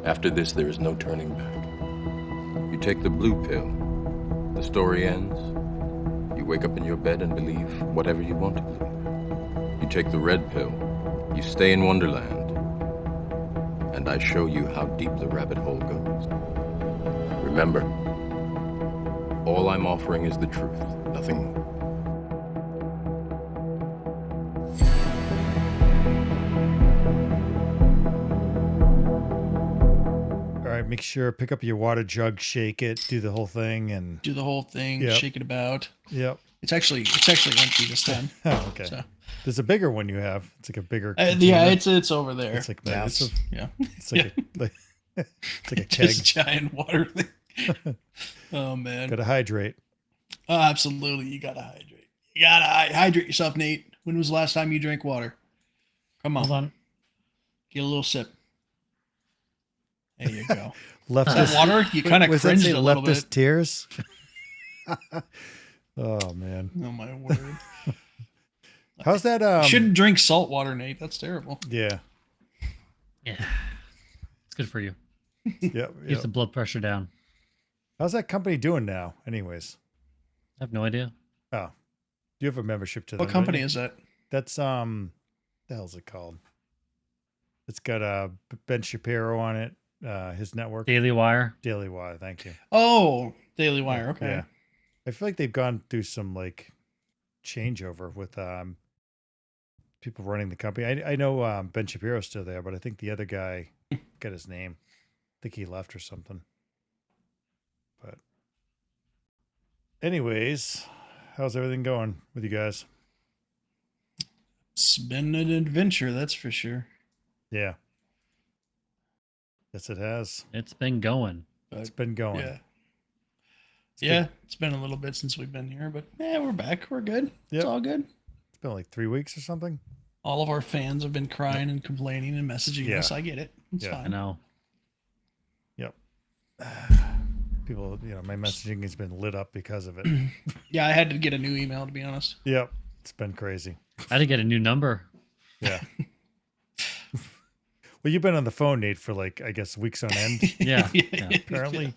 After this, there is no turning back. You take the blue pill. The story ends. You wake up in your bed and believe whatever you want to believe. You take the red pill. You stay in Wonderland. And I show you how deep the rabbit hole goes. Remember, all I'm offering is the truth, nothing more. All right, make sure, pick up your water jug, shake it, do the whole thing, and Do the whole thing, Yep. shake it about. yep. It's actually empty this time. Okay. So, There's a bigger one you have. It's like a bigger. yeah, container. it's over there. It's like But massive. yeah, It's like yeah. it's like a keg. Just giant water thing. Oh man. Gotta hydrate. Oh, absolutely. You gotta hydrate. You gotta hydrate yourself, Nate. When was the last time you drank water? Come on. Hold on. Get a little sip. There you go. Leftist That water, you kind of was that cringed say a little leftist bit. tears. Oh man, Oh my word. how's that? You shouldn't drink salt water, Nate. That's terrible. Yeah. Yeah. It's good for you. Yep. Keeps yep. the blood pressure down. How's that company doing now? Anyways. I have no idea. Oh, you have a membership to them. What company is that? That's the hell's it called? It's got Ben Shapiro on it. His network, Daily Wire. Daily Wire. Thank you. Oh, Daily Wire. Okay. Yeah. I feel like they've gone through some like changeover with people running the company. I know Ben Shapiro's still there, but I think the other guy got his name. I think he left or something. But anyways, how's everything going with you guys? It's been an adventure, that's for sure. Yeah. Yes, it has. It's been going. It's been going. Yeah. Yeah, it's been a little bit since we've been here, but yeah, we're back. We're good. Yep. It's all good. It's been like 3 weeks or something. All of our fans have been crying and complaining and messaging Yeah. us. I get it. It's Yeah. I fine. know. Yep. People, my messaging has been lit up because of it. Yeah, I had to get a new email, to be honest. Yep. It's been crazy. I had to get a new number. Yeah. Well, you've been on the phone, Nate, for like, I guess, weeks on end. Yeah. yeah. Apparently.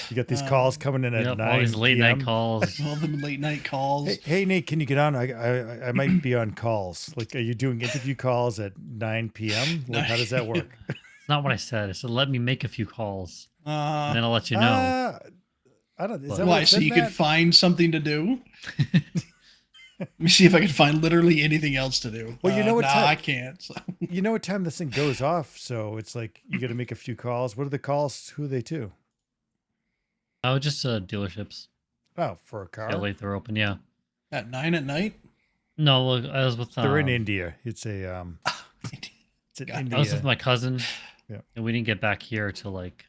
You got these calls coming in at Yep, 9 all these late PM. night calls. All the late night calls. Hey, Nate, can you get on? I might be on calls. Like, are you doing interview calls at 9 p.m.? Like, how does that work? It's not what I said. I said, let me make a few calls. And Uh, then I'll let you know. I don't. Is What? that what why? it So said, you Matt? could find something to do? Let me see if I can find literally anything else to do. Well, you know what Nah, time- I can't. So. You know what time this thing goes off, so it's like you got to make a few calls. What are the calls? Who are they to? Oh, just dealerships. Oh, for a car. How late they're open. Yeah. At 9 at night? No, look, I was with. They're in India. It's a it's in God. India. I was with my cousin. Yeah. And we didn't get back here till like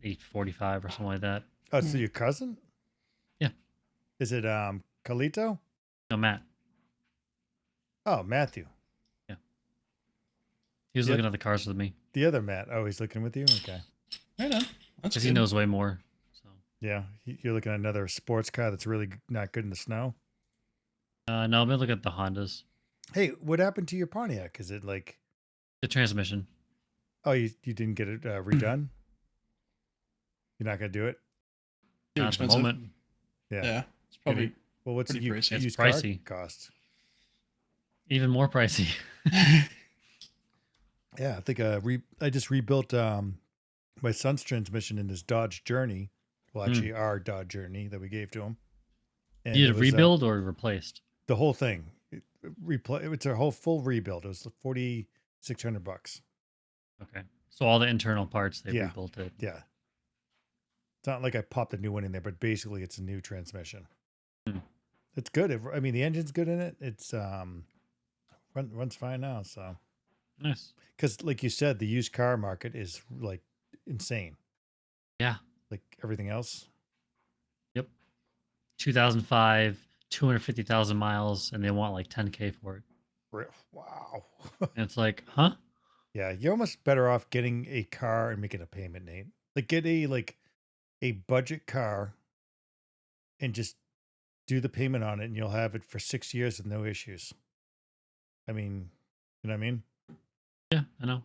8:45 or something like that. Oh, so your cousin? Yeah. Is it Carlito? No, Matt. Oh, Matthew. He was Yep. looking at the cars with me The other Matt. Oh, he's looking with you. Okay. Right on. That's because good. he knows way more. So Yeah, you're looking at another sports car that's really not good in the snow. no, I'm gonna look at the Hondas. Hey, what happened to your Pontiac? Is it like, The transmission. oh, you didn't get it redone? You're not gonna do it? Too Not at the expensive. moment. Yeah. Yeah. It's probably. Well, what's the pretty pricey. It's used pricey. car cost? Even more pricey. Yeah, I think I just rebuilt my son's transmission in this Dodge Journey. Well, actually, our Dodge Journey that we gave to him. And You it did was, rebuild or replaced? the whole thing. It's a whole full rebuild. It was $4,600. Okay. So all the internal parts they Yeah. rebuilt it. Yeah. It's not like I popped a new one in there, but basically it's a new transmission. Hmm. It's good. I mean, the engine's good in it. It's runs fine now. So, Nice. because like you said, the used car market is like insane. Yeah. Like everything else. 2005, 250,000 miles, and they want like 10K for it. Wow. And it's like, huh? Yeah, you're almost better off getting a car and making a payment, Nate. Like get a budget car and just do the payment on it and you'll have it for 6 years with no issues. I mean, you know what I mean? Yeah, I know.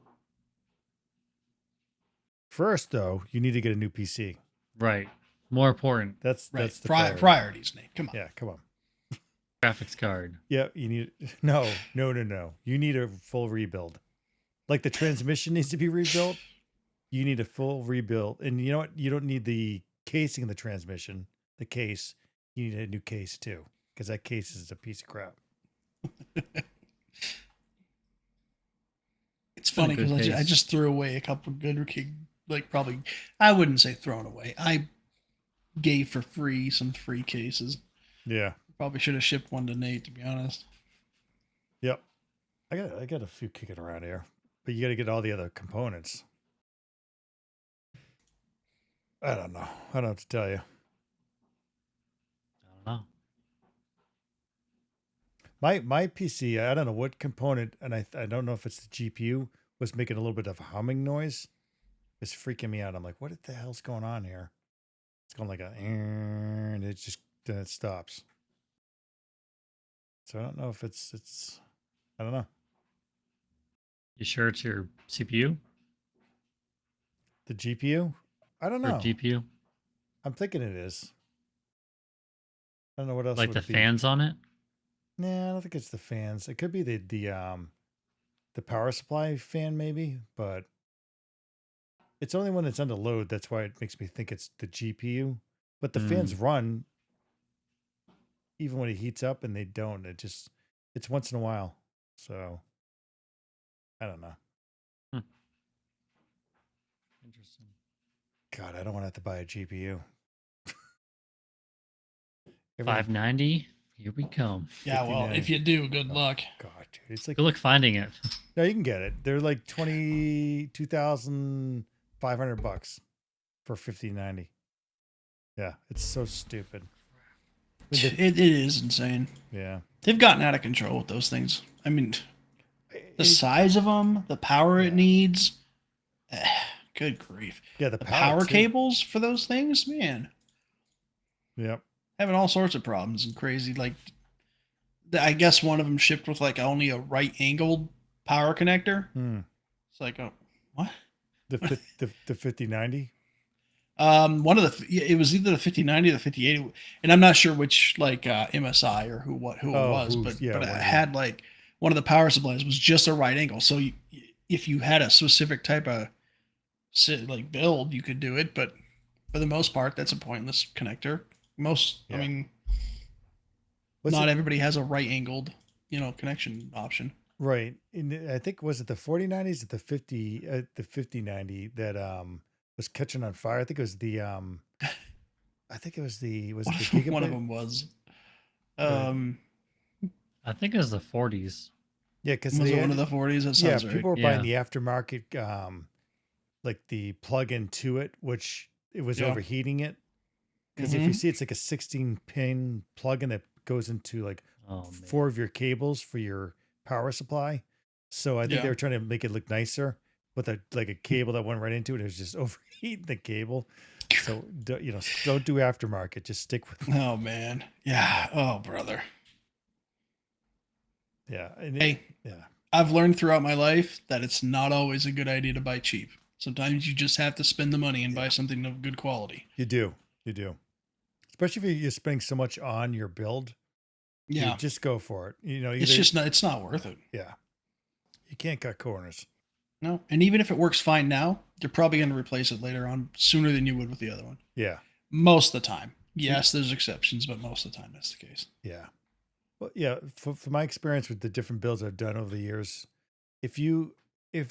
First, though, you need to get a new PC. Right. More important. That's Right. the priority. Priorities, Nate. Come on. Yeah, come on. Graphics card. Yeah, you need no. You need a full rebuild. Like the transmission needs to be rebuilt. You need a full rebuild, and you know what? You don't need the casing of the transmission. The case, you need a new case too, because that case is a piece of crap. It's funny Been a because good I case. just threw away a couple of good, like probably, I wouldn't say thrown away. I gave for free some free cases. Yeah. Probably should have shipped one to Nate, to be honest. Yep. I got a few kicking around here, but you got to get all the other components. I don't know. I don't know what to tell you. I don't know. My PC, I don't know what component, and I don't know if it's the GPU, was making a little bit of a humming noise. It's freaking me out. I'm like, what the hell's going on here? It's going like a, and it just then it stops. So I don't know if it's I don't know. You sure it's your CPU The GPU? I don't or know. GPU? I'm thinking it is. I don't know what else Like would the be. fans on it? Nah, I don't think it's the fans. It could be the power supply fan maybe, but it's only when it's under load. That's why it makes me think it's the GPU. But the fans run even when it heats up, and they don't. It's once in a while. So I don't know. Interesting. God, I don't want to have to buy a GPU. Everything- 590. Here we come. Yeah, well, 59. if you do, good luck. God, dude, it's like Good luck finding it. no, you can get it. They're like $22,500 for 5090. Yeah, it's so stupid. I mean, It is insane. yeah, They've gotten out of control with those things. I mean, the It- size of them, the power Yeah. it needs. Good grief. yeah, the The power, power too. cables for those things, man, Yep. having all sorts of problems and crazy. Like, I guess one of them shipped with like only a right angled power connector. Hmm. It's like, oh, what? The 5090. One of it was either the 5090 or the 5080, and I'm not sure which like MSI or who it was, but yeah, it one of had like one of the power supplies was just a right angle. So if you had a specific type of like build, you could do it, but for the most part, that's a pointless connector. I Yeah. mean, Was not it- everybody has a right angled, connection option. Right. And I think was it the 4090s or the 5090 that was catching on fire? I think it was the I think it was the was it the Gigabyte? One of them was. The- I think it was the 40s. Yeah, because Was it one of the 40s? That yeah, sounds right. people were buying the aftermarket like the plug-in to it, which it was Yeah. overheating it. Because if you see it's like a 16-pin plug-in that goes into like Oh, man. 4 of your cables for your power supply. So I think they Yeah. were trying to make it look nicer with like a cable that went right into it. It was just overheating the cable. So don't do aftermarket. Just stick with Oh man, yeah. Oh brother. yeah. And Hey, yeah. I've learned throughout my life that it's not always a good idea to buy cheap. Sometimes you just have to spend the money and buy something of good quality. You do. Especially if you're spending so much on your build. Yeah, You just go for it. it's not worth it. yeah. You can't cut corners. No, and even if it works fine now, you're probably going to replace it later on sooner than you would with the other one. Yeah. Most of the time. Yes, there's exceptions, but most of the time that's the case. Yeah. Well, yeah. For my experience with the different builds I've done over the years, if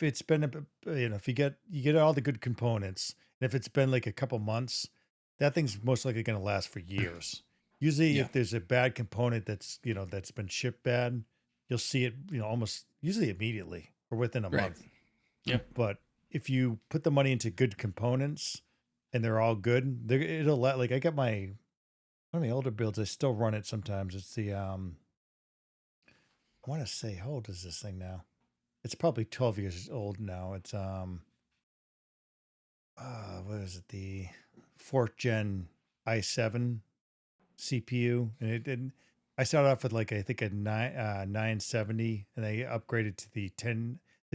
it's been if you get all the good components, and if it's been like a couple months, that thing's most likely going to last for years. Usually, Yeah. if there's a bad component that's been shipped bad, you'll see it almost usually immediately or within a Right. month. Yep. But if you put the money into good components and they're all good, it'll let like I got one of my older builds. I still run it sometimes. It's the I want to say how old is this thing now? It's probably 12 years old now. It's what is it? The 4th gen i7 CPU, and I started off with like I think a 970, and I upgraded to the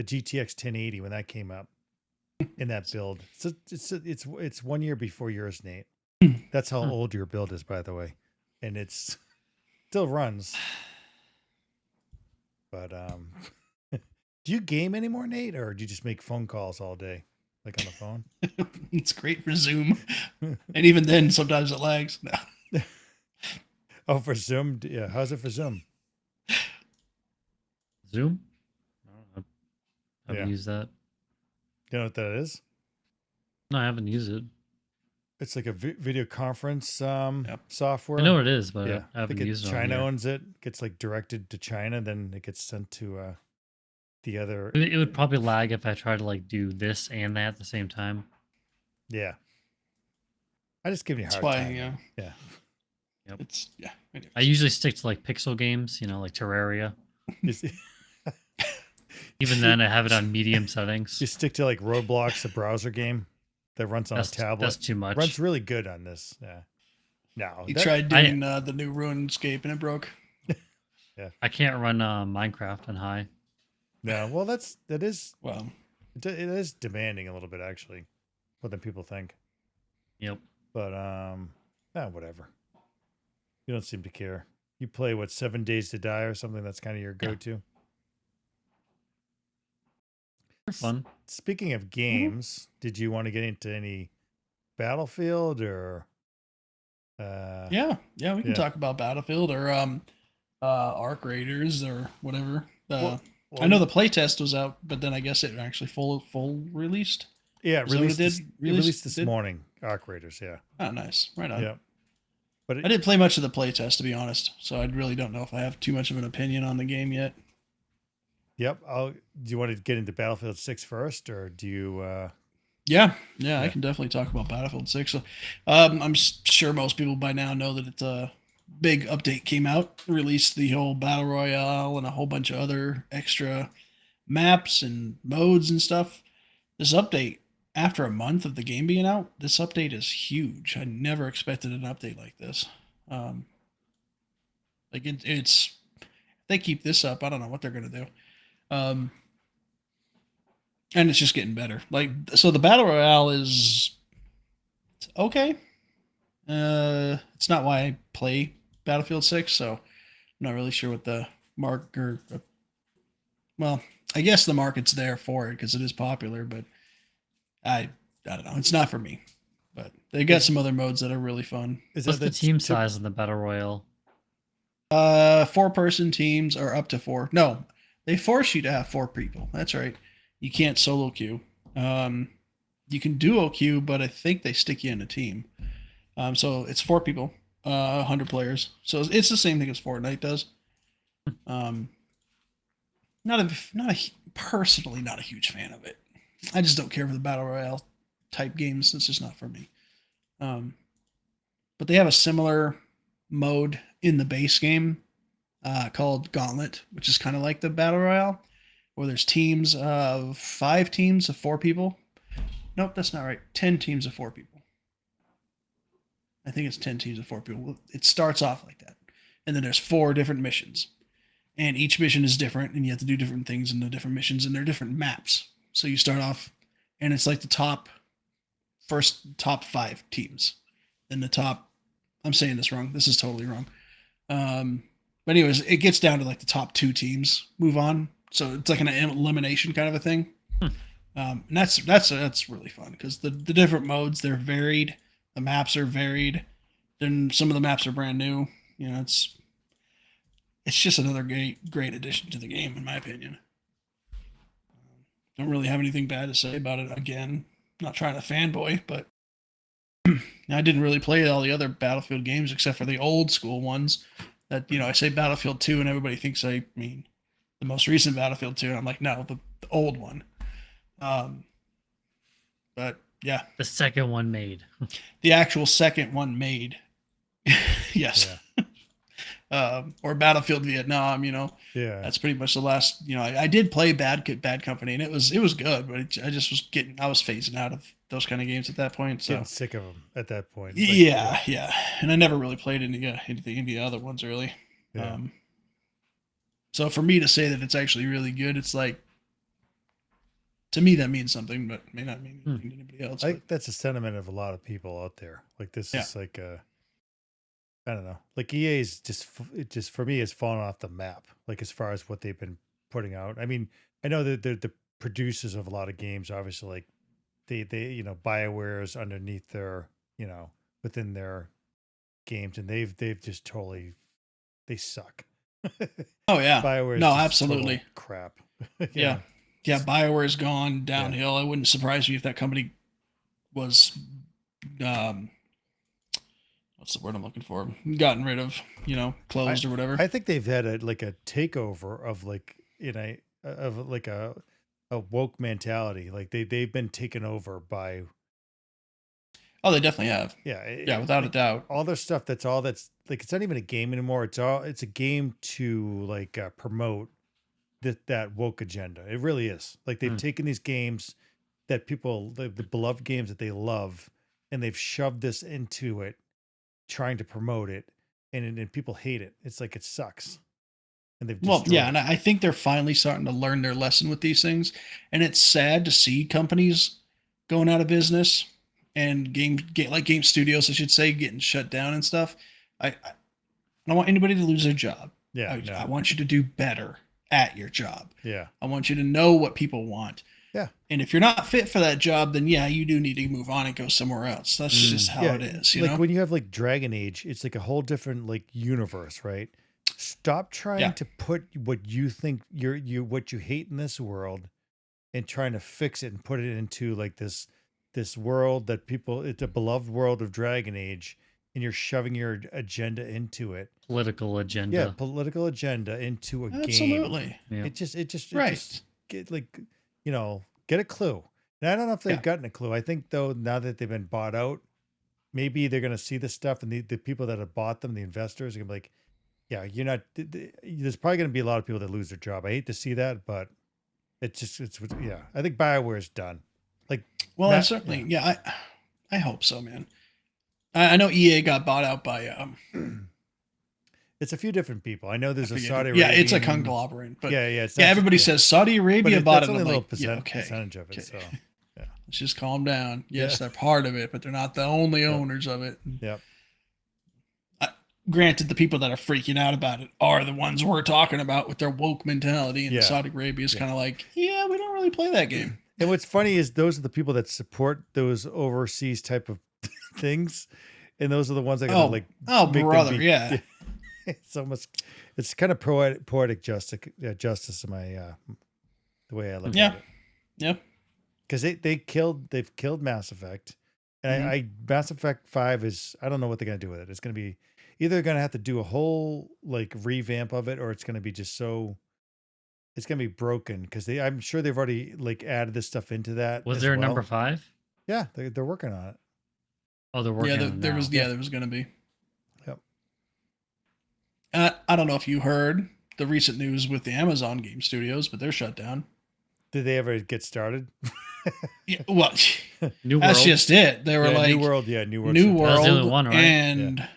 GTX 1080 when that came up. in that build. So it's 1 year before yours, Nate. That's how old your build is, by the way, and it's still runs. But do you game anymore, Nate, or do you just make phone calls all day, like on the phone? It's great for Zoom, and even then, sometimes it lags. No. Oh, for Zoom, yeah. How's it for Zoom? Zoom? I don't know. I haven't Yeah. used that. You know what that is? No, I haven't used it. It's like a video conference software. I know what it is, but Yeah, I haven't used it on China here. owns it. Gets like directed to China, then it gets sent to the other. It would probably lag if I tried to like do this and that at the same time. Yeah, I just give you a That's hard why, time. yeah. Man. Yeah. Yep. It's yeah. Anyways. I usually stick to like pixel games, like Terraria. You see- Even then, I have it on medium settings. You stick to like Roblox, a browser game that runs on a tablet. That's too much. Runs really good on this. Yeah. No, You tried doing the new RuneScape and it broke. Yeah. I can't run Minecraft on high. No, well, that is Well, it is demanding a little bit actually, more than people think. Yep. But whatever. You don't seem to care. You play 7 Days to Die or something. That's kind of your go-to. They're fun. Speaking of games, did you want to get into any Battlefield or? yeah, we can talk about Battlefield or Arc Raiders or whatever. I know the playtest was out, but then I guess it actually full released. Yeah, it released this did? morning. Arc Raiders, yeah. Oh, nice, right on. Yeah, but I didn't play much of the playtest, to be honest, so I really don't know if I have too much of an opinion on the game yet. Yep. Do you want to get into Battlefield 6 first, or do you? Yeah, I can definitely talk about Battlefield 6. So, I'm sure most people by now know that it's a big update came out, released the whole Battle Royale and a whole bunch of other extra maps and modes and stuff. This update, after a month of the game being out, this update is huge. I never expected an update like this. It's if they keep this up, I don't know what they're gonna do. And it's just getting better. So the Battle Royale is okay. It's not why I play Battlefield 6, so I'm not really sure what the well, I guess the market's there for it because it is popular, but I don't know. It's not for me. But they got some other modes that are really fun. What's the team size in the Battle Royale? 4-person teams are up to 4. No, they force you to have 4 people. That's right. You can't solo queue. You can duo queue, but I think they stick you in a team. So it's 4 people, 100 players. So it's the same thing as Fortnite does. Personally not a huge fan of it. I just don't care for the Battle Royale type games. It's just not for me. But they have a similar mode in the base game called Gauntlet, which is kind of like the Battle Royale, where there's teams of 5 teams of 4 people. Nope, that's not right. 10 teams of 4 people. I think it's 10 teams of 4 people. It starts off like that. And then there's 4 different missions. And each mission is different, and you have to do different things in the different missions, and they're different maps. So you start off, and it's like the top 5 teams. Then I'm saying this wrong. This is totally wrong. But anyways, it gets down to like the top 2 teams move on. So it's like an elimination kind of a thing. And that's really fun because the different modes, they're varied. The maps are varied. Then some of the maps are brand new. It's just another great addition to the game, in my opinion. Don't really have anything bad to say about it. Again, not trying to fanboy, but I didn't really play all the other Battlefield games except for the old school ones. That I say Battlefield 2, and everybody thinks I mean the most recent Battlefield 2, and I'm like, no, the old one. But yeah, the second one made. The actual second one made. Yes. Yeah. Or Battlefield Vietnam, Yeah. That's pretty much the last, I did play Bad Company, and it was good, but I just was phasing out of those kind of games at that point. So getting sick of them at that point. Yeah. And I never really played any other ones really. Yeah. So for me to say that it's actually really good, it's like To me, that means something, but may not mean Hmm. anything to anybody else. I But think that's a sentiment of a lot of people out there. Like this Yeah. is like I don't know. Like EA's it just for me has fallen off the map. Like as far as what they've been putting out. I mean, I know that they're the producers of a lot of games. Obviously, like they BioWare's underneath their within their games, and they've just totally they suck. oh yeah, BioWare is no, just total absolutely, crap. yeah, yeah. Bioware's gone Yeah. downhill. It wouldn't surprise me if that company was, um, what's the word I'm looking for? Gotten rid of, closed or whatever. I think they've had a takeover of like a woke mentality. Like they've been taken over by Oh, they definitely have. yeah Yeah, without a like, doubt. all their stuff. That's like it's not even a game anymore. It's a game to like promote that woke agenda. It really is. Like they've Hmm. taken these games that people the beloved games that they love, and they've shoved this into it, trying to promote it, and people hate it. It's like it sucks, and they've Well, destroyed yeah, it. and I think they're finally starting to learn their lesson with these things. And it's sad to see companies going out of business and game studios, I should say, getting shut down and stuff. I don't want anybody to lose their job. Yeah, I no, want you to do better at your job. yeah, I want you to know what people want. yeah. And if you're not fit for that job, then yeah, you do need to move on and go somewhere else. That's just how Yeah, it is, you like know? when you have like Dragon Age, it's like a whole different like universe, right? Stop trying Yeah. to put what you think what you hate in this world and trying to fix it and put it into like this world that people it's a beloved world of Dragon Age, and you're shoving your agenda into it. Political agenda. Yeah, political agenda into a game. Absolutely. Yeah. It just Right. get like get a clue. And I don't know if they've Yeah. gotten a clue. I think though now that they've been bought out, maybe they're going to see this stuff, and the people that have bought them, the investors, are going to be like, yeah, you're not. There's probably going to be a lot of people that lose their job. I hate to see that, but it's yeah. I think BioWare's done. Like, Well, Matt- certainly. Yeah, I hope so, man. I know EA got bought out by it's a few different people. I know there's I a forget Saudi who- Arabian. yeah, it's a conglomerate, but Yeah, it's yeah, not- everybody says Saudi Arabia but bought that's it. only I'm a little like, yeah, okay, percentage of it. okay. So Let's just calm down. Yes, Yeah. they're part of it, but they're not the only owners of it. Yep. Granted, the people that are freaking out about it are the ones we're talking about with their woke mentality, and Yeah. Saudi Arabia is Yeah. kind of like, yeah, we don't really play that game. And what's funny is those are the people that support those overseas type of things, and those are the ones that are gonna like. make them brother, be- yeah. It's almost, it's kind of poetic justice in my the way I look Yeah. at it. Yep. Because they've killed Mass Effect, and Mhm. Mass Effect 5 is, I don't know what they're gonna do with it. It's gonna be either gonna have to do a whole like revamp of it, or it's gonna be just it's gonna be broken because I'm sure they've already like added this stuff into that. Was as there a well. number 5? Yeah, they're working on it. Oh, they're working Yeah, on it there now. was. Yeah, there was going to be. Yep. I don't know if you heard the recent news with the Amazon game studios, but they're shut down. Did they ever get started? Yeah, well, New World. that's just it. They were Yeah, like New World. Yeah, New World. New shut down. World, That's the only one, right? and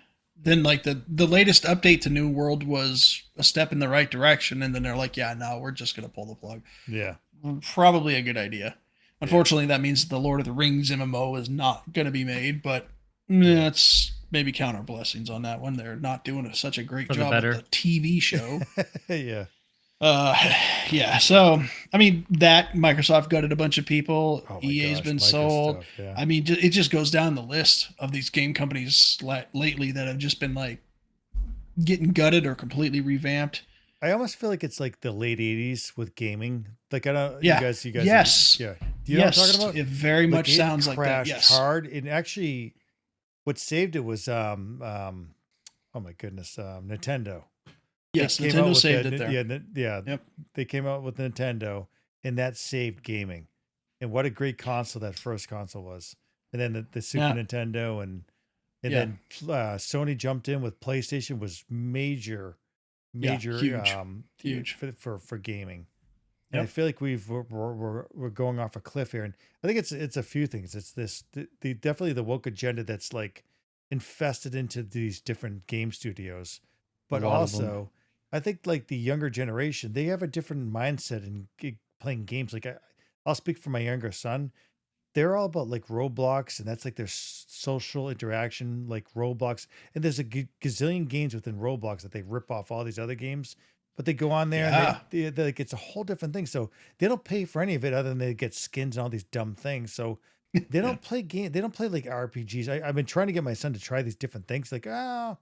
then like the latest update to New World was a step in the right direction, and then they're like, yeah, no, we're just going to pull the plug. Yeah. Probably a good idea. Unfortunately, that means the Lord of the Rings MMO is not going to be made, but that's maybe count our blessings on that one. They're not doing such a great For the job better. with the TV show. Yeah. Yeah. So, I mean, that Microsoft gutted a bunch of people. Oh my EA's gosh, been Micro sold. stuff, yeah. I mean, it just goes down the list of these game companies lately that have just been like getting gutted or completely revamped. I almost feel like it's like the late '80s with gaming. Like I don't. Yeah. You guys. Yes. Yeah. Do you know what I'm talking about? It very much it sounds like that. crashed Yes. hard. And actually, what saved it was oh my goodness, Nintendo. Yes. They came out Nintendo with saved that- it there. Yeah. Yep. They came out with Nintendo, and that saved gaming. And what a great console that first console was. And then the Super Yeah. Nintendo, and Yeah. then Sony jumped in with PlayStation was major, Yeah, huge. Huge. for gaming. And I Yep. feel like we're going off a cliff here, and I think it's a few things. It's the definitely the woke agenda that's like infested into these different game studios, but lot of them. also I think like the younger generation, they have a different mindset in playing games. Like I'll speak for my younger son. They're all about like Roblox, and that's like their social interaction, like Roblox. And there's a gazillion games within Roblox that they rip off all these other games, but they go on there and Yeah. they like it's a whole different thing. So they don't pay for any of it other than they get skins and all these dumb things. So they Yeah. don't play game. They don't play like RPGs. I've been trying to get my son to try these different things. Like, oh,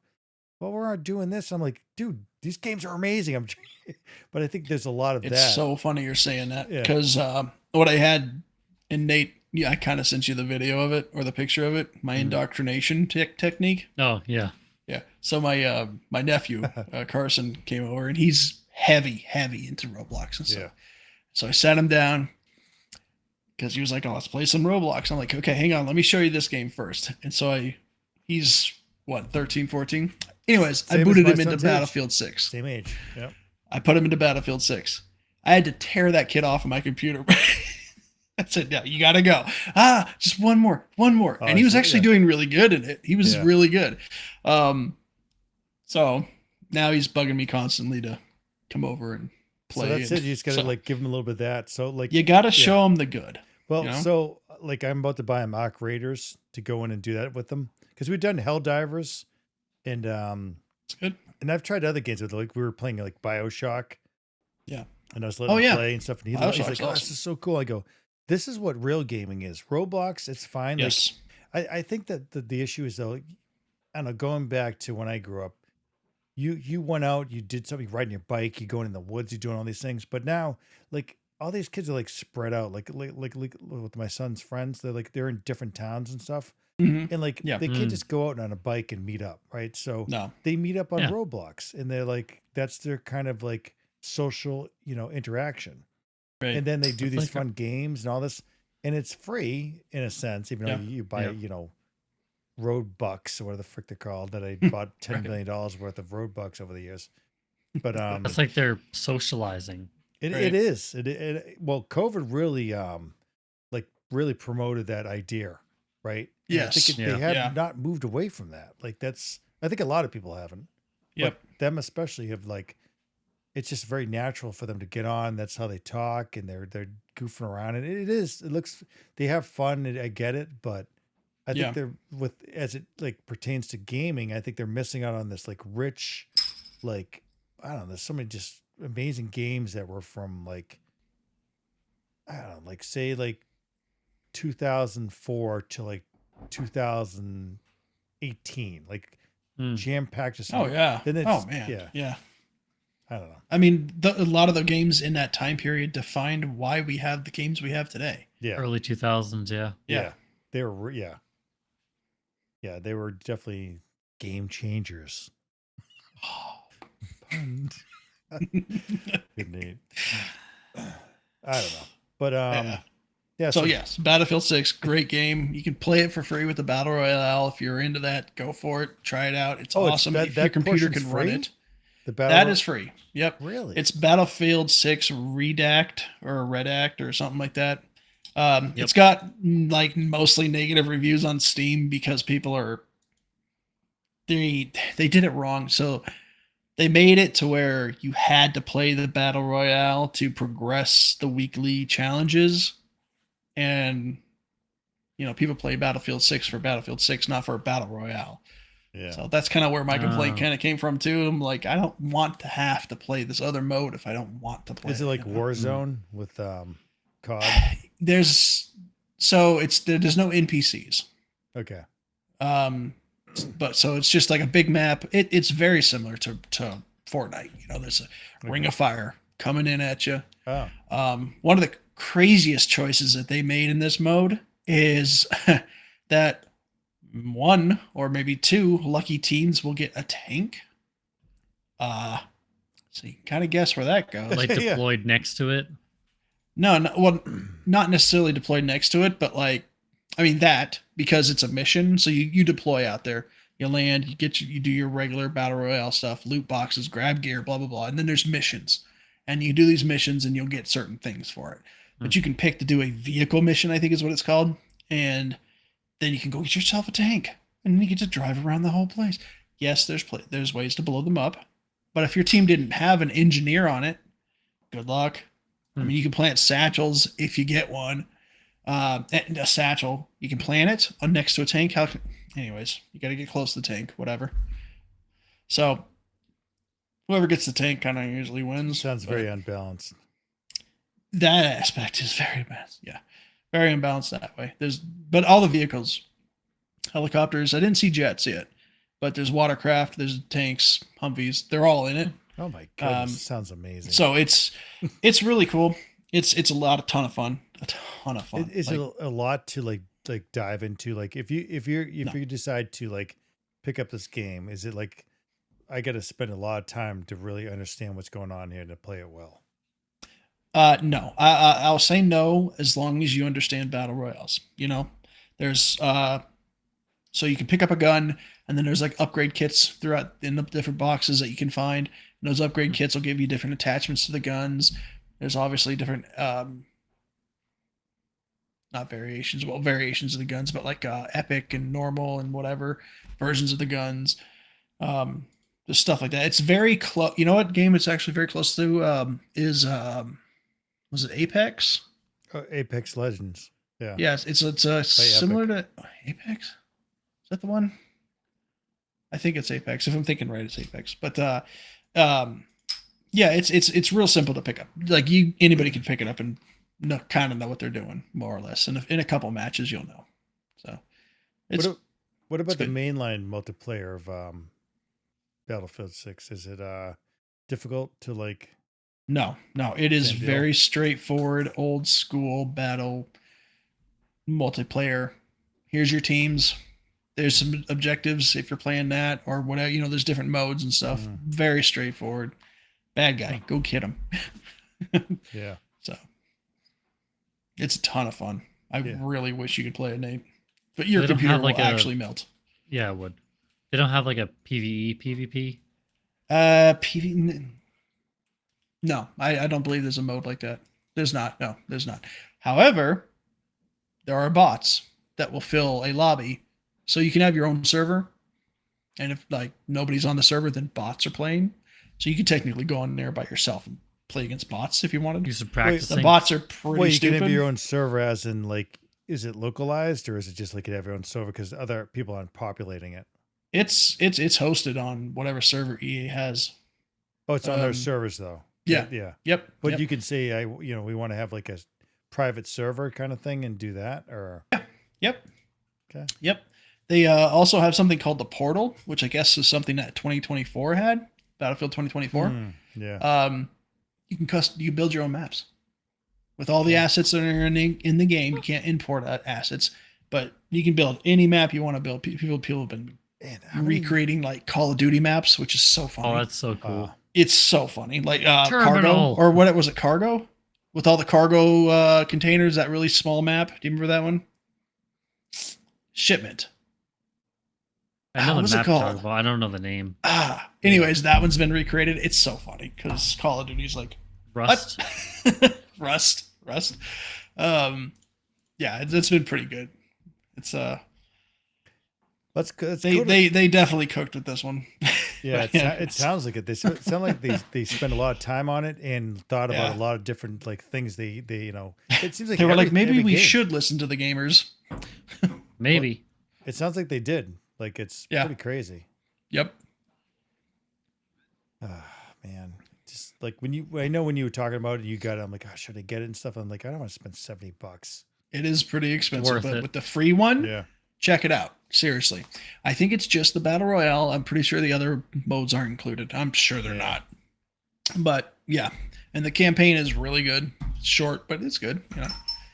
well, we're not doing this. I'm like, dude, these games are amazing. But I think there's a lot of It's that. so funny you're saying that Yeah. because what I had, and Nate, yeah, I kind of sent you the video of it or the picture of it. My indoctrination technique. Oh yeah. Yeah. So my nephew Carson came over, and he's heavy into Roblox and stuff. Yeah. So I sat him down because he was like, "Oh, let's play some Roblox." I'm like, "Okay, hang on, let me show you this game first." And so he's what, 13, 14? Anyways, Same I as booted my him into son's age. Battlefield 6. Same age. Yep. I put him into Battlefield 6. I had to tear that kid off of my computer. I said, "No, you gotta go. Just one more. Oh, And he was so- actually yeah. doing really good in it. He was Yeah. really good. So now he's bugging me constantly to come over and So play. that's it. and- You just gotta so like give him a little bit of that. So like you gotta show him the good. well, you know? so like I'm about to buy him Arc Raiders to go in and do that with them because we've done Helldivers and It's good. and I've tried other games with like we were playing like BioShock. Yeah. And I was letting Oh, him yeah. play and stuff. And he's BioShock's like, "Oh, this awesome. is so cool." I go, "This is what real gaming is. Roblox, it's fine." Yes. Like I think that the issue is though, I don't know, going back to when I grew up, you went out, you did something, riding your bike, you going in the woods, you doing all these things. But now, like all these kids are like spread out, like with my son's friends, they're in different towns and stuff, Mhm. and like Yeah. they can't Mm. just go out on a bike and meet up, right? So No. they meet up on Yeah. Roblox, and they're like that's their kind of like social, interaction, Right. and then they do It's these like a- fun games and all this, and it's free in a sense, even though Yeah. you buy, Yeah. road bucks or whatever the frick they're called that I bought $10 million worth of road bucks over the years. But That's like they're socializing. it Right. is well, COVID really like really promoted that idea, right? And I think Yes. they Yeah. have Yeah. not moved away from that. Like I think a lot of people haven't. Yep. But them especially have like it's just very natural for them to get on. That's how they talk, and they're goofing around, and it looks they have fun. And I get it, but I think Yeah. they're with as it like pertains to gaming. I think they're missing out on this like rich, like I don't know. There's so many just amazing games that were from like I don't know, like say like 2004 to like 2018, like Mm. jam packed. Oh yeah. Then Oh it's man. yeah. Yeah. I don't know. I mean, a lot of the games in that time period defined why we have the games we have today. Yeah. Early 2000s. Yeah. Yeah. They were yeah, they were definitely game changers. Pun. Good name. I don't know. But Yeah. yeah, So yes, Battlefield 6, great game. You can play it for free with the Battle Royale. If you're into that, go for it. Try it out. It's awesome. If your computer portion's can run free? it. The battle That is free. Yep. really It's Battlefield 6 Redact or Redact or something like that. It's got like mostly negative reviews on Steam because people are they did it wrong. So they made it to where you had to play the Battle Royale to progress the weekly challenges. And people play Battlefield 6 for Battlefield 6, not for a Battle Royale. yeah. So that's kind of where my complaint Oh. kind of came from too. I'm like, I don't want to have to play this other mode if I don't want to play. Is it like you know? Warzone with COD? There's there's no NPCs. Okay. But so it's just like a big map. It's very similar to Fortnite. There's a ring of fire coming in at you. Oh. One of the craziest choices that they made in this mode is that one or maybe two lucky teams will get a tank. So you can kind of guess where that goes. Like Yeah. deployed next to it. No, not necessarily deployed next to it, but that because it's a mission. So you deploy out there, you land, you do your regular battle royale stuff, loot boxes, grab gear, blah blah blah, and then there's missions, and you do these missions and you'll get certain things for it. But you can pick to do a vehicle mission, I think is what it's called, and then you can go get yourself a tank, and then you get to drive around the whole place. Yes, there's ways to blow them up, but if your team didn't have an engineer on it, good luck. I mean, you can plant satchels if you get one. And a satchel, you can plant it on next to a tank. Anyways, you got to get close to the tank, whatever. So whoever gets the tank kind of usually wins. Sounds very unbalanced. That aspect is very bad. Yeah, very unbalanced that way. But all the vehicles, helicopters. I didn't see jets yet, but there's watercraft, there's tanks, Humvees. They're all in it. Oh my goodness, sounds amazing. So it's really cool. It's a ton of fun. A ton of fun. Is it a lot to like dive into? Like if you decide to like pick up this game, is it like I got to spend a lot of time to really understand what's going on here to play it well? No, I'll say no as long as you understand battle royales. You know, there's so you can pick up a gun, and then there's like upgrade kits throughout in the different boxes that you can find. And those upgrade kits will give you different attachments to the guns. There's obviously different not variations, well, variations of the guns, but like epic and normal and whatever versions of the guns. Just stuff like that. It's very close. You know what game it's actually very close to is was it Apex? Apex Legends. Yeah. Yes, it's similar to Apex. Is that the one? I think it's Apex. If I'm thinking right, it's Apex. But yeah, it's real simple to pick up. Like anybody can pick it up and kind of know what they're doing, more or less. And in a couple matches, you'll know. So, what about the mainline multiplayer of Battlefield 6? Is it difficult to like? No. It is very straightforward, old school battle multiplayer. Here's your teams. There's some objectives if you're playing that or whatever. You know, there's different modes and stuff. Very straightforward. Bad guy, go kid him. Yeah. So it's a ton of fun. I really wish you could play it, Nate. But your computer will actually melt. Yeah, it would. They don't have like a PvE, PvP? PvE. No, I don't believe there's a mode like that. There's not. No, there's not. However, there are bots that will fill a lobby. So you can have your own server. And if like nobody's on the server, then bots are playing. So you could technically go on there by yourself and play against bots if you wanted. Do some practicing. The bots are pretty stupid. You can have your own server as in like, is it localized or is it just like you have your own server because other people aren't populating it? It's hosted on whatever server EA has. Oh, it's on their servers though. Yeah. Yeah. Yep. But you could say, we want to have like a private server kind of thing and do that or. Yeah. Yep. Okay. Yep. They also have something called the Portal, which I guess is something that 2024 had. Battlefield 2024. Yeah. You can build your own maps with all the assets that are in the game. You can't import assets, but you can build any map you want to build. People have been recreating like Call of Duty maps, which is so funny. Oh, that's so cool. It's so funny. Like Cargo, or what was it? Cargo, with all the cargo containers. That really small map. Do you remember that one? Shipment. I know the map called? I don't know the name. Anyways, that one's been recreated. It's so funny because Call of Duty's like Rust. Rust. Yeah, it's been pretty good. It's Let's they definitely cooked with this one. Yeah, it sounds like it. They sound like they spent a lot of time on it and thought about a lot of different like things. They it seems like they were like maybe we should listen to the gamers. Maybe. It sounds like they did. Like it's pretty crazy. Yep. Man, just like I know when you were talking about it, you got it. I'm like, oh, should I get it and stuff? I'm like, I don't want to spend $70. It is pretty expensive, but with the free one, check it out. Seriously, I think it's just the battle royale. I'm pretty sure the other modes aren't included. I'm sure they're not. But yeah, and the campaign is really good. It's short, but it's good. You know.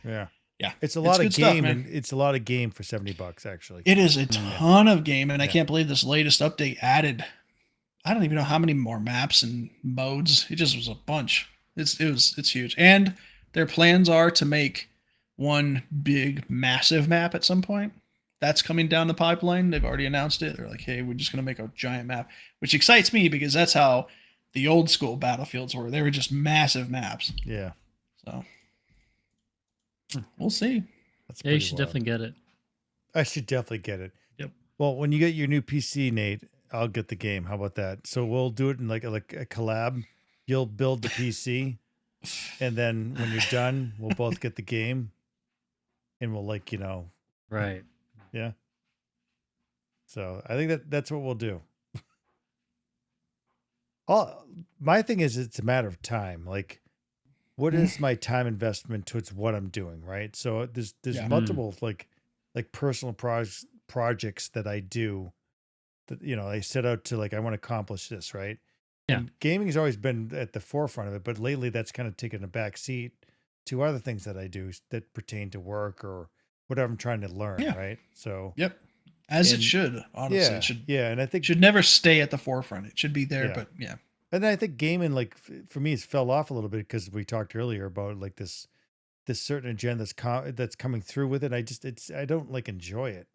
Yeah. Yeah, it's a lot of game, and it's a lot of game for $70. Actually, it is a ton of game, and I can't believe this latest update added. I don't even know how many more maps and modes. It just was a bunch. It's huge, and their plans are to make one big, massive map at some point. That's coming down the pipeline. They've already announced it. They're like, hey, we're just going to make a giant map, which excites me because that's how the old school Battlefields were. They were just massive maps. Yeah. So. We'll see. Yeah, you should definitely get it. I should definitely get it. Yep. Well, when you get your new PC, Nate, I'll get the game. How about that? So we'll do it in like a collab. You'll build the PC, and then when you're done, we'll both get the game, and we'll Right. yeah. So I think that's what we'll do. All my thing is, it's a matter of time. Like, what is my time investment towards what I'm doing, right? So there's Yeah. multiple like personal projects that I do that I set out to, like, I want to accomplish this, right? Yeah. And gaming has always been at the forefront of it, but lately that's kind of taken a back seat to other things that I do that pertain to work or whatever I'm trying to learn, Yeah. right? So Yep. As it and should, honestly. yeah, It should yeah, and I think should never stay at the forefront. It should be there, yeah. but yeah. And I think gaming, like, for me, it's fell off a little bit because we talked earlier about, like, this certain agenda that's coming through with it. I don't like enjoy it.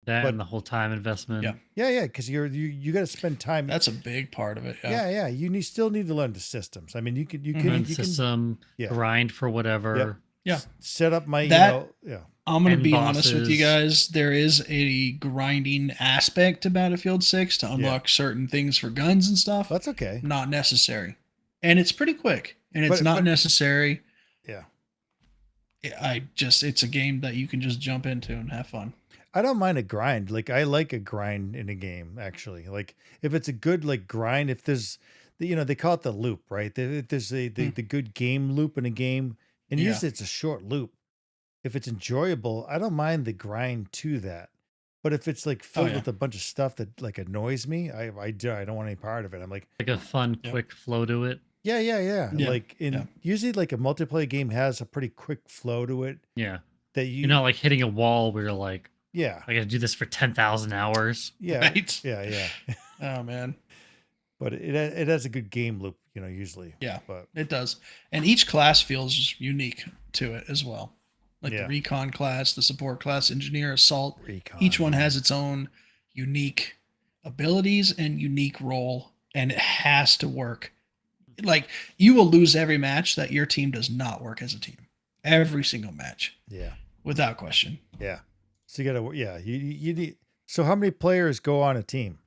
That But and the whole time investment. Yeah. yeah, because you got to spend time. That's a big part of it. Yeah. Yeah. Still need to learn the systems. I mean, you Mhm. can And you can system yeah. grind for whatever. Yeah. set up my That- yeah. I'm going to And be honest with you bosses. guys. There is a grinding aspect to Battlefield 6 to unlock certain things for guns and stuff. That's okay. Not necessary. And it's pretty quick. And it's But- not but- necessary. Yeah. It's a game that you can just jump into and have fun. I don't mind a grind. Like, I like a grind in a game, actually. Like, if it's a good, like, grind, if there's they call it the loop, right? There's the good game loop in a game, and Yeah. usually it's a short loop. If it's enjoyable, I don't mind the grind to that. But if it's like filled yeah. with a bunch of stuff that, like, annoys me, I don't want any part of it. I'm like, Like a fun, Yep. quick flow to it. yeah. Yeah, Like, yeah. usually, like, a multiplayer game has a pretty quick flow to it Yeah. that You're not like hitting a wall where you're like, yeah, I gotta do this for 10,000 hours. yeah, Right? yeah. Oh, man. But it has a good game loop, usually. Yeah. But It does. And each class feels unique to it as well. Like Yeah. the recon class, the support class, engineer, assault. recon. Each one has its own unique abilities and unique role, and it has to work. Like, you will lose every match that your team does not work as a team. Every single match, Yeah. without question. Yeah. So you gotta, you need. So how many players go on a team?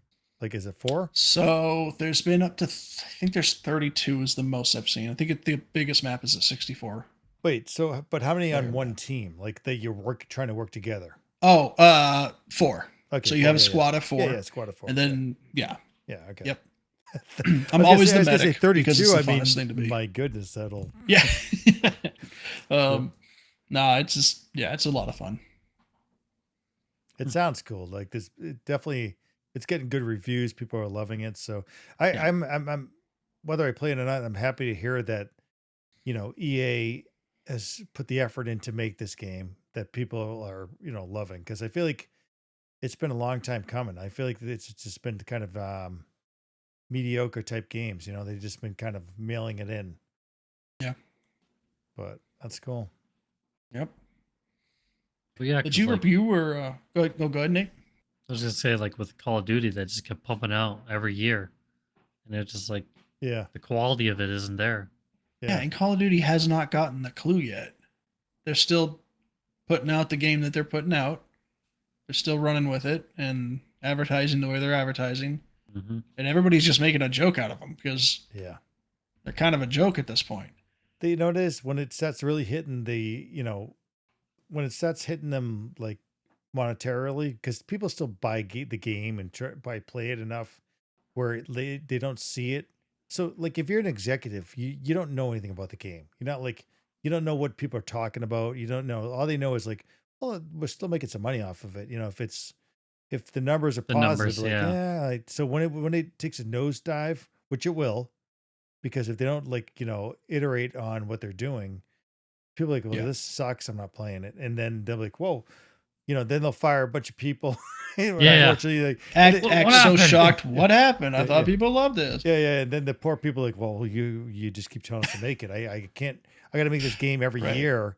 Like, is it 4? So there's been up to, I think there's 32 is the most I've seen. I think the biggest map is at 64. Wait, but how many on Player one map. team? Like, that you're trying to work together? Oh, 4. Okay. So you four, have a yeah, squad of 4. Yeah, squad of 4. And then, yeah. yeah. Okay. Yep. I I'm was always gonna the say- I was gonna medic say 32. because it's the I mean, funnest thing to be. my goodness, that'll. Yeah. No, it's just, yeah, it's a lot of fun. It sounds cool. Like, this, it's getting good reviews. People are loving it. So Yeah. I'm whether I play it or not, I'm happy to hear that, EA has put the effort in to make this game that people are, loving. Cause I feel like it's been a long time coming. I feel like it's just been kind of, mediocre type games. They've just been kind of mailing it in. Yeah. But that's cool. Yep. But yeah, Did 'cause, you like, you were go ahead, Nick? I was gonna say, like, with Call of Duty, that just kept pumping out every year, and it's just like Yeah. the quality of it isn't there. Yeah, and Call of Duty has not gotten the clue yet. They're still putting out the game that they're putting out. They're still running with it and advertising the way they're advertising. Hmm. And everybody's just making a joke out of them because Yeah. they're kind of a joke at this point. They notice when it starts really hitting when it starts hitting them, like, monetarily, because people still buy the game and play it enough where they don't see it. So, like, if you're an executive, you don't know anything about the game. You're not like, you don't know what people are talking about. You don't know. All they know is, like, well, we're still making some money off of it. If the numbers are The positive, numbers, like, yeah. like, so when it takes a nosedive, which it will, because if they don't, like, iterate on what they're doing, people are like, well, Yeah. this sucks, I'm not playing it. And then they're like, whoa, then they'll fire a bunch of people. Yeah. Unfortunately, like, Act What so happened? shocked. What happened? I Yeah, thought yeah. people loved this. yeah. And then the poor people are like, well, you just keep telling us to make it. I can't, I got to make this game every Right. year.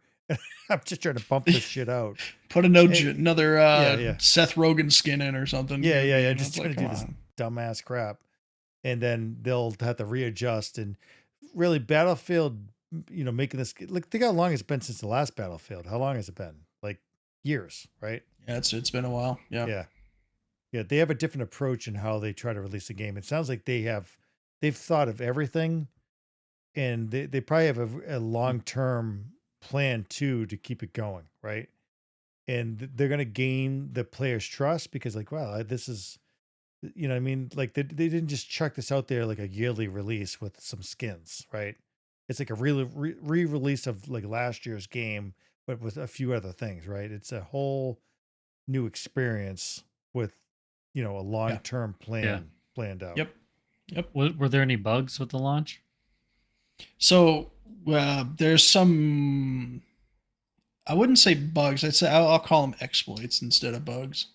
I'm just trying to bump this shit out. Put another yeah. Seth Rogen skin in or something. Yeah. And Just it's trying like, to do come this on. dumbass crap. And then they'll have to readjust. And really, Battlefield, making this, like, think how long it's been since the last Battlefield. How long has it been? Like, years, right? Yeah, it's been a while. Yeah. Yeah. They have a different approach in how they try to release the game. It sounds like they've thought of everything and they probably have a long-term plan too to keep it going, right? And they're going to gain the players' trust because, like, wow, this is, you know what I mean? Like, they didn't just chuck this out there like a yearly release with some skins, right? It's like a re-release of like last year's game, but with a few other things, right? It's a whole new experience with, you know, a Yeah. long-term plan Yeah. planned out. Yep. Yep. Were there any bugs with the launch? So there's some. I wouldn't say bugs. I'd say I'll call them exploits instead of bugs.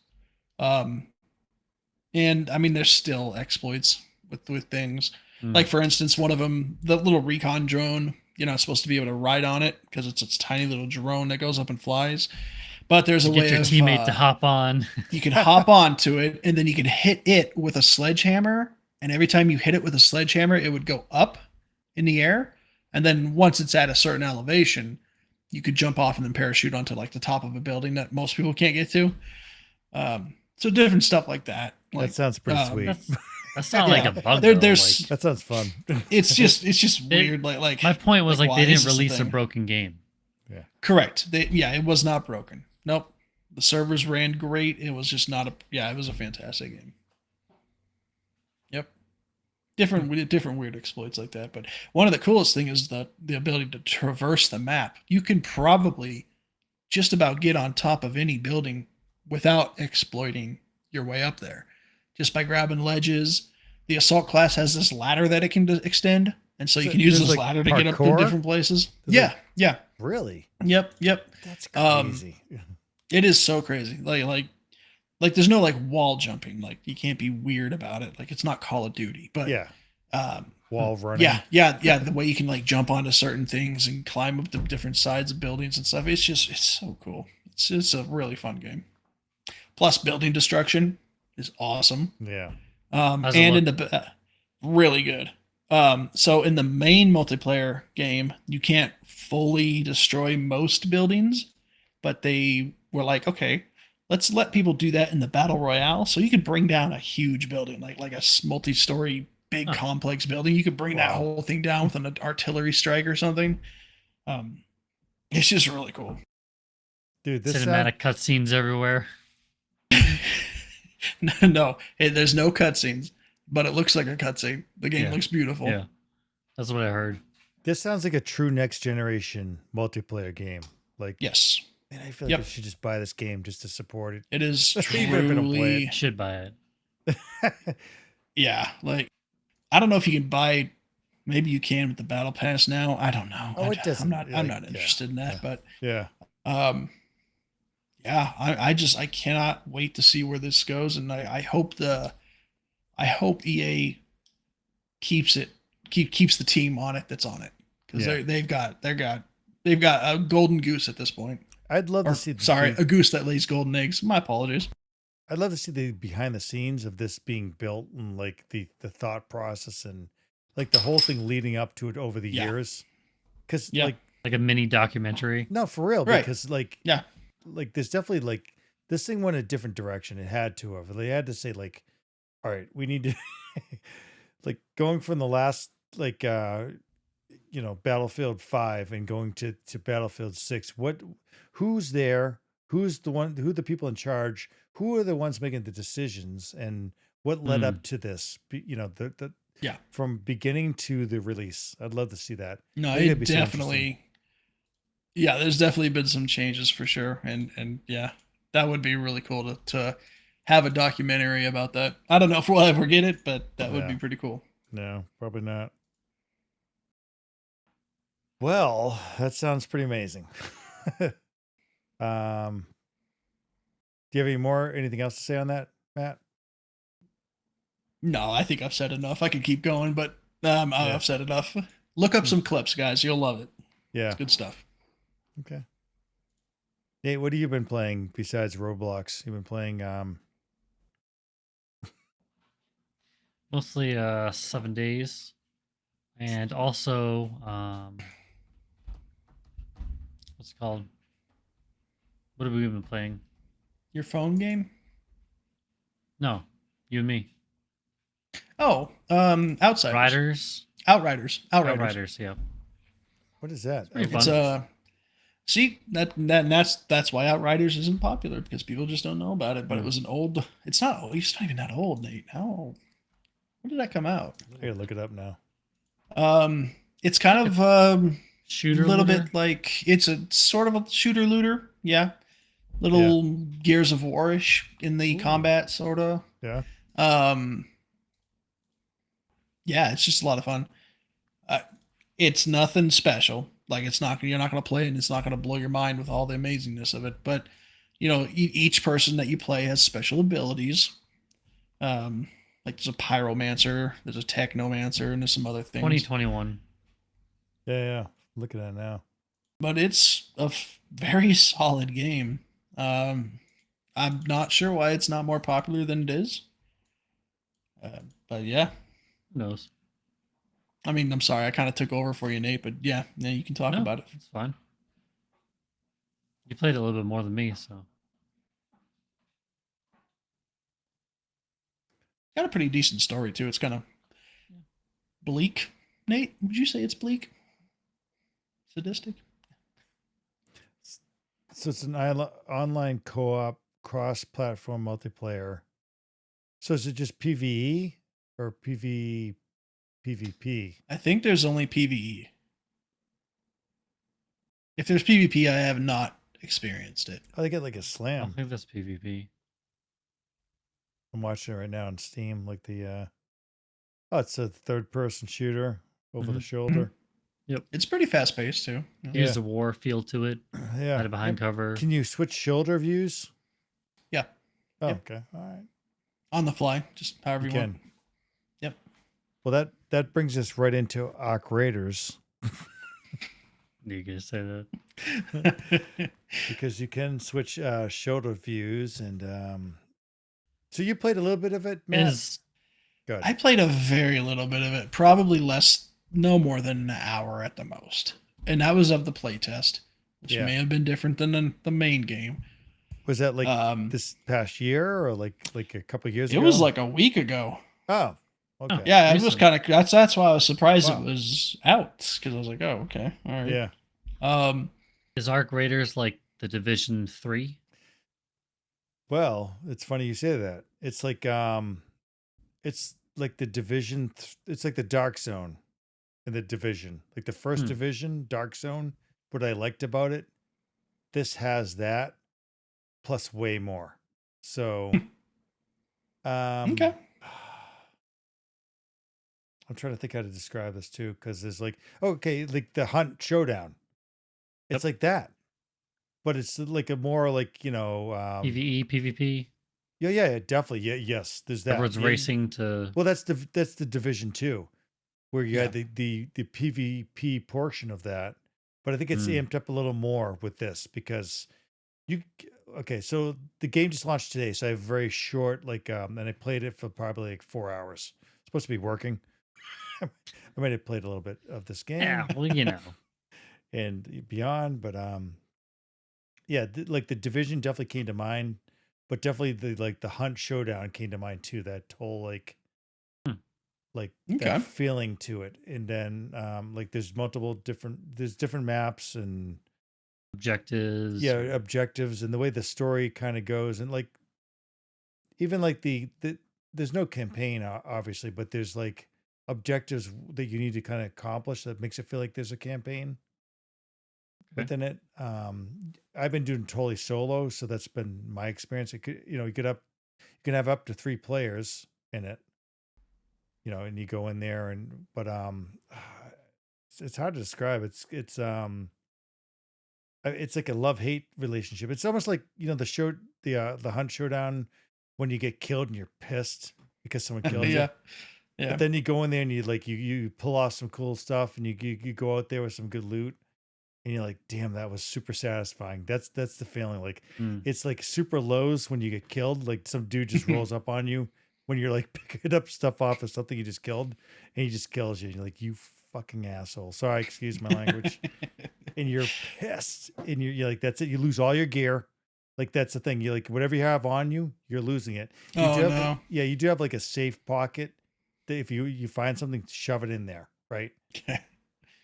Um, and I mean, there's still exploits with things. Mm. Like for instance, one of them, the little recon drone. You're not supposed to be able to ride on it because it's a tiny little drone that goes up and flies. But there's a Get way your of teammate to hop on. you can hop onto it, and then you can hit it with a sledgehammer. And every time you hit it with a sledgehammer, it would go up in the air. And then once it's at a certain elevation, you could jump off and then parachute onto like the top of a building that most people can't get to. So different stuff like that. Like, That sounds pretty sweet. That's not like a bug. There's That sounds fun. it's just weird. Like my point was like why they is didn't this a release a thing? broken game. Correct. It was not broken. Nope. The servers ran great. It was just not it was a fantastic game. Yep. Different weird exploits like that. But one of the coolest thing is the ability to traverse the map. You can probably just about get on top of any building without exploiting your way up there. Just by grabbing ledges. The assault class has this ladder that it can extend. And so you can use there's, this like, ladder to get up to parkour? different places. There's, Yeah. like- Yeah. Really? Yep. That's Um, crazy. It is so crazy. Like there's no like wall jumping. Like you can't be weird about it. Like it's not Call of Duty, but Yeah. um, Wall running. yeah. The way you can like jump onto certain things and climb up the different sides of buildings and stuff. It's so cool. It's a really fun game. Plus building destruction is awesome. Yeah. How's it And in look? the really good. So in the main multiplayer game, you can't fully destroy most buildings, but they were like, okay, let's let people do that in the battle royale. So you could bring down a huge building, like a multi-story big Huh. complex building. You could bring that Wow. whole thing down with an artillery strike or something. It's just really cool. Dude, this Cinematic cutscenes everywhere. No, there's no cutscenes, but it looks like a cutscene. The game Yeah. looks beautiful. Yeah, that's what I heard. this sounds like a true next generation multiplayer game. Like, Yes, man, I feel like Yep. I should just buy this game just to support it. it is Even if I don't play truly. I should buy it. Yeah, like I don't know if you can buy. Maybe you can with the battle pass now. I don't know. Oh, it doesn't I'm really- not interested in that. yeah. But Yeah. yeah, I cannot wait to see where this goes, and I hope EA keeps the team on it that's on it because Yeah. they've got a golden goose at this point. I'd love Or, to see a goose that lays golden eggs. My apologies. I'd love to see the behind the scenes of this being built and like the thought process and like the whole thing leading up to it over the Yeah. years. Cause Yeah. like, Like a mini documentary. no, for real, Right. because like, Yeah. like there's definitely like this thing went a different direction. It had to have. They had to say like, all right, we need to like going from the last like Battlefield 5 and going to Battlefield 6. Who's there? Who's the people in charge? Who are the ones making the decisions and what led up to this? The Yeah. from beginning to the release. I'd love to see that. No, I think it'd it be so definitely. Yeah, there's definitely been some changes for sure, and yeah, that would be really cool to have a documentary about that. I don't know if we'll ever get it, but that would Yeah. be pretty cool. No, probably not. Well, that sounds pretty amazing. Do you have anything else to say on that, Matt? No, I think I've said enough. I could keep going, but Yeah. I've said enough. Look up some clips, guys. You'll love it. Yeah. It's good stuff. Okay. Nate, what have you been playing besides Roblox? You've been playing Mostly 7 days. And also what's it called? What have we been playing? Your phone game? No, you and me. Oh, Outsiders. Riders. Outriders. Outriders, yeah. What is that? pretty It's fun. see that's why Outriders isn't popular because people just don't know about it. But it was an old. It's not old. It's not even that old, Nate. How? When did that come out? I gotta look it up now. It's kind of Shooter little looter? bit like it's a sort of a shooter looter. Yeah, little Gears of War-ish in the combat sort of. Yeah. Yeah, it's just a lot of fun. It's nothing special. Like you're not going to play it and it's not going to blow your mind with all the amazingness of it. But each person that you play has special abilities. Like there's a pyromancer, there's a technomancer, and there's some other things. 2021. Yeah. Look at that now. But it's a very solid game. I'm not sure why it's not more popular than it is. But yeah. Who knows? I mean, I'm sorry, I kind of took over for you, Nate, but yeah, you can talk about it. It's fine. You played a little bit more than me, so. Got a pretty decent story too. It's kind of bleak. Nate, would you say it's bleak? Sadistic? So it's an online co-op cross-platform multiplayer. So is it just PvE or PvP? I think there's only PvE. If there's PvP, I have not experienced it. Oh, they get like a I don't slam. think that's PvP. I'm watching it right now on Steam. Like it's a third-person shooter over the Mhm. shoulder. It's pretty fast paced too. Use the war feel to it. Yeah. Hide behind cover. Can you switch shoulder views? Yeah. Oh, Yep. okay. All right. On the fly, just however you want. Can. Yep. Well, that brings us right into Arc Raiders You gonna say that? because you can switch shoulder views, and so you played a little bit of it, Matt. Is Good. I played a very little bit of it, probably no more than an hour at the most. And that was of the playtest, which Yeah. may have been different than the main game. Was that like Um, this past year or like a couple of years It ago? was like a week ago. Oh, okay. Yeah, it was Recent. kind of that's why I was surprised Wow. it was out because I was like, oh, okay, all right. Yeah. is Arc Raiders like the Division 3? Well, it's funny you say that. It's like the Division. It's like the Dark Zone in the Division. Like the first Division, Dark Zone. What I liked about it, this has that plus way more. So, Okay. I'm trying to think how to describe this too, because there's like like the Hunt Showdown. It's like that, but it's like a more like PvE, PvP? yeah, definitely, yes. There's that. Everyone's Yeah, racing to. Well, that's the Division 2, where you Yeah. had the PvP portion of that, but I think it's amped up a little more with this because so the game just launched today, so I have very short and I played it for probably like 4 hours. It's supposed to be working. I might have played a little bit of this game. Yeah, well, And beyond, but yeah, like the Division definitely came to mind, but definitely the Hunt Showdown came to mind too. That whole like Okay. that feeling to it, and then there's different maps and objectives. objectives, and the way the story kind of goes, and like even like the there's no campaign obviously, but there's like objectives that you need to kind of accomplish that makes it feel like there's a campaign within it. I've been doing totally solo, so that's been my experience. It could, you can have up to 3 players in it, and you go in there but it's hard to describe. It's like a love-hate relationship. It's almost like, the Hunt Showdown when you get killed and you're pissed because someone killed you. Yeah. But then you go in there and you pull off some cool stuff and you go out there with some good loot and you're like, damn, that was super satisfying. That's the feeling. Like it's like super lows when you get killed. Like some dude just rolls up on you when you're like picking up stuff off of something you just killed and he just kills you. And you're like, you fucking asshole. Sorry, excuse my language. And you're pissed and you're like, that's it. You lose all your gear. Like that's the thing. You like whatever you have on you, you're losing it. You do have like a safe pocket that if you find something, shove it in there, right?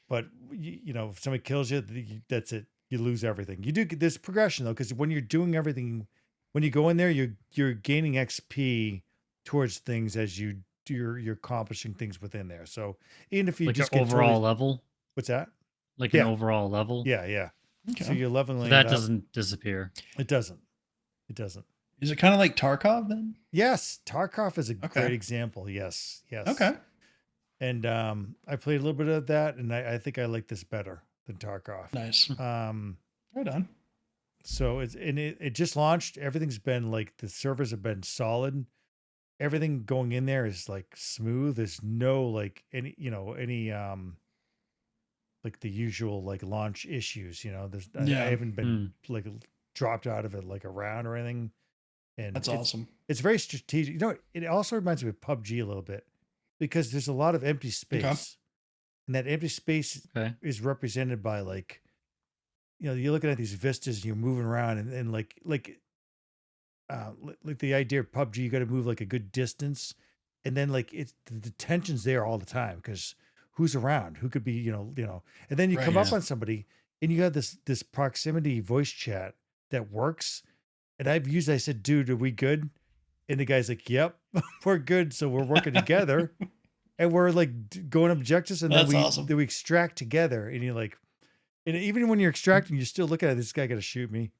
But if somebody kills you, that's it. You lose everything. You do get this progression though, because when you're doing everything, when you go in there, you're gaining XP towards things as you're accomplishing things within there. So even if you Like just an get overall totally, level, what's that? like an Yeah, overall level. yeah. So Okay. you're leveling So it that up. doesn't disappear. It doesn't. It doesn't. Is it kind of like Tarkov then? Yes, Tarkov is a Okay. great example. Yes. Okay. And I played a little bit of that, and I think I like this better than Tarkov. Nice. Right on. So it just launched. Everything's been like the servers have been solid. Everything going in there is like smooth. There's no like any like the usual like launch issues. There's I Yeah. haven't been like dropped out of it like a round or anything. And That's awesome. It's very strategic. It also reminds me of PUBG a little bit because there's a lot of empty space, and that empty space is represented by like, you're looking at these vistas and you're moving around and like the idea of PUBG, you got to move like a good distance, and then like it's the tension's there all the time because who's around, who could be, and then you Right, come up yeah. on somebody and you have this proximity voice chat that works. And I said, dude, are we good? And the guy's like, yep, we're good. So we're working together and we're like going objectives. And That's then awesome. we extract together. And you're like, and even when you're extracting, you're still looking at this guy got to shoot me.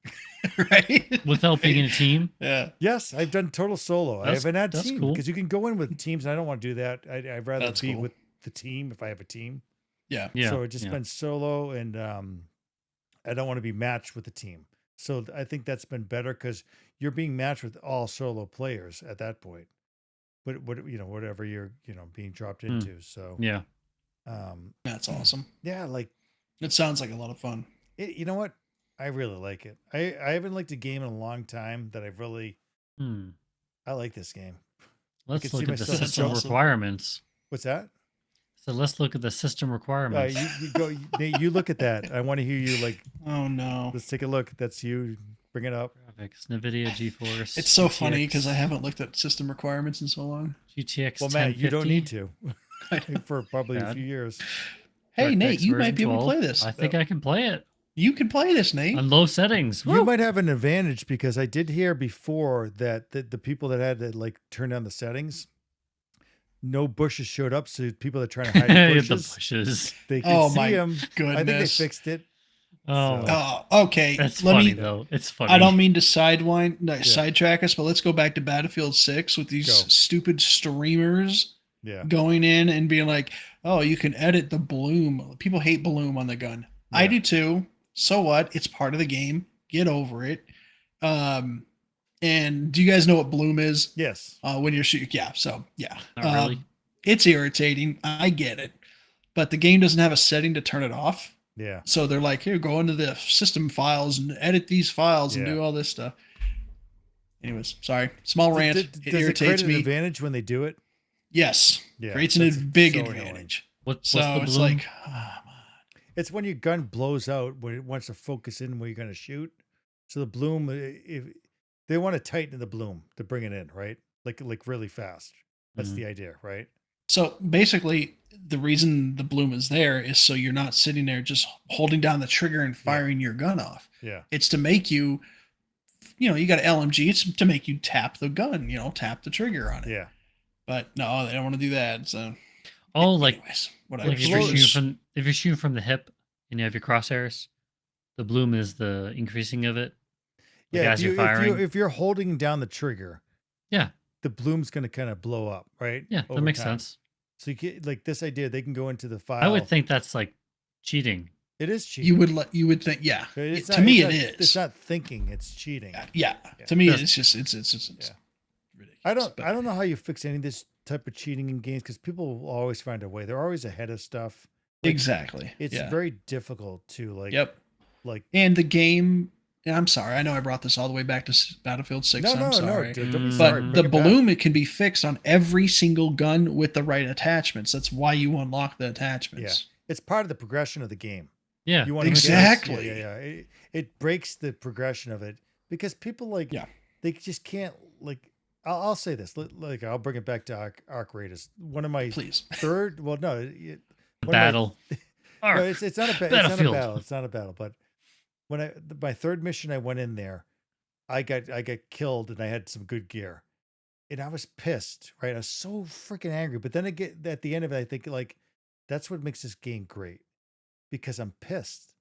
Right. Without being in a team. Yeah. Yes, I've done total solo. I haven't had That's team cool. because you can go in with teams. And I don't want to do that. I'd rather That's be cool. with the team if I have a team. Yeah. Yeah. So it just yeah. been solo, and I don't want to be matched with the team. So I think that's been better because you're being matched with all solo players at that point. But whatever you're being dropped into. So Yeah. That's awesome. yeah, like It sounds like a lot of fun. you know what? I really like it. I haven't liked a game in a long time that I've really. I like this game. Let's can see look at the myself system awesome. requirements. What's that? So let's look at the system requirements. You go. Nate, you look at that. I want to hear you like. Oh no. Let's take a look. That's you. Bring it up. Graphics, NVIDIA, GeForce. It's so GTX, funny because I haven't looked at system requirements in so long. GTX. Well, Matt, you don't 1050. need to for probably a Bad. few years. Hey, DirectX Nate, you might version be able to 12. play this. I think I can play it You can play this, Nate. on low settings. You Woo! might have an advantage because I did hear before that the people that had to like turn down the settings, no bushes showed up. So people that are trying to hide the the bushes, bushes. they can Oh see my them. I think they goodness. fixed it. Oh, So- Okay. that's Let funny me. though. It's funny. I don't mean to sidetrack us, but let's go back to Battlefield 6 with these Go. stupid streamers Yeah. going in and being like, "Oh, you can edit the bloom." People hate bloom on the gun. I Yeah. do too. So what? It's part of the game. Get over it. And do you guys know what bloom is? Yes. When you're shooting, yeah. So yeah, Not really. it's irritating. I get it, but the game doesn't have a setting to turn it off. Yeah. So they're like, here, go into the system files and edit these files and Yeah. do all this stuff. Anyways, sorry, small rant. Does It it create irritates an me. advantage when they do it? Yes, Yeah. creates that's a big so annoying. advantage. What's So the it's bloom? like, It's when your gun blows out when it wants to focus in where you're going to shoot. So the bloom, if they want to tighten the bloom to bring it in, right? Like really fast. That's Mhm. the idea, right? so basically, the reason the bloom is there is so you're not sitting there just holding down the trigger and firing your gun off. Yeah. It's to make you, you got an LMG. It's to make you tap the gun, tap the trigger on it. Yeah. But no, they don't want to do that. So, Oh, like anyways, whatever. if you're shooting from the hip and you have your crosshairs, the bloom is the increasing of it. Like Yeah. as you're firing. If you're holding down the trigger, Yeah. the bloom's going to kind of blow up, right? Yeah, that Over makes time. sense. So you get like this idea, they can go into the file. I would think that's like cheating. it is cheating. you would think, yeah. It's To not- me, it's it not- is. It's not thinking, it's cheating. Yeah. Yeah. To me, Yes. it's just it's Yeah. ridiculous. I don't but- know how you fix any of this type of cheating in games because people will always find a way. They're always ahead of stuff. Like, exactly. It's yeah. very difficult to like. Yep. Like And the game. And I'm sorry. I know I brought this all the way back to Battlefield 6. I'm sorry. dude, don't be Mm. sorry. But Bring the it back. bloom, it can be fixed on every single gun with the right attachments. That's why you unlock the attachments. It's part of the progression of the game. Yeah. You want to Exactly. Yeah. It breaks the progression of it because people like. Yeah. They just can't like. I'll say this. Like I'll bring it back to Arc Raiders. One of my Please. third. Well, no. one of my Battle. no, Arc. it's not a it's not a Battlefield. battle. It's not a battle. But when my third mission, I went in there, I got killed, and I had some good gear, and I was pissed. Right, I was so freaking angry. But then I get at the end of it, I think like that's what makes this game great because I'm pissed.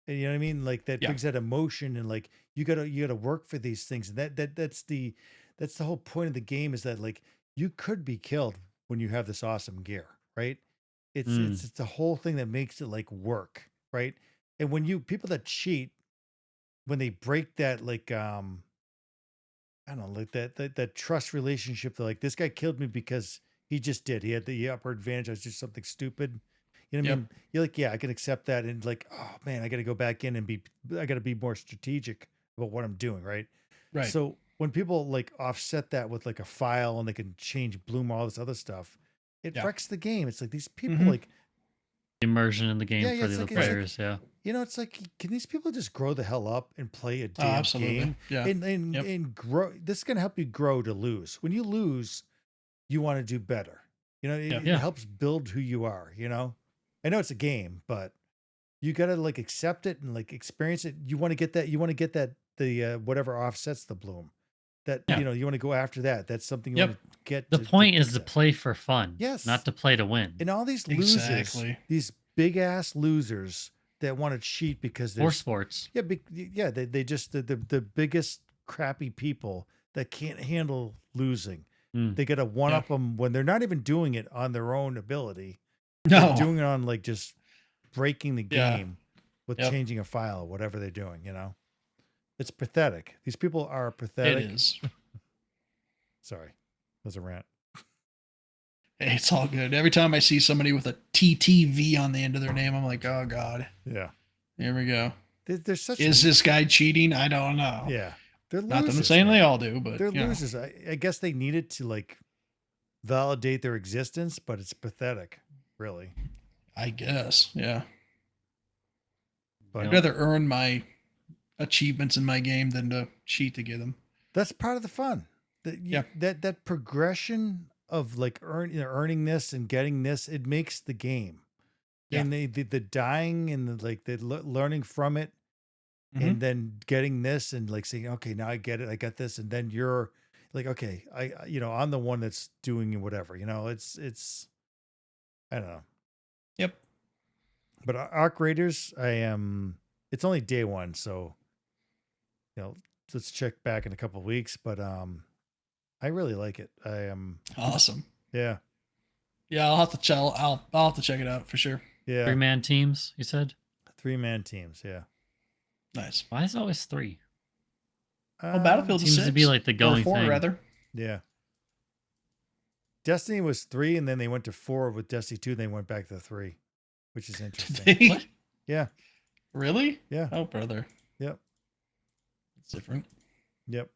And you know what I mean? Like that Yeah. brings that emotion, and like you gotta work for these things. And that's the whole point of the game is that like you could be killed when you have this awesome gear, right? It's the whole thing that makes it like work, right? And when you people that cheat, when they break that like I don't know, like that trust relationship, that like this guy killed me because he just did. He had the upper advantage. I was just something stupid. You know what I Yep. mean? You're like, yeah, I can accept that. And like, oh man, I got to go back in and I got to be more strategic about what I'm doing. Right. Right. So when people like offset that with like a file and they can change bloom, all this other stuff, it Yeah. wrecks the game. It's like these people Mhm. like, Immersion in the game Yeah, yeah, for it's the like- other it's like- players. Yeah. you know, it's like, can these people just grow the hell up and play a Oh, damn absolutely. game? Yeah. And Yep. and grow. This is gonna help you grow to lose. When you lose, you want to do better. You know, it Yeah. helps build who you are. You know, I know it's a game, but you gotta like accept it and like experience it. You want to get that. You want to get that the whatever offsets the bloom. That Yeah. you know, you want to go after that. That's something you Yep. want to get. The point is fix to that. play for fun. Yes. Not to play to win. And all these losers, Exactly. these big ass losers that want to cheat because they're Or sports. yeah, yeah, they just the biggest crappy people that can't handle losing. Mm. They got to one up them when they're not even doing it on their own ability. No. They're doing it on like just breaking the Yeah. game with Yep. changing a file or whatever they're doing. You know, it's pathetic. These people are It pathetic. is. Sorry, that was a rant. Hey, it's all good. Every time I see somebody with a TTV on the end of their name, I'm like, oh God, Yeah, here we go. they're such. Is this guy cheating? I don't know. Yeah, they're losers. Not that I'm saying man. they all do, but They're you know. losers. I guess they needed to like validate their existence, but it's pathetic, really. I guess. Yeah. But I'd rather earn my achievements in my game than to cheat to get them. that's part of the fun. Yeah. That progression of like earning this and getting this, it makes the game. Yeah. And the dying and the like the learning from it, Mhm. and then getting this and like saying, okay, now I get it, I got this, and then you're like, okay, you know, I'm the one that's doing whatever. You know, it's I don't know. Yep. But Arc Raiders, I am. It's only day one, so you know, let's check back in a couple of weeks. But I really like it. I am. Awesome. Yeah, Yeah, I'll have to check. I'll have to check it out for sure. yeah. 3-man teams, you said? 3-man teams. Yeah. Nice. Why is it always 3? Well, Battlefield's Seems a 6, to be like the or going 4 thing. rather. Yeah. Destiny was 3, and then they went to 4 with Destiny 2. They went back to 3, which is interesting. What? Yeah. Really? Yeah. Oh, brother. Yep. It's different. Yep.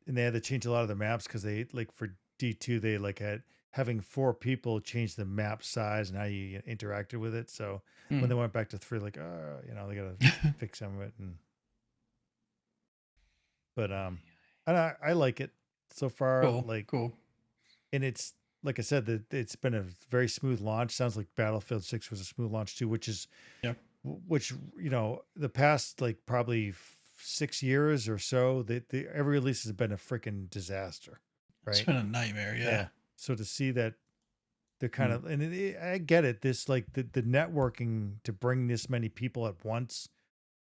And they had to change a lot of the maps because they like for D2 they like had having 4 people change the map size and how you interacted with it. So when they went back to 3, like you know, they gotta fix some of it. And but and I like it so far. Cool. Like Cool. and it's like I said, that it's been a very smooth launch. Sounds like Battlefield 6 was a smooth launch too, which is Yep. which you know the past like probably 6 years or so, the every release has been a freaking disaster, It's right? been a nightmare. Yeah. So to see that they're kind of and I get it. This like the networking to bring this many people at once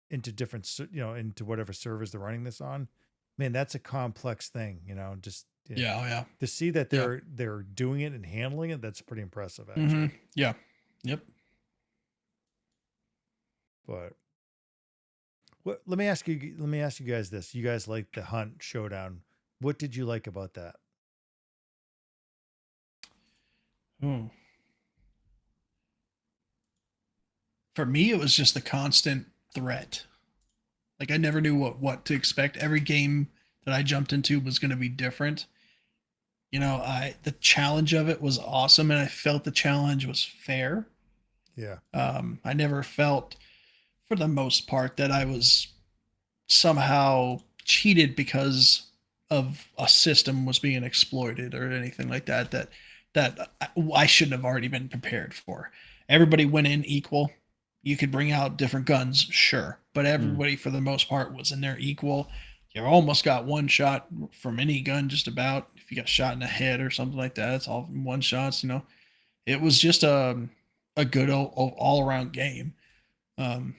into different you know into whatever servers they're running this on, man, that's a complex thing. You know, just you know, Yeah. Oh, yeah. to see that Yeah. they're doing it and handling it, that's pretty impressive actually. Mhm. Yeah. Yep. But what? Let me ask you guys this: you guys like the Hunt Showdown? What did you like about that? Ooh. For me, it was just the constant threat. Like I never knew what to expect. Every game that I jumped into was going to be different. You know, the challenge of it was awesome, and I felt the challenge was fair. Yeah, I never felt, for the most part, that I was somehow cheated because of a system was being exploited or anything like that. that I shouldn't have already been prepared for. Everybody went in equal. You could bring out different guns, sure, but everybody for the most part was in there equal. You almost got one shot from any gun, just about. If you got shot in the head or something like that, it's all one shots. It was just a good all around game. Um,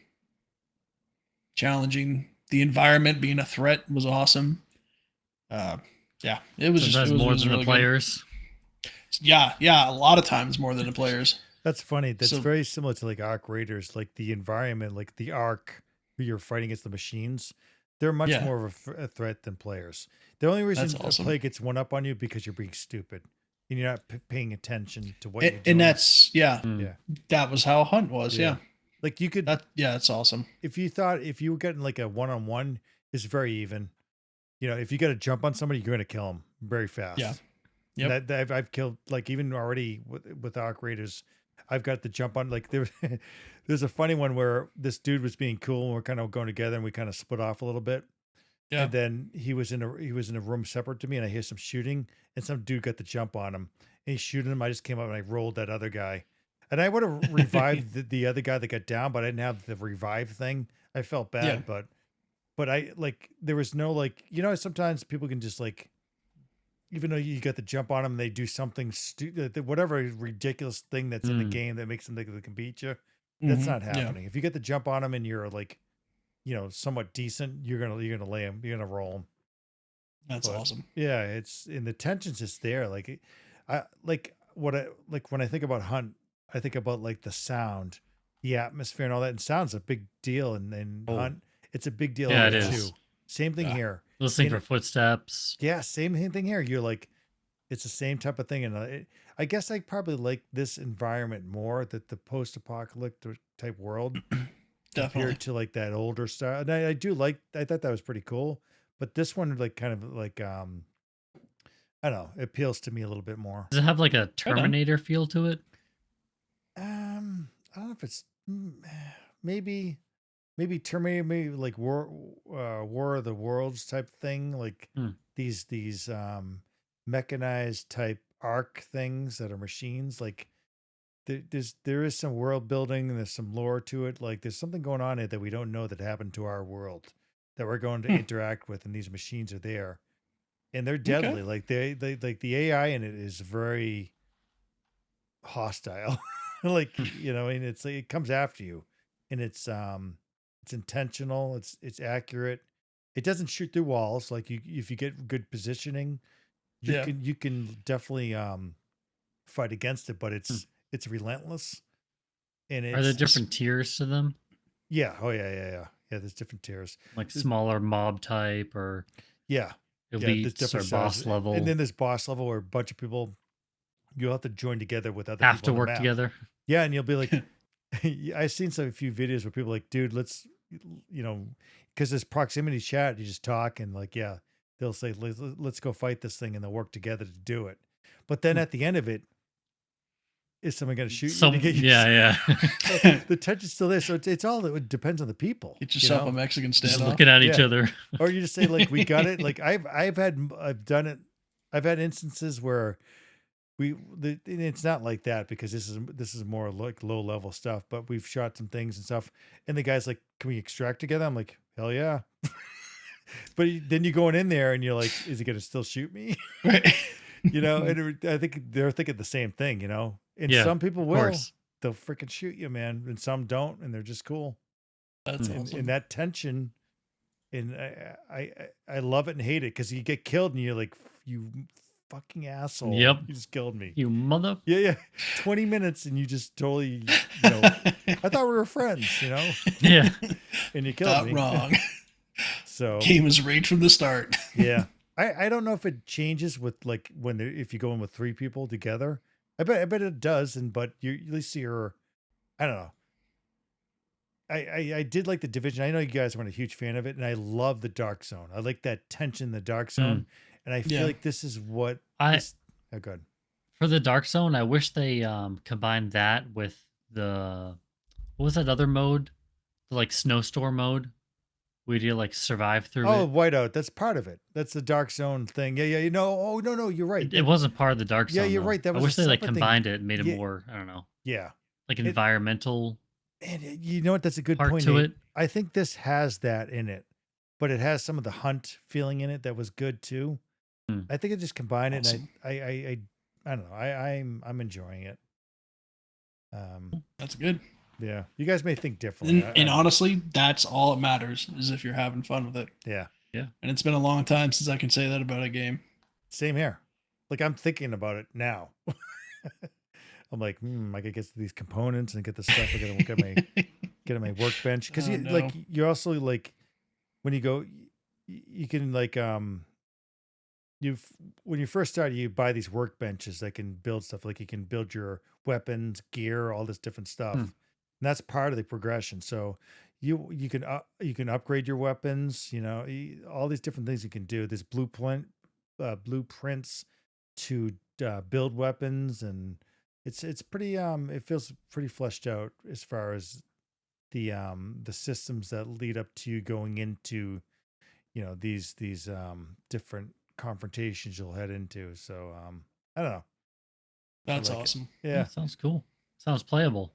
Challenging. The environment being a threat was awesome. Yeah, it was Sometimes more than really the players. Good. Yeah, a lot of times more than the players. That's funny. That's So- very similar to like Arc Raiders, like the environment, like the Arc, who you're fighting against the machines. They're much Yeah. more of a threat than players. The only reason That's a awesome. player gets one up on you because you're being stupid and you're not paying attention to what you're doing. And that's Yeah. that was how Hunt was. Yeah. Yeah, Like you could, that's awesome. if you were getting like a one-on-one, it's very even. If you got to jump on somebody, you're going to kill them very fast. Yeah. And Yep. I've killed, like, even already with Arc Raiders, I've got the jump on. Like there's a funny one where this dude was being cool and we're kind of going together and we kind of split off a little bit. Yeah. And then he was in a room separate to me and I hear some shooting and some dude got the jump on him and he's shooting him. I just came up and I rolled that other guy. And I would have revived the other guy that got down, but I didn't have the revive thing. I felt bad, Yeah. but I, like, there was no, like, sometimes people can just, like, even though you got the jump on them, they do something stupid, whatever ridiculous thing that's in the game that makes them think they can beat you. That's Mhm. not Yeah. happening. If you get the jump on them and you're like, somewhat decent, you're gonna lay them, you're gonna roll them. That's But, awesome. yeah, and the tension's just there. Like, when I think about Hunt, I think about like the sound, the atmosphere, and all that. And sound's a big deal in Oh. Hunt. It's a big deal. Yeah, here, it is. too. Same thing Yeah. here. Listening And for footsteps. Yeah, same thing here. You're like, it's the same type of thing. And I guess I probably like this environment more, that the post-apocalyptic type world Definitely. compared to like that older style. And I thought that was pretty cool. But this one, like, kind of like, I don't know, it appeals to me a little bit more. Does it have like a on. Terminator feel to it? I don't know if it's maybe Terminator, maybe like War of the Worlds type thing, like Hmm. these mechanized type arc things that are machines. Like there is some world building and there's some lore to it. Like there's something going on here that we don't know that happened to our world that we're going to interact with, and these machines are there, and they're deadly. Like they like the AI in it is very hostile. Like, and it's like it comes after you, and it's intentional, it's accurate. It doesn't shoot through walls. Like, if you get good positioning, you can definitely fight against it, but it's relentless. And Are there it's different tiers to them? yeah. Oh yeah. There's different tiers. Like smaller mob type or Yeah. there's elites or different boss sizes. level? And then there's boss level where a bunch of people, you'll have to join together with other have people to on the work map. together. Yeah, and you'll be like, I've seen a few videos where people are like, dude, let's, because there's proximity chat, you just talk and like, yeah, they'll say, let's go fight this thing, and they'll work together to do it. But then at the end of it, is someone going to shoot you? To get you? Yeah. So the tension's still there. So it's all, it depends on the people. Get yourself you a know? Mexican Just standoff. looking at each Yeah. other. Or you just say like, we got it. Like I've done it. I've had instances where and it's not like that, because this is more like low level stuff, but we've shot some things and stuff, and the guy's like, can we extract together? I'm like, hell yeah. But then you going in there and you're like, is he going to still shoot me? Right. And I think they're thinking the same thing, and Yeah, some people of will, course. they'll freaking shoot you, man. And some don't, and they're just cool. That's And, awesome. and that tension, and I love it and hate it, because you get killed and you're like, you fucking asshole. Yep. You just killed me. You mother. Yeah. 20 minutes and you just totally, I thought we were friends, Yeah. and you killed Not me. wrong. So Game was rigged from the start. yeah. I don't know if it changes with like if you go in with 3 people together. I bet it does, but at least you're, I don't know. I did like the Division. I know you guys weren't a huge fan of it, and I love the Dark Zone. I like that tension in the Dark Zone, and I feel Yeah. like this is what Oh, good. for the Dark Zone, I wish they combined that with what was that other mode? The like snowstorm mode, Would you like survive through Oh, it? Whiteout. That's part of it. That's the Dark Zone thing. Yeah, yeah. You know. Oh no, you're right. It wasn't part of the Dark Yeah, Zone you're though. right. That I was a wish they like separate thing. combined it and made it Yeah, more, I don't know, yeah. like It, environmental and you know what? That's a good part point, to Nate. it. I think this has that in it, but it has some of the hunt feeling in it that was good too. Hmm. I think it just combined it, Awesome. and I don't know. I'm enjoying it. That's good. Yeah. You guys may think differently. And honestly, that's all that matters is if you're having fun with it. Yeah. And it's been a long time since I can say that about a game. Same here. Like I'm thinking about it now. I'm like, I could get these components and get the stuff. I gotta look at my workbench because Oh, you no. like you're also like when you go, you can like when you first start, you buy these workbenches that can build stuff. Like you can build your weapons, gear, all this different stuff. Hmm. And that's part of the progression. So you can upgrade your weapons. You know, all these different things you can do. There's blueprints to build weapons, and it's pretty it feels pretty fleshed out as far as the systems that lead up to you going into these different confrontations you'll head into. So I don't know. That's like it. awesome. Yeah, Sounds cool. Sounds playable.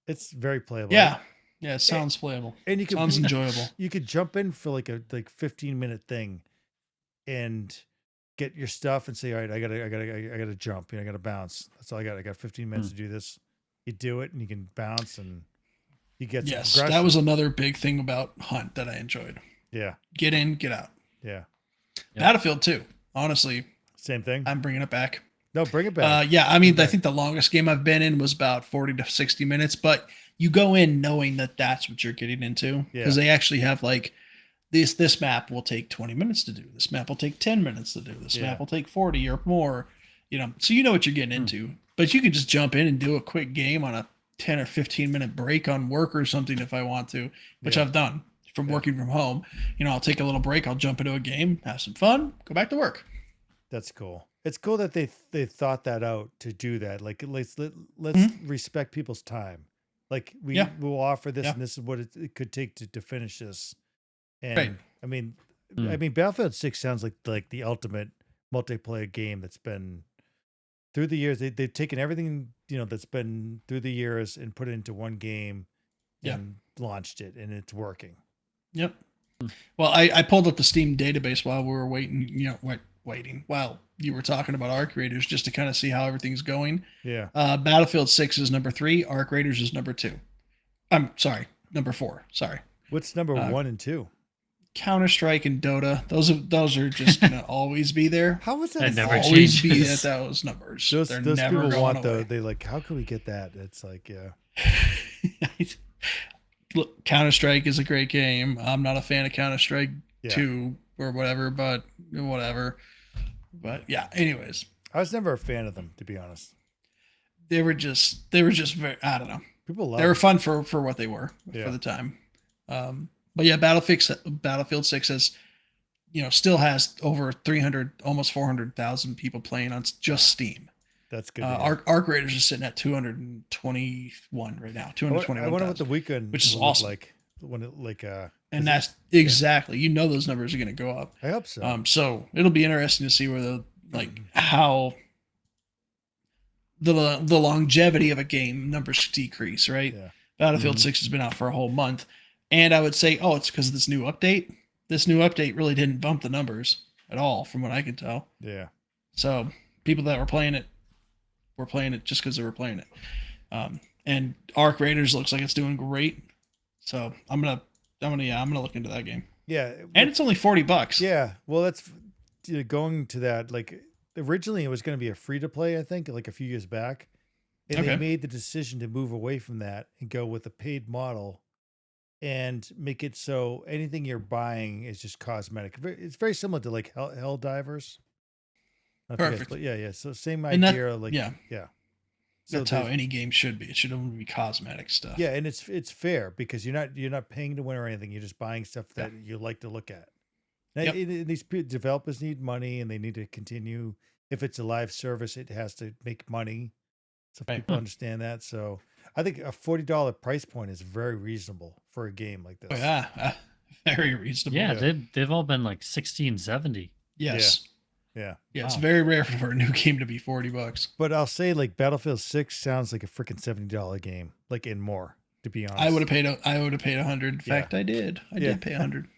it's very playable. Yeah. Yeah, it sounds playable. And you can Sounds enjoyable. you could jump in for like a 15-minute thing and get your stuff and say, all right, I gotta jump, I gotta bounce. That's all I got. I got 15 minutes to do this. You do it and you can bounce and you get some Yes, progression. that was another big thing about Hunt that I enjoyed. Yeah. Get in, get out. Yeah. Yep. Battlefield 2. Honestly, Same thing. I'm bringing it back. No, bring it back. Yeah, I mean, I back. think the longest game I've been in was about 40 to 60 minutes, but you go in knowing that that's what you're getting into because they actually have like this map will take 20 minutes to do. This map will take 10 minutes to do. This map will take 40 or more, so you know what you're getting into. But you can just jump in and do a quick game on a 10 or 15 minute break on work or something if I want to, which I've done from working from home. I'll take a little break, I'll jump into a game, have some fun, go back to work. That's cool. It's cool that they thought that out to do that. Like let's respect people's time. Like we will offer this and this is what it could take to finish this. And I mean Battlefield 6 sounds like the ultimate multiplayer game that's been through the years. They've taken everything, that's been through the years and put it into one game and launched it, and it's working. Yep. Well, I pulled up the Steam database while we were waiting, while you were talking about Arc Raiders just to kind of see how everything's going. Yeah. Battlefield 6 is number 3. Arc Raiders is number 2. I'm sorry, number 4. Sorry. What's number 1 and 2? Counter-Strike and Dota. Those are just gonna always be there. How is that? That never always be changes. at those numbers. Those They're people never going want away. they like, how can we get that? It's like, Look, Counter-Strike is a great game. I'm not a fan of Counter-Strike 2 or whatever, but whatever. But yeah, anyways. I was never a fan of them, to be honest. They were just very, I don't know. People love They were them. fun for what they were Yeah. for the time. But yeah, Battlefield 6 has, still has over 300, almost 400,000 people playing on just Steam. That's good. Arc Raiders is sitting at 221 right now. 221. I wonder what the weekend, which is will look awesome. like when it And that's exactly, those numbers are going to go up. I hope so. So it'll be interesting to see where how the longevity of a game numbers decrease, right? Yeah. Battlefield 6 has been out for a whole month. And I would say, it's because of this new update. This new update really didn't bump the numbers at all, from what I can tell. Yeah. So people that were playing it just because they were playing it. And Arc Raiders looks like it's doing great. So I'm gonna look into that game. Yeah. And it's only $40. Yeah. Well, that's going to that. Like originally, it was going to be a free to play. I think like a few years back, and they made the decision to move away from that and go with a paid model, and make it so anything you're buying is just cosmetic. It's very similar to like Helldivers. Perfect. Yeah. So same And that- idea. yeah. So That's how any game should be. It should only be cosmetic stuff. Yeah, and it's fair because you're not paying to win or anything. You're just buying stuff that you like to look at. Now, these developers need money and they need to continue. If it's a live service, it has to make money. So people understand that. So I think a $40 price point is very reasonable for a game like this. Oh, yeah. Very reasonable. Yeah, Yeah. they've all been like 60 and 70. Yes. Yeah. Yeah, it's Wow. very rare for a new game to be $40. But I'll say like Battlefield 6 sounds like a freaking $70 game, like in more, to be honest. I would have paid. I would have paid 100. In Yeah. fact, I did. I Yeah. did pay 100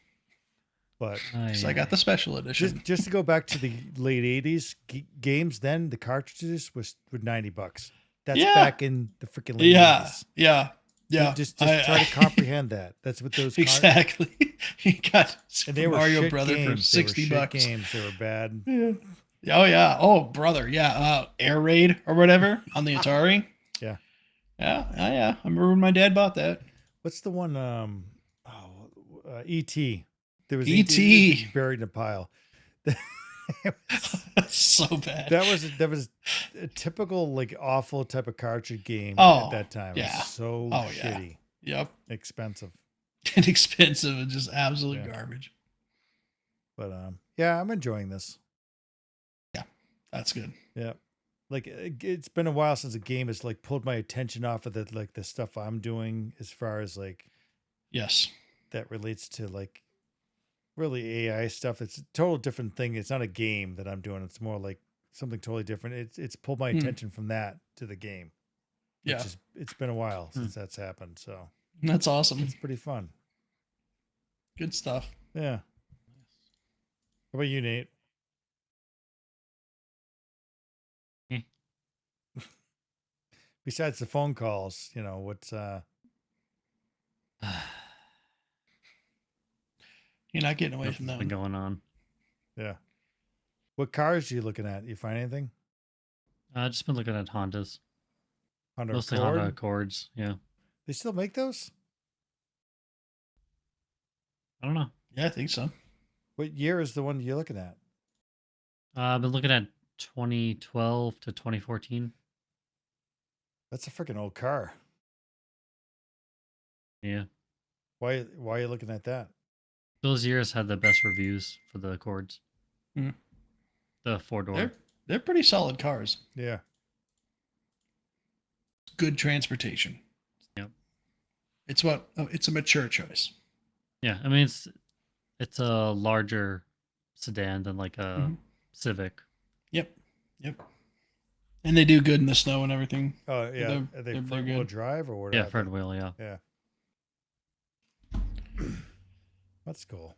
But because I got the special edition. just to go back to the late 80s games, then the cartridges were $90. That's Yeah. back in the freaking late Yeah, 80s. yeah. Just try to comprehend that. That's what those exactly. You got and they Super were Mario shit Brother games. for They were 60 shit bucks. games. They were bad. Yeah. Oh yeah. Oh brother. Yeah. Air Raid or whatever on the Atari. Yeah. Yeah. Oh, yeah. I remember when my dad bought that. What's the one? E.T. There was E.T. buried in a pile. So bad. That was a typical like awful type of cartridge game Oh, at that time. It was yeah. so Oh, yeah. shitty, Yep. expensive. Inexpensive and just absolute Yeah. garbage. But yeah, I'm enjoying this. That's good. Yeah, like it's been a while since a game has like pulled my attention off of the stuff I'm doing as far as like Yes. that relates to like really AI stuff. It's a total different thing. It's not a game that I'm doing. It's more like something totally different. It's pulled my attention from that to the game. Which Yeah. is, it's been a while since that's happened. So That's awesome. it's pretty fun. Good stuff. Yeah. How about you, Nate? Besides the phone calls, what's You're not getting away from Nothing's been them. going on. yeah. What cars are you looking at? You find anything? I've just been looking at Hondas. Honda Mostly Accord? Honda Accords. Yeah. They still make those? I don't know. Yeah, I think so. What year is the one you're looking at? I've been looking at 2012 to 2014. That's a freaking old car. Yeah. Why are you looking at that? Those years had the best reviews for the Accords. Mhm. The four-door. They're pretty solid cars. Yeah. Good transportation. Yep. It's a mature choice. Yeah. I mean, it's a larger sedan than like a Mhm. Civic. Yep. And they do good in the snow and everything. Oh yeah. They're- Are they they're front good. wheel drive or what? Yeah, are front they? wheel. Yeah. Yeah. That's cool.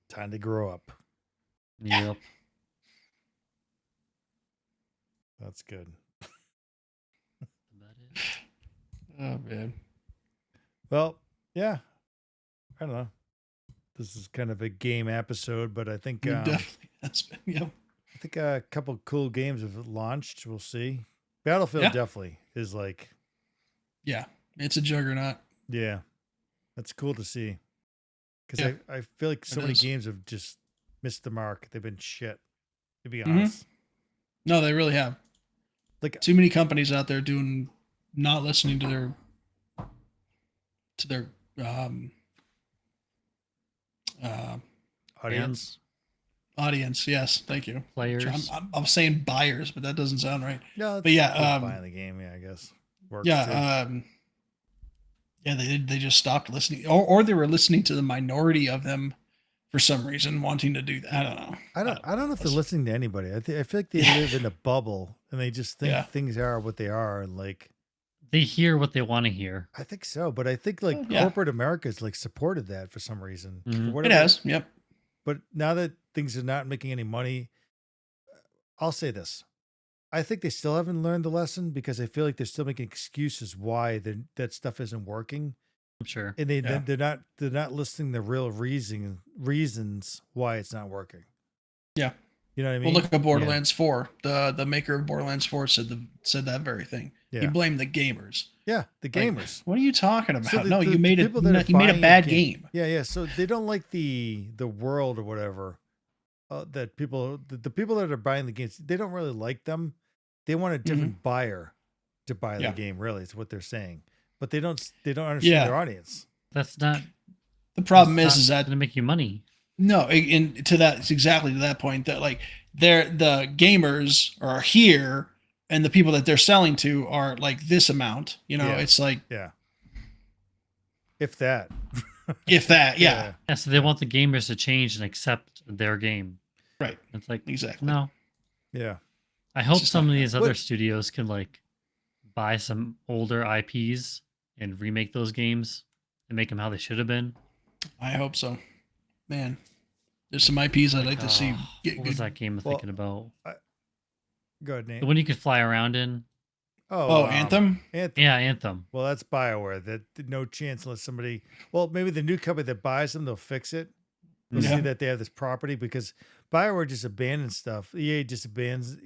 Time to grow up. Yep. That's good. About it. Oh man. Well, yeah. I don't know. This is kind of a game episode, but I think Definitely has been. Yep. I think a couple cool games have launched. We'll see. Battlefield Yeah. definitely is like, Yeah. It's a juggernaut. yeah, that's cool to see. Because Yeah. I feel like so It many is. games have just missed the mark. They've been shit, to be Mhm. honest. No, they really have. Like, Too many companies out there not listening to their audience. audience. Yes, thank you. Players. I'm saying buyers, but that doesn't sound right. No, But yeah, that's buying the game. Yeah, I guess. Works too. Yeah, yeah, they just stopped listening, or they were listening to the minority of them for some reason, wanting to do that. I don't know. I don't know if they're listening to anybody. I feel like they Yeah. live in a bubble and they just think Yeah. things are what they are. And like, They hear what they want to hear. I think so, but I think like Yeah. corporate America's like supported that for some reason. For Mhm. It whatever- has. Yep. But now that things are not making any money, I'll say this. I think they still haven't learned the lesson because I feel like they're still making excuses why that stuff isn't working. I'm sure. And Yeah. they're not listing the real reasons why it's not working. Yeah. You know what I Well, mean? look at Borderlands 4. The maker of Borderlands 4 said that very thing. He Yeah. blamed the gamers. Yeah, the Like, gamers. what are you talking about? So No, you made people that are you made a buying bad the game. Yeah, yeah. So they don't like the world or whatever. That people, the people that are buying the games, they don't really like them. They want a different buyer to buy Yeah. the game. Really, is what they're saying. But they don't understand Yeah. their audience. That's not. The problem is that going to make you money. no, to that, it's exactly to that point that like the gamers are here and the people that they're selling to are like this amount. You know, Yeah. it's like Yeah. If that. If that, yeah. Yeah, so they want the gamers to change and accept their game. Right. It's like, Exactly. no. Yeah. I hope just some not of gonna these happen. other What- studios can like buy some older IPs and remake those games and make them how they should have been. I hope so. Man, there's some IPs I'd like to see oh, get what was good. that game I'm Well, thinking about? Go ahead, Nate. The one you could fly around in. Oh, Anthem? Anthem. Yeah, Anthem. Well, that's BioWare. That no chance unless somebody. Well, maybe the new company that buys them, they'll fix it. They'll Yeah. see that they have this property because BioWare just abandons stuff. EA just abandons.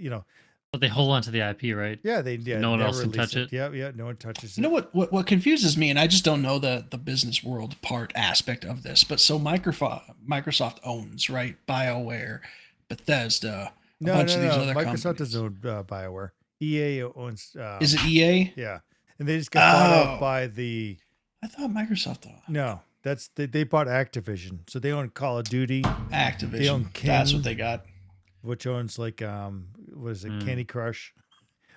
But they hold on to the IP, right? Yeah, no one never else can release touch it. Yeah, no one touches You it. know what confuses me, and I just don't know the business world part aspect of this, but so Microsoft owns, right? BioWare, Bethesda, a bunch of these other Microsoft companies. doesn't own BioWare. EA owns. Is it EA? Yeah, and they just got bought out Oh. by the. I thought Microsoft owned No, that's they bought Activision, so they own Call of Duty, Activision. They own That's King. what they got. which owns like what is it, Mm. Candy Crush.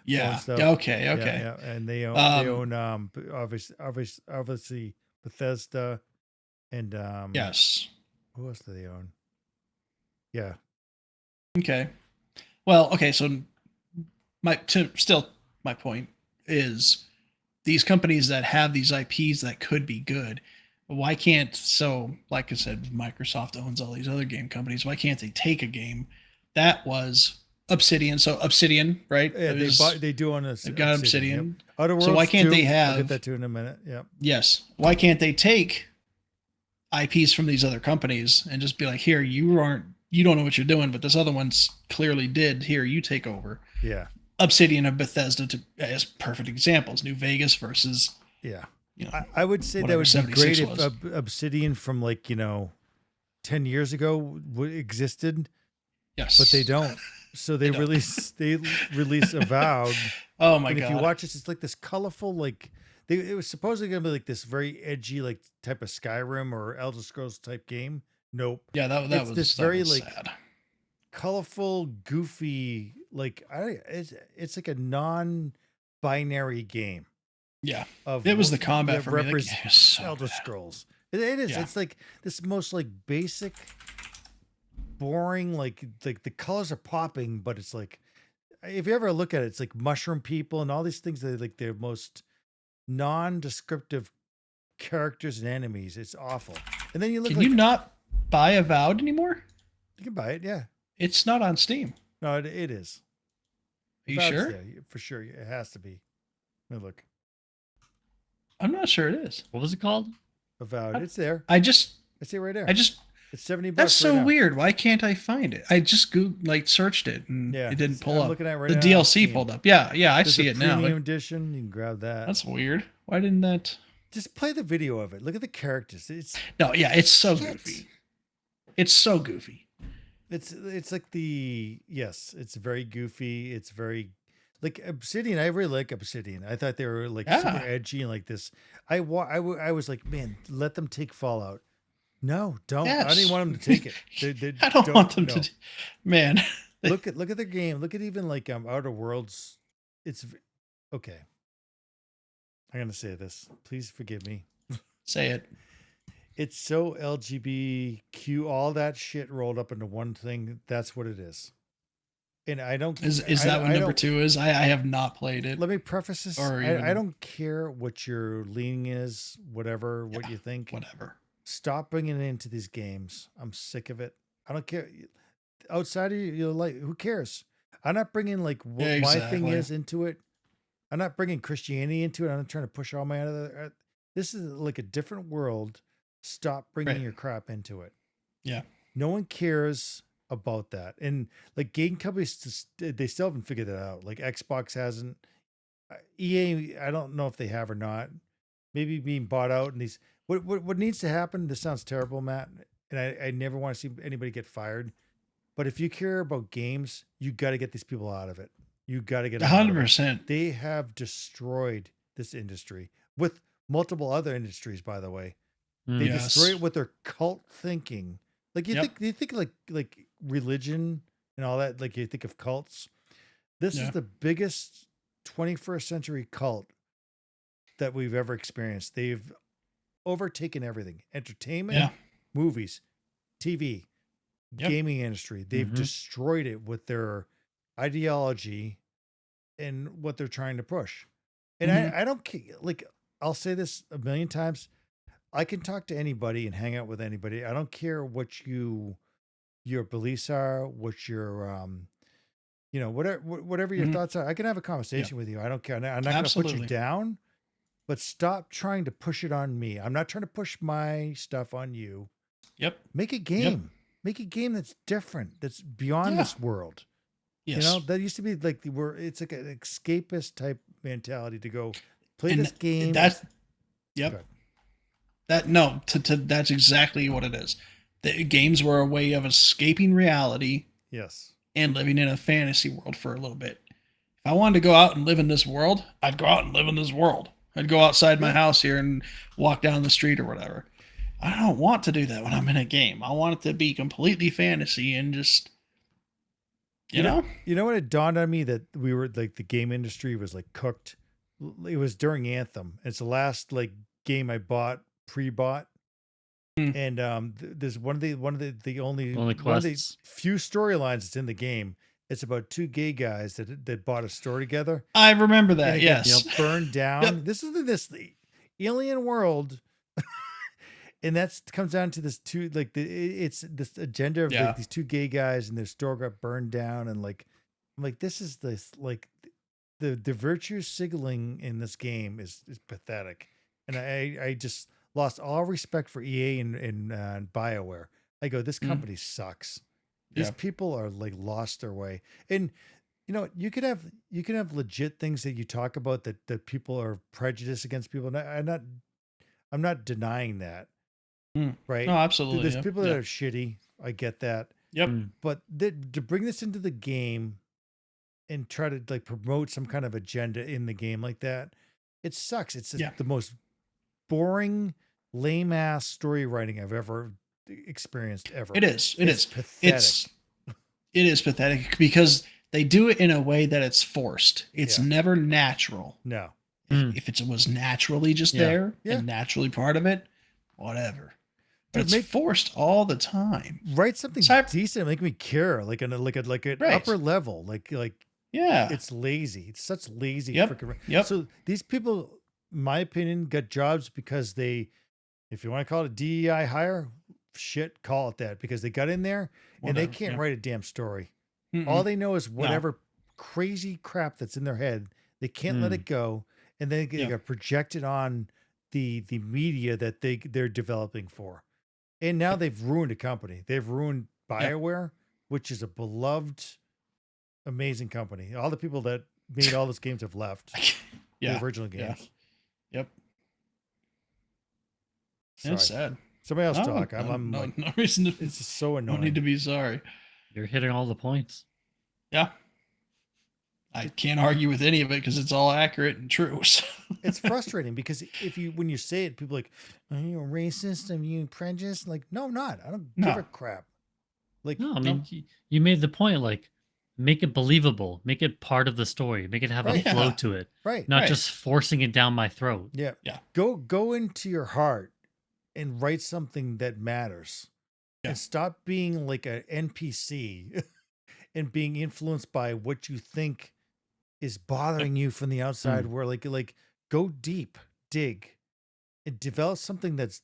Yeah. stuff. Okay. Yeah, Okay. yeah, and they own obviously Bethesda, and Yes. who else do they own? Yeah, Okay. Well, okay, so my point is these companies that have these IPs that could be good, why can't like I said, Microsoft owns all these other game companies. Why can't they take a game that was Obsidian? So Obsidian, right? yeah, It was- they do own they've got Obsidian. Yep. Outer Worlds So why can't 2, they I'll have- get that to in a minute. Yeah, Yes. Why can't they take IPs from these other companies and just be like, here, you don't know what you're doing, but this other one's clearly did. Here, you take over. yeah, Obsidian and Bethesda as perfect examples. New Vegas versus, yeah. you know, I would say that whatever would be 76 great if was. Obsidian from 10 years ago existed, yes, but they don't. So they They don't. release Avowed. Oh my And god! if you watch this, it's like this colorful, it was supposedly gonna be like this very edgy, type of Skyrim or Elder Scrolls type game. Nope. yeah, that it's was this that very, was like, sad. Colorful, goofy, it's like a non-binary game Yeah, of it was the what- combat that for me. That game represents was so Elder bad. Scrolls. It is. Yeah. It's like this most basic, boring. The colors are popping, but it's like if you ever look at it, it's like mushroom people and all these things that they're most non-descriptive characters and enemies. It's awful. And then you look Can you not buy Avowed anymore? you can buy it, yeah. It's not on Steam. No, it is. Are you Avowed's sure? there, for sure. It has to be. Let me look. I'm not sure it is. What was it called? Avowed. It's there. I just It's right there. it's $70. that's so right now. weird. Why can't I find it? I just searched it and Yeah, it didn't pull I'm up. looking at it right The now. DLC Yeah. pulled up. Yeah, I There's see a it now. Premium edition. You can grab that. That's weird. Why didn't that? Just play the video of it. Look at the characters. No, yeah, it's so Shit. goofy. It's so goofy. It's like yes, it's very goofy. It's very like Obsidian. I really like Obsidian. I thought they were Yeah. super edgy and like this. I was like, man, let them take Fallout. No, don't. I don't even want them to take it. I don't want them no. to. Man, look at their game. Look at even Outer Worlds. It's okay. I'm gonna say this. Please forgive me. say it. It's so LGBTQ, all that shit rolled up into one thing. That's what it is. And I don't. Is I- that what I number don't- 2 is? I have not played it. Let me preface this. Or I even- don't care what your leaning is, whatever, what Yeah, you think. Whatever. Stop bringing it into these games. I'm sick of it. I don't care. Outside of you, who cares? I'm not bringing what Yeah, my thing exactly. is into it. I'm not bringing Christianity into it. I'm not trying to push all my other. This is like a different world. Stop bringing Right. your crap into it. Yeah. No one cares about that. And game companies, they still haven't figured that out. Like Xbox hasn't. EA, I don't know if they have or not. Maybe being bought out and these. What needs to happen? This sounds terrible, Matt, and I never want to see anybody get fired. But if you care about games, you got to get these people out of it. You got to get them out of it. 100%. They have destroyed this industry with multiple other industries, by the way. They Yes. destroy it with their cult thinking. Like Yep. you think like religion and all that. Like you think of cults. This Yeah. is the biggest 21st century cult that we've ever experienced. They've overtaken everything. Entertainment, Yeah. movies, TV, Yep. gaming industry. They've Mhm. destroyed it with their ideology and what they're trying to push. And Mhm. I don't care. Like, I'll say this a million times. I can talk to anybody and hang out with anybody. I don't care what your beliefs are, what your whatever your Mhm. thoughts are. I can have a conversation with you. I don't care. I'm not going to put you Absolutely. down, but stop trying to push it on me. I'm not trying to push my stuff on you. Yep. Make a game. Make a game that's different, that's beyond Yeah. this world. Yes. That used to be like it's like an escapist type mentality to go play And this game. that's yep. Good. That's exactly what it is. The games were a way of escaping reality Yes. and living in a fantasy world for a little bit. If I wanted to go out and live in this world, I'd go out and live in this world. I'd go outside my house here and walk down the street or whatever. I don't want to do that when I'm in a game. I want it to be completely fantasy and just you know? You know what? It dawned on me that we were like the game industry was like cooked. It was during Anthem. It's the last like game I pre-bought. Hmm. And there's one of the only One of the quests. few storylines that's in the game. It's about two gay guys that bought a store together. I remember And that. it Yes. gets burned down. Yep. This is the alien world. And that comes down to this it's this agenda of Yeah. like these two gay guys and their store got burned down. And like, I'm like, this is this like the virtue signaling in this game is pathetic. And I just lost all respect for EA and BioWare. I go, this company sucks. These Yeah. people are like lost their way. And you could have legit things that you talk about that people are prejudiced against people. And I'm not denying that. Mm. Right. No, absolutely. There's Yeah. people that Yeah. are shitty. I get that. Yep. Mm. But to bring this into the game and try to like promote some kind of agenda in the game like that, it sucks. It's Yeah. the most boring, lame ass story writing I've ever experienced ever. It is. It It's is. pathetic. It is pathetic because they do it in a way that it's forced. It's Yeah. never natural. No. If it was naturally just Yeah. there Yeah. and naturally part of it, whatever. But Dude, it's forced all the time. Write something Cyber- decent, make me care, like an an Right. upper level, like Yeah. it's lazy. It's such lazy Yep. freaking. Yep. So these people, in my opinion, got jobs because if you want to call it a DEI hire, shit, call it that, because they got in there and they Whatever, can't yeah. write a damn story. Mm-mm. All they know is whatever crazy crap that's in their head. They can't let it go, and then they Yep. got projected on the media that they're developing for. And now they've ruined a company. They've ruined BioWare, which is a beloved, amazing company. All the people that made all those games have left. Yeah. The original Yeah. games. Yep. Sorry. It's sad. Somebody else No, talk. I'm no, like, no reason to. it's just so No annoying. need to be sorry. You're hitting all the points. Yeah. I can't argue with any of it because it's all accurate and true. So. It's frustrating because when you say it, people are like, are you a racist? Are you prejudiced? Like, no, I'm not. I don't give No. a crap. Like, No, I mean, you made the point, like, make it believable, make it part of the story, make it have Right. a flow Yeah. to it, right. not Right. just forcing it down my throat. Yeah. Yeah. Go into your heart and write something that matters. Yeah. And stop being like an NPC and being influenced by what you think is bothering you from the outside, where like go deep, dig, and develop something that's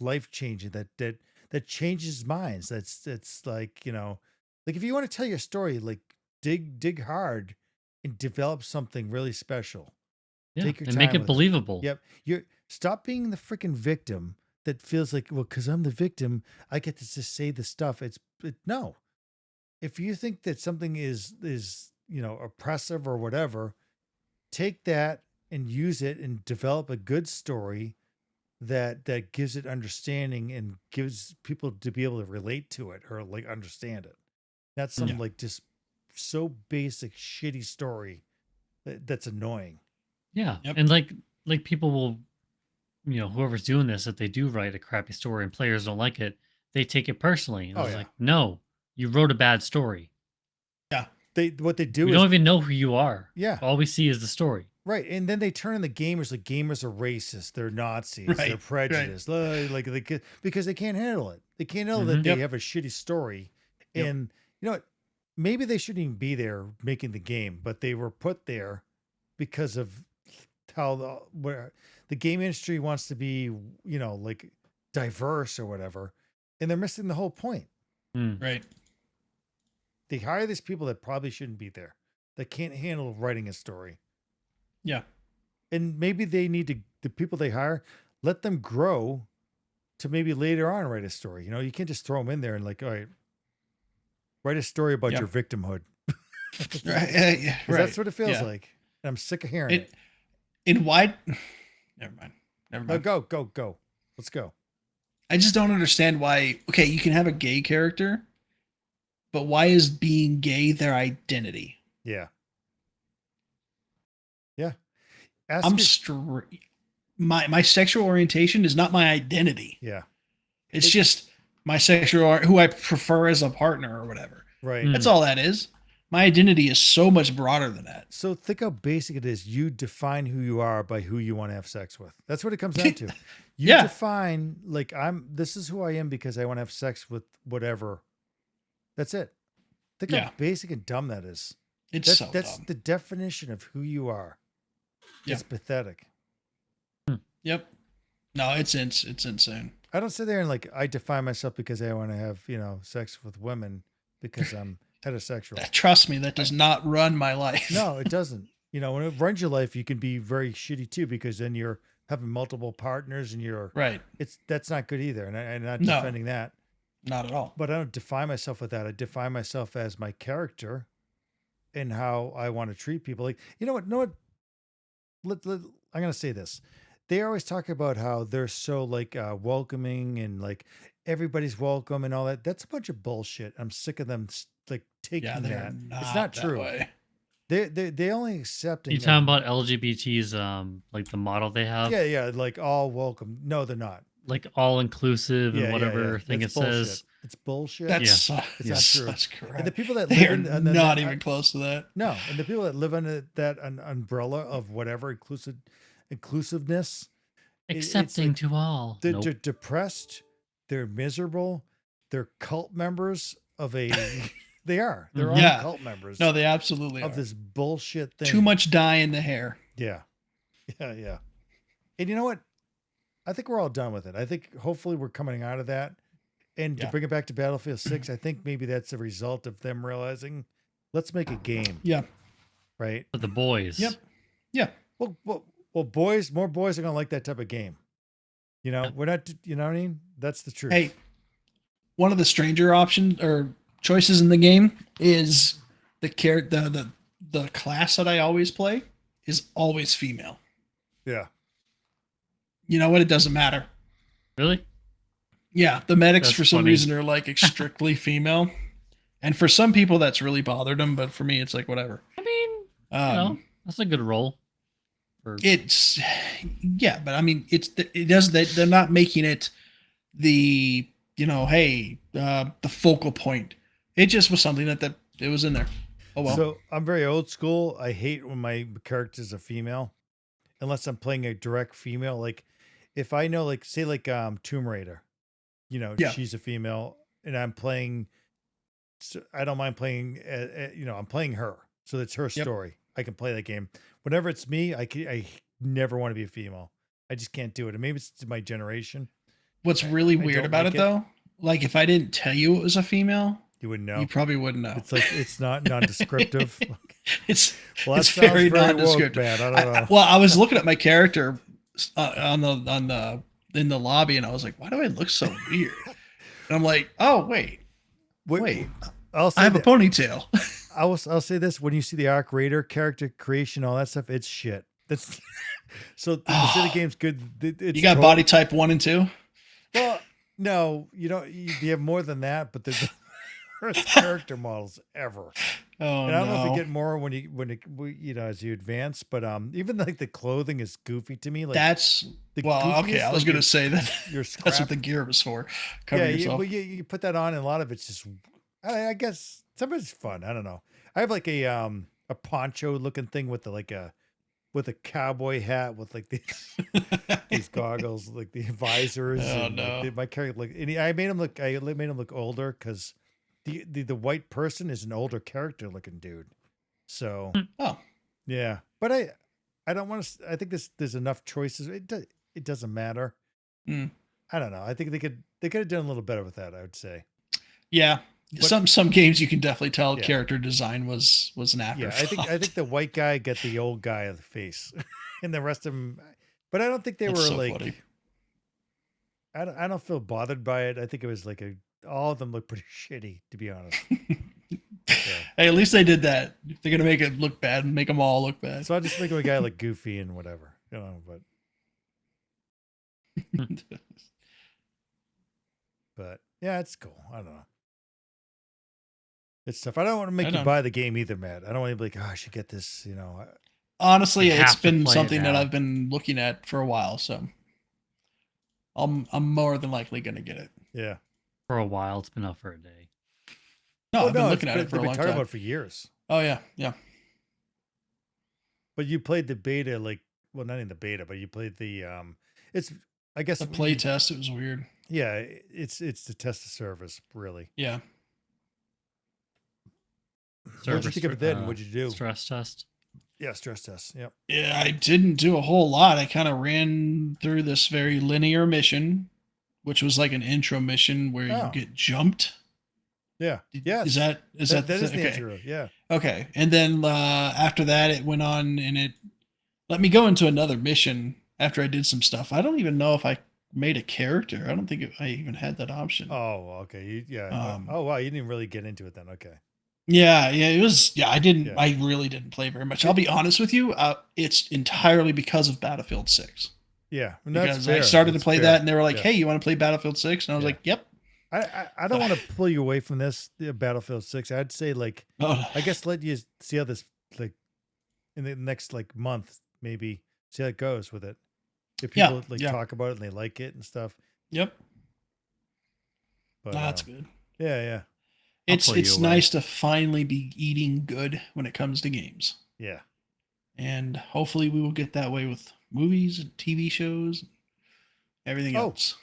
life changing, that changes minds. That's like, like if you want to tell your story, like dig hard and develop something really special. Yeah, Take your and make time it with it. believable. Yep. Stop being the freaking victim that feels like, well, because I'm the victim, I get to just say the stuff. No. If you think that something is oppressive or whatever, take that and use it and develop a good story that gives it understanding and gives people to be able to relate to it or like understand it. Not some Yeah. like just so basic shitty story that's annoying. Yeah, Yep. and like people will, whoever's doing this, if they do write a crappy story and players don't like it, they take it personally. And Oh, it's yeah. like, no, you wrote a bad story. What they do We is don't even know who you are. Yeah. All we see is the story. Right, and then they turn in the gamers like gamers are racist, they're Nazis, they're Right, prejudiced, like because they can't handle it. They can't handle that Mhm. they Yep. have a shitty story, Yep. and you know what? Maybe they shouldn't even be there making the game, but they were put there because of how where the game industry wants to be, like diverse or whatever, and they're missing the whole point. Mm. Right. They hire these people that probably shouldn't be there, that can't handle writing a story. Yeah. And maybe they need to, the people they hire, let them grow to maybe later on write a story. You can't just throw them in there and like, all right, write a story about Yeah. your victimhood. Right. 'Cause that's what it feels Yeah. like. And I'm sick of hearing it. In why? Never mind. Never Oh, mind. go. Let's go. I just don't understand why. Okay, you can have a gay character, but why is being gay their identity? Yeah. Yeah. Ask I'm your- straight. My sexual orientation is not my identity. yeah. It's just my who I prefer as a partner or whatever. Right. Mm. That's all that is. My identity is so much broader than that. So think how basic it is. You define who you are by who you want to have sex with. That's what it comes down to. You Yeah. define like this is who I am because I want to have sex with whatever. That's it. Think Yeah. how basic and dumb that is. It's That's dumb. the definition of who you are. Yeah. It's pathetic. Yep. No, it's insane. I don't sit there and like I define myself because I want to have, sex with women because I'm heterosexual. Trust me, that does not run my life. No, it doesn't. When it runs your life, you can be very shitty too because then you're having multiple partners and Right. that's not good either. And I'm not No. defending that. Not at all. But I don't define myself with that. I define myself as my character and how I want to treat people. Like, you know what? I'm going to say this. They always talk about how they're so like welcoming and like everybody's welcome and all that. That's a bunch of bullshit. I'm sick of them like taking Yeah, they're that. not It's not that true. way. They only accept. You talking about LGBTs, like the model they have, Yeah, like all welcome. No, they're not. like all inclusive and whatever thing That's it bullshit. says. It's bullshit. That's It's not true. That's correct. And the people that They live are in not even close to that. no, and the people that live under that umbrella of whatever inclusiveness, it's Accepting like to all. they're Nope. depressed, they're miserable, they're cult members of a. They are. They're all Yeah. cult members. No, they absolutely of are. this bullshit thing. Too much dye in the hair. Yeah. Yeah. And you know what? I think we're all done with it. I think hopefully we're coming out of that. And to Yeah. bring it back to Battlefield 6, I think maybe that's a result of them realizing, let's make a game, Yeah. right? For the boys. Yep. Yeah. Well, more boys are going to like that type of game. We're not, you know what I mean? That's the truth. Hey, one of the stranger options or choices in the game is the class that I always play is always female. Yeah. You know what? It doesn't matter. Really? Yeah, the medics That's for some funny. reason are like strictly female, and for some people that's really bothered them. But for me, it's like whatever. I mean, you know, that's a good role. For It's yeah, but I mean, it does. They're not making it the the focal point. It just was something that it was in there. Oh well. So I'm very old school. I hate when my character's a female, unless I'm playing a direct female. Like if I know, like say like Tomb Raider, Yeah. she's a female, and I'm playing. So I don't mind playing. I'm playing her, so it's her Yep. story. I can play that game. Whenever it's me, I never want to be a female. I just can't do it. And maybe it's my generation. What's really I weird don't about like it it. though, like if I didn't tell you it was a female, You wouldn't know. you probably wouldn't know. It's like it's not non-descriptive. It's Well, that it's sounds very very woke, nondescriptive. man. I don't know. Well, I was looking at my character in the lobby, and I was like, "Why do I look so weird?" And I'm like, "Oh wait, I'll say I have a that- ponytail." I'll say this: when you see the Arc Raider character creation, all that stuff, it's shit. That's so the city game's good. It's You got cool. body type 1 and 2. Well, no, you don't. You have more than that, but they're the worst character models ever. Oh And I don't know if no! you get more as you advance, but even like the clothing is goofy to me. Like That's the well, okay. goofiest, I was like gonna your- say that. your That's scrap. what the gear was for. Cover Yeah, yourself. you put that on, and a lot of it's just. I guess sometimes it's fun. I don't know. I have like a poncho looking thing with like a with a cowboy hat with like these goggles, like the visors. Oh, and no. my character, like, and I made him look older because the white person is an older character looking dude. So Oh, yeah, but I don't want to. I think there's enough choices. It doesn't matter. Hmm. I don't know. I think they could have done a little better with that. I would say. yeah. But- Some games you can definitely tell Yeah. character design was an Yeah, afterthought. I think the white guy got the old guy of the face, and the rest of them. But I don't think they That's were so like. funny. I don't feel bothered by it. I think it was like all of them look pretty shitty, to be honest. Hey, at least they did that. If they're gonna make it look bad, make them all look bad. So I'll just make him a guy like Goofy and whatever, But yeah, it's cool. I don't know. It's tough. I don't want to make I you know. buy the game either, Matt. I don't want to be like, oh, I should get this. Honestly, You it's have to been play it something that now. I've been looking at for a while, so I'm more than likely gonna get it. Yeah. For a while. It's been out for a day. No, Well, I've been it's looking at it for a they've been long talking time. about it for years. Oh yeah, yeah. But you played the beta, well, not in the beta, but you played the it's I guess The play test, it was weird. Yeah, it's to test the service, really. Yeah. What'd you think of it then? What'd you do? Stress test. Yeah, stress test. Yep. Yeah, I didn't do a whole lot. I kind of ran through this very linear mission, which was like an intro mission where Oh. you get jumped. Yeah. Yeah. Is that that is the okay? intro? Yeah. Okay, and then after that, it went on and it let me go into another mission after I did some stuff. I don't even know if I made a character. I don't think I even had that option. Oh, okay. Yeah. Um, Oh, wow. You didn't really get into it then. Okay. Yeah, it was. Yeah, I didn't. Yeah. I really didn't play very much. I'll be honest with you. It's entirely because of Battlefield 6. Yeah. And that's Because I fair. started to That's play fair. that, and they were like, Yeah. "Hey, you want to play Battlefield 6?" And I was Yeah. like, "Yep." I don't want to pull you away from this Battlefield 6. I'd say Oh, I guess let you see how this in the next month maybe see how it goes with it. If Yeah, people yeah. talk about it and they like it and stuff. yep. But That's good. yeah. It's pull you away. nice to finally be eating good when it comes to games, Yeah. and hopefully we will get that way with movies and TV shows, and everything Oh. else.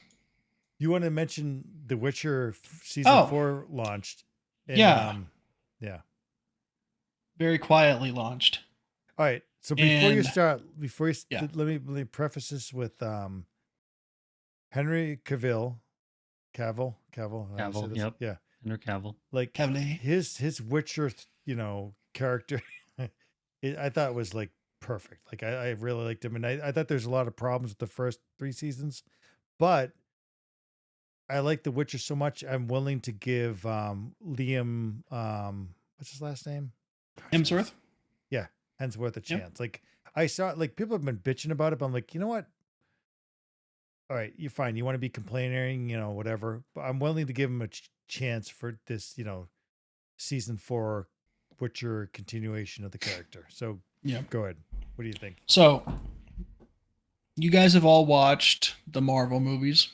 You want to mention The Witcher season Oh. 4 launched? And, Yeah. Yeah. Very quietly launched. All right. So before you And- start, Yeah. let me preface this with Henry Cavill. Cavill. How do you say Cavill, this? yep. Yeah. Henry Cavill. Like Cavill. his Witcher, character, I thought was perfect. I really liked him, and I thought there's a lot of problems with the first 3 seasons, but I like The Witcher so much. I'm willing to give Liam, what's his last name? Gosh, Hemsworth. Hemsworth a Yep. chance. I saw people have been bitching about it, but I'm like, you know what? All right, you're fine. You want to be complaining, whatever. But I'm willing to give him a chance for this, season 4 Witcher continuation of the character. So Yeah. go ahead. What do you think? So, you guys have all watched the Marvel movies,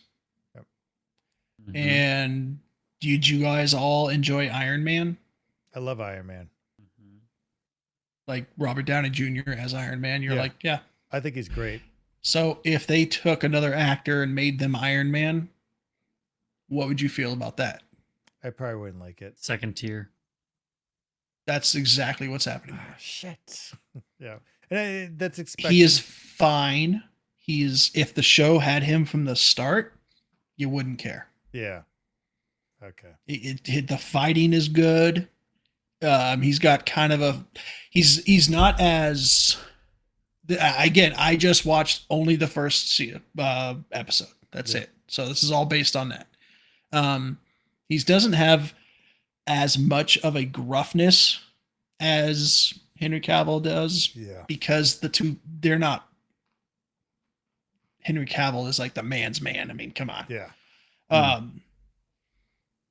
Mhm. and did you guys all enjoy Iron Man? I love Iron Man. Mhm. Like Robert Downey Jr. as Iron Man? You're Yeah. like, yeah. I think he's great. So, if they took another actor and made them Iron Man, what would you feel about that? I probably wouldn't like it. Second tier. That's exactly what's happening Ah, here. shit. Yeah, and that's expected. He is fine. If the show had him from the start, you wouldn't care. Yeah. Okay. The fighting is good. He's got kind of he's not as again, I just watched only the first episode. That's Yeah. it. So this is all based on that. He doesn't have as much of a gruffness as Henry Cavill does, Yeah. because they're not. Henry Cavill is like the man's man. I mean, come on. Yeah.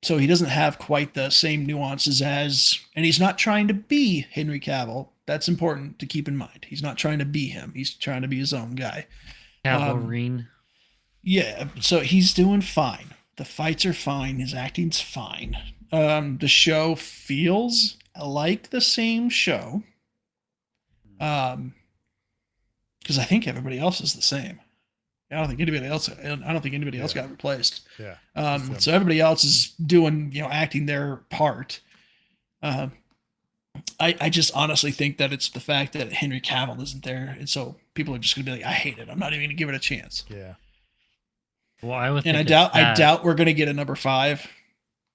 So he doesn't have quite the same nuances and he's not trying to be Henry Cavill. That's important to keep in mind. He's not trying to be him. He's trying to be his own guy. Cavalrine. Yeah, so he's doing fine. The fights are fine. His acting's fine. The show feels like the same show. because I think everybody else is the same. I don't think anybody else. I don't think anybody else Yeah. got replaced. Yeah. So everybody else is doing, acting their part. I just honestly think that it's the fact that Henry Cavill isn't there, and so people are just gonna be like, I hate it. I'm not even gonna give it a chance. Yeah. Well, I would. And think I doubt we're gonna get a number 5.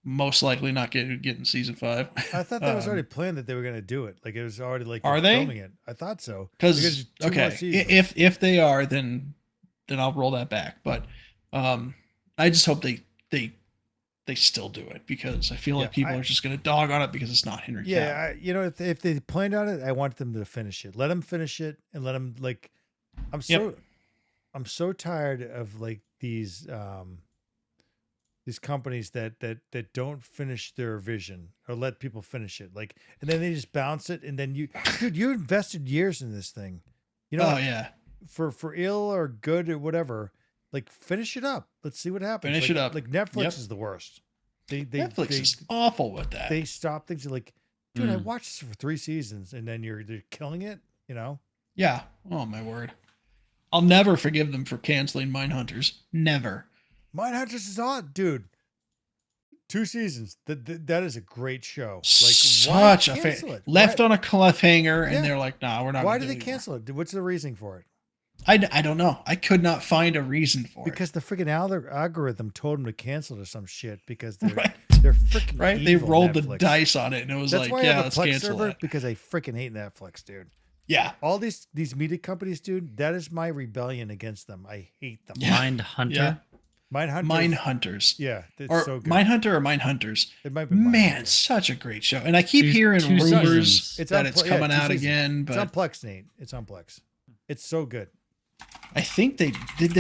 Most likely not getting season 5. I thought that was already planned that they were going to do it. Like it was already like Are they filming it? I thought so. Because two more okay, seasons. if they are, then I'll roll that back. But I just hope they still do it, because I feel like people are just gonna dog on it because it's not Henry Cavill. Yeah, if they planned on it, I want them to finish it. Let them finish it and let them like. I'm so tired of like these companies that don't finish their vision or let people finish it, like, and then they just bounce it, and then you invested years in this thing, Oh yeah, for ill or good or whatever, like finish it up. Let's see what happens. Finish Like- it up. Like Netflix Yep. is the worst. Netflix they, is awful with that. They stop things like, dude, I Mm. watched this for 3 seasons, and then they're killing it. Yeah. Oh my word. I'll never forgive them for canceling Mindhunters. Never. Mindhunters is on, dude. 2 seasons. That is a great show. Like, Such why a cancel it? left Why, on a cliffhanger, and Yeah. they're like, "Nah, we're not." why gonna did they do it cancel it? What's the reason for it? anymore." I don't know. I could not find a reason for Because the freaking algorithm told them to cancel it or some shit because it. they're Right. they're freaking Right. They evil, rolled the Netflix. dice on it, and it was That's like, why I "Yeah, have a let's Plex cancel server, it." because I freaking hate Netflix, dude. Yeah. All these media companies, dude, that is my rebellion against them. I hate them. Yeah. Mind Hunter. Yeah. Mindhunters. Mindhunters. Yeah, it's Or so good. Mindhunter or Mindhunters. It might be Man, Mindhunter. such a great show. And I keep Two- hearing two rumors seasons. It's that on it's Ple- yeah, coming 2 out seasons. again, It's on but Plex, Nate. It's on Plex. It's so good. I think they did.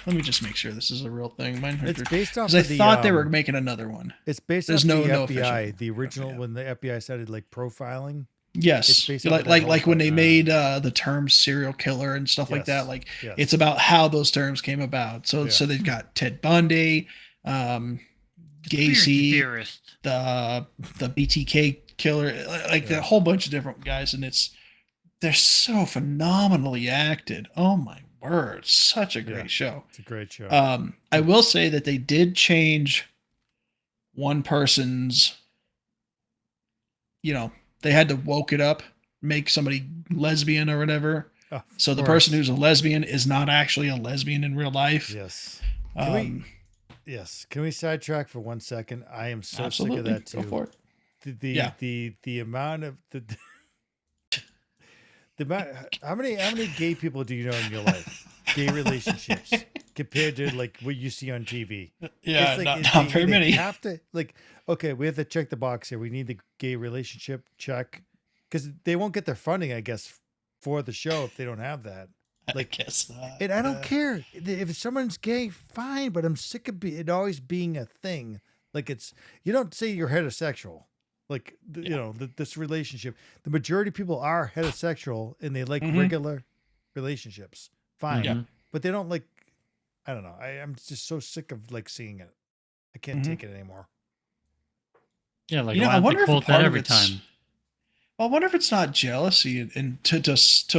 Let me just make sure this is a real thing. It's Mindhunter. based off Because I of the, thought they were making another one. It's based There's off no the official- FBI, the original yeah. when the FBI started like profiling. It's Yes, based off like of that like whole like when they thing. made the term serial killer and stuff like that. Yes, Like yes. it's about how those terms came about. So Yeah. so they've got Ted Bundy, Conspiracy Gacy, theorist. the BTK killer, like Yeah. a whole bunch of different guys, and they're so phenomenally acted. Oh my word, such a great Yeah. show. It's a great show. I will say that they did change one person's, they had to woke it up, make somebody lesbian or whatever. Of So the course. person who's a lesbian is not actually a lesbian in real life. Yes. Can we- Um, Yes. Can we sidetrack for 1 second? I am so absolutely. sick of that Go too. for it. The Yeah. the amount of the amount, how many gay people do you know in your life? Gay relationships compared to like what you see on TV. Yeah, It's like, not very they many. have to, like, okay, we have to check the box here. We need the gay relationship check because they won't get their funding, I guess, for the show if they don't have that. Like, I guess not. And I don't care if someone's gay, fine, but I'm sick of it always being a thing. Like you don't say you're heterosexual. Like this relationship, the majority of people are heterosexual and they like Mhm. regular relationships. Fine, Mhm. but they don't like. I don't know. I'm just so sick of like seeing it. I can't Mhm. take it anymore. Yeah, like I why don't wonder they if quote part that of every it's- time? Well, I wonder if it's not jealousy, and to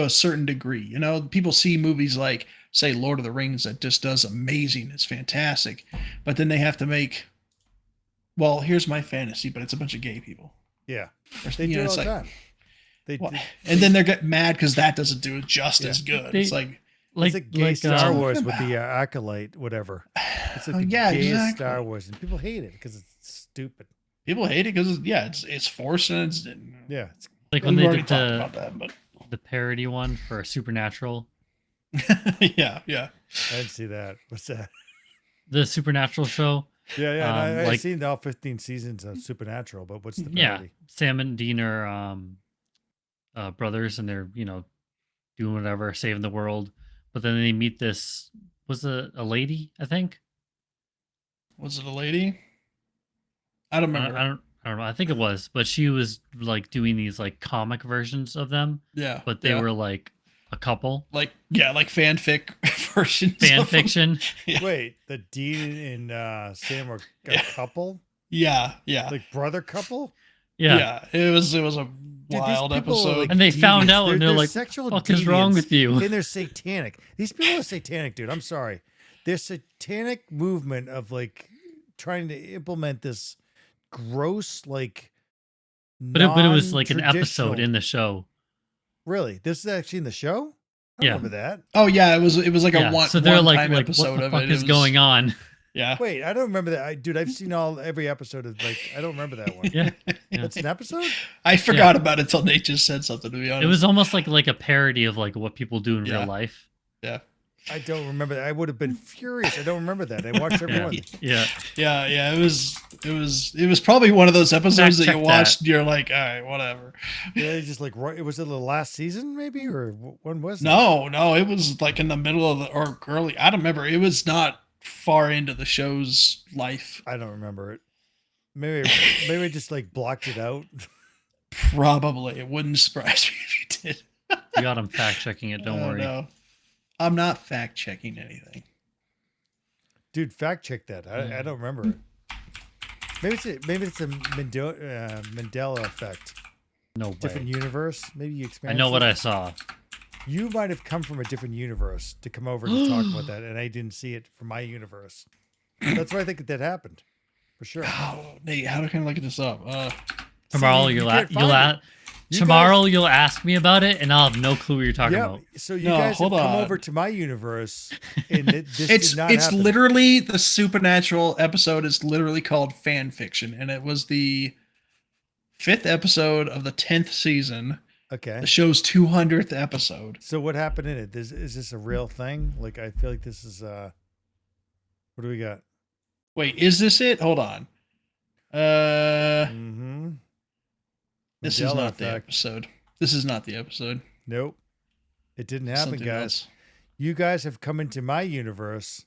a certain degree. People see movies like, say, Lord of the Rings that just does amazing. It's fantastic, but then they have to make. Well, here's my fantasy, but it's a bunch of gay people. Yeah, Or, they do it it's all the like, time. They, what? they- And then they're getting mad because that doesn't do it just Yeah. as good. They- It's like, it's like gay Star talking Wars with the about? acolyte, whatever. It's like Oh, the yeah, gayest exactly. Star Wars, and people hate it because it's stupid. people hate it because it's forced and it's. Yeah, it's Like We've when they already did talked about that, but the parody one for Supernatural. yeah. I didn't see that. What's that? The Supernatural show. Yeah, and I've like- seen all 15 seasons of Supernatural, but what's the Yeah. parody? Sam and Dean are brothers, and they're doing whatever, saving the world. But then they meet this, was it a lady? I think. Was it a lady? I don't I remember. don't know. I think it was, but she was like doing these like comic versions of them, Yeah, but they were like a couple like fanfic versions. fan of them. fiction. Yeah. Wait, the Dean and Sam were a Yeah. couple? Yeah. Like brother couple? Yeah. It was a wild people are, episode. like, And they found deviants. out, and they're like, sexual "What is wrong deviants, with you?" And they're satanic. These people are satanic, dude. I'm sorry. They're satanic movement of like trying to implement this gross, like, But it was like an episode non-traditional- in the show. Really, this is actually in the show. I Yeah. remember that. Oh yeah, it was like Yeah, a one. so they're like, one-time what episode the of fuck it. is going on? Yeah. Wait, I don't remember that. Dude, I've seen every episode of like. I don't remember that one. Yeah, yeah. That's an episode. I forgot about it until Nate just said something. To be honest, It was almost like a parody of like what people do in Yeah. real life. Yeah. I don't remember that. I would have been furious. I don't remember that. I watched every Yeah, one. yeah. Yeah. It was probably one of those episodes that you Fact check watched. that. And you're like, all right, whatever. Yeah, just like it was it the last season maybe or when was it? No, it was like in the middle of or early. I don't remember. It was not far into the show's life. I don't remember it. Maybe I just like blocked it out. Probably. It wouldn't surprise me if you did. You got him fact checking it. Don't Oh, worry. no. I'm not fact checking anything. Dude, fact check that. I don't remember it. Maybe it's a Mandela effect. No way. Different universe. Maybe you I experienced know what it. I saw. You might have come from a different universe to come over to talk about that, and I didn't see it from my universe. That's why I think that happened, for sure. Oh, Nate, how can I look this up? Tomorrow you you'll can't you'll find it. You tomorrow you'll ask me about it, and I'll have no clue what you're talking Yeah, about. so you No, guys have hold come on. over to my universe, and this It's did not happen. literally the supernatural episode is literally called fan fiction, and it was the 5th episode of the 10th season. Okay. The show's 200th episode. So what happened in it? Is this a real thing? Like, I feel like this is what do we got? Wait, is this it? Hold on. Mm-hmm. This is not the episode. This is not the episode. Nope. It didn't happen, Something guys. else. You guys have come into my universe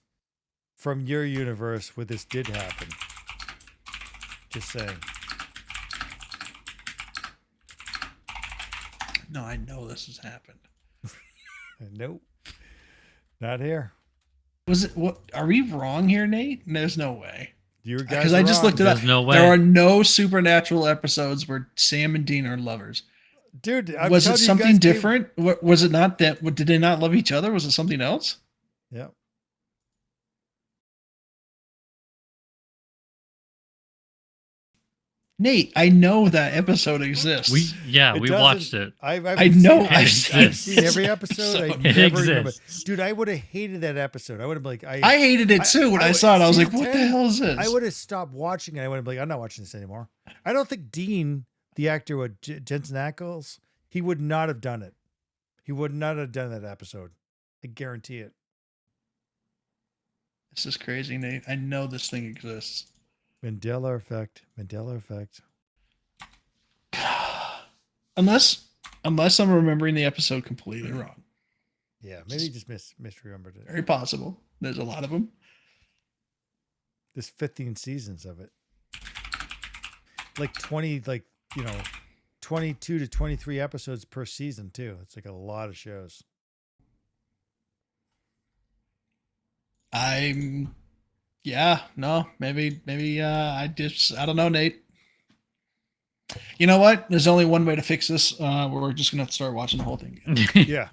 from your universe where this did happen. Just saying. No, I know this has happened. Nope. Not here. Was it what? Are we wrong here, Nate? There's no way. You guys Because I just looked it up. There's no way. There are no supernatural episodes where Sam and Dean are lovers. Dude, I'm Was it telling you something guys, different? Was it not that? Did they not love each other? Was it something else? Yep. Nate, I know that episode exists. We It we doesn't- watched it. I know. I've exists. seen every episode. I It never remember. exists. Dude, I would have hated that episode. I would have been like, I hated it too when I saw it. I was like, "What the hell is this?" I would have stopped watching it. I would have been like, I'm not watching this anymore. I don't think Dean, the actor with Jensen Ackles, he would not have done it. He would not have done that episode. I guarantee it. This is crazy, Nate. I know this thing exists. Mandela effect. Mandela effect. Unless I'm remembering the episode completely wrong. Yeah, maybe you just misremembered it. Very possible. There's a lot of them. There's 15 seasons of it. Like 22 to 23 episodes per season too. It's like a lot of shows. Maybe I don't know, Nate. You know what? There's only one way to fix this. We're just gonna have to start watching the whole thing again. Yeah.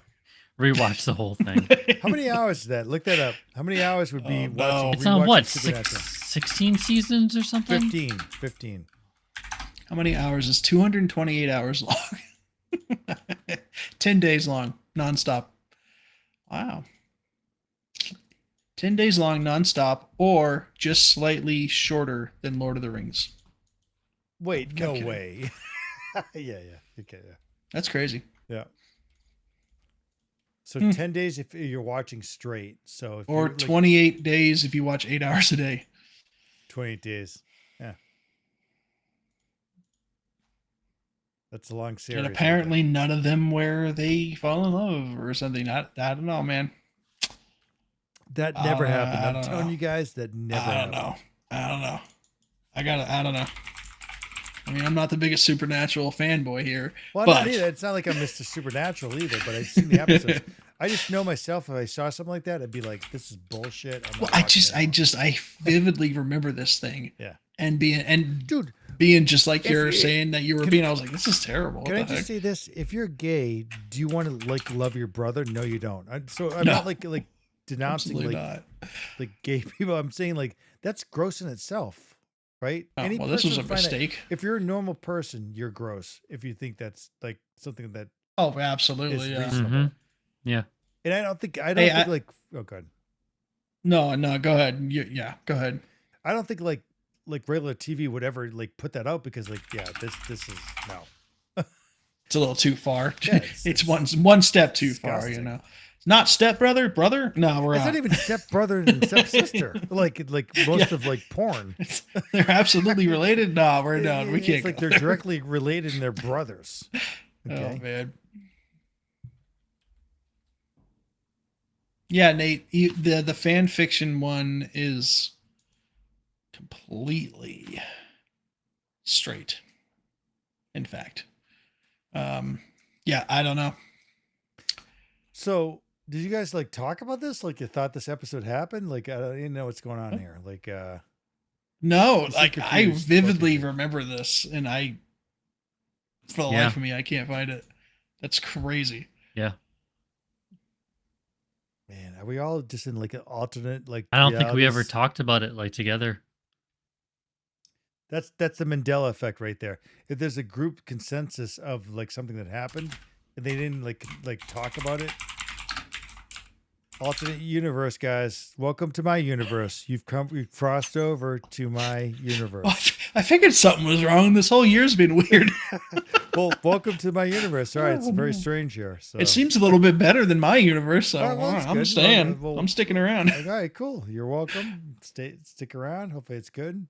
Rewatch the whole thing. How many hours is that? Look that up. How many hours would be Oh, no. watching? It's on rewatching what, Supernatural? 16 seasons or something? 15. How many hours is 228 hours long? 10 days long, nonstop. Wow. 10 days long, nonstop, or just slightly shorter than Lord of the Rings. Wait, I'm no kidding. way. Yeah. Okay, yeah. That's crazy. Yeah. So Hmm. 10 days if you're watching straight. So if Or you're, like, 28 days if you watch 8 hours a day. 28 days. Yeah. That's a long series. And right apparently none of them where they fall in love or something. I don't know, man. there. That never happened. I I'm don't telling know. you guys that never I happened. don't know. I don't know. I mean, I'm not the biggest Supernatural fanboy here. Well, I'm But- not either. It's not like I'm Mr. Supernatural either, but I've seen the episodes. I just know myself. If I saw something like that, I'd be like, "This is bullshit." I'm not Well, watching it. I vividly remember this thing. Yeah. And Dude, being just like If you're it- saying that you were can- being. I was like, this is terrible. What Can the I just heck? say this? If you're gay, do you want to like love your brother? No, you don't. I'm No. not like denouncing Absolutely like not. gay people. I'm saying like that's gross in itself, right? Oh, Any well, this was a person would find that- mistake. if you're a normal person, you're gross. If you think that's like something that Oh, is absolutely. Yeah. reasonable, Mhm. Yeah. and I don't think Hey, like oh god, No, go ahead. Yeah, go ahead. I don't think like regular TV would ever like put that out because like yeah, this is no. It's a little too far. Yeah, it's one step too far. You disgusting. know, it's not brother. No, we're It's out. not even stepbrother and stepsister. like most Yeah. of like porn. They're absolutely related. No, we're done. We It's can't. like go they're there. directly related and they're brothers. Okay. Oh man. Yeah, Nate. The fan fiction one is completely straight. In fact, yeah, I don't know. So, did you guys like talk about this? Like, you thought this episode happened? Like, I didn't know what's going on here. Like, No, You seem like I confused. vividly Fucking- remember this, and for the Yeah. life of me, I can't find it. That's crazy. Yeah. man, are we all just in like an alternate? Like, I don't think we ever realities? talked about it like together. That's the Mandela effect right there. If there's a group consensus of like something that happened, and they didn't like talk about it. Alternate universe, guys. Welcome to my universe. You've crossed over to my universe. I figured something was wrong. This whole year's been weird. Well, welcome to my universe. All right, it's Oh, very no. strange here. So It seems a little bit better than my universe, so Oh, well, that's I'm good. staying. Well, I'm sticking around. like, all right, cool. You're welcome. Stick around. Hopefully, it's good.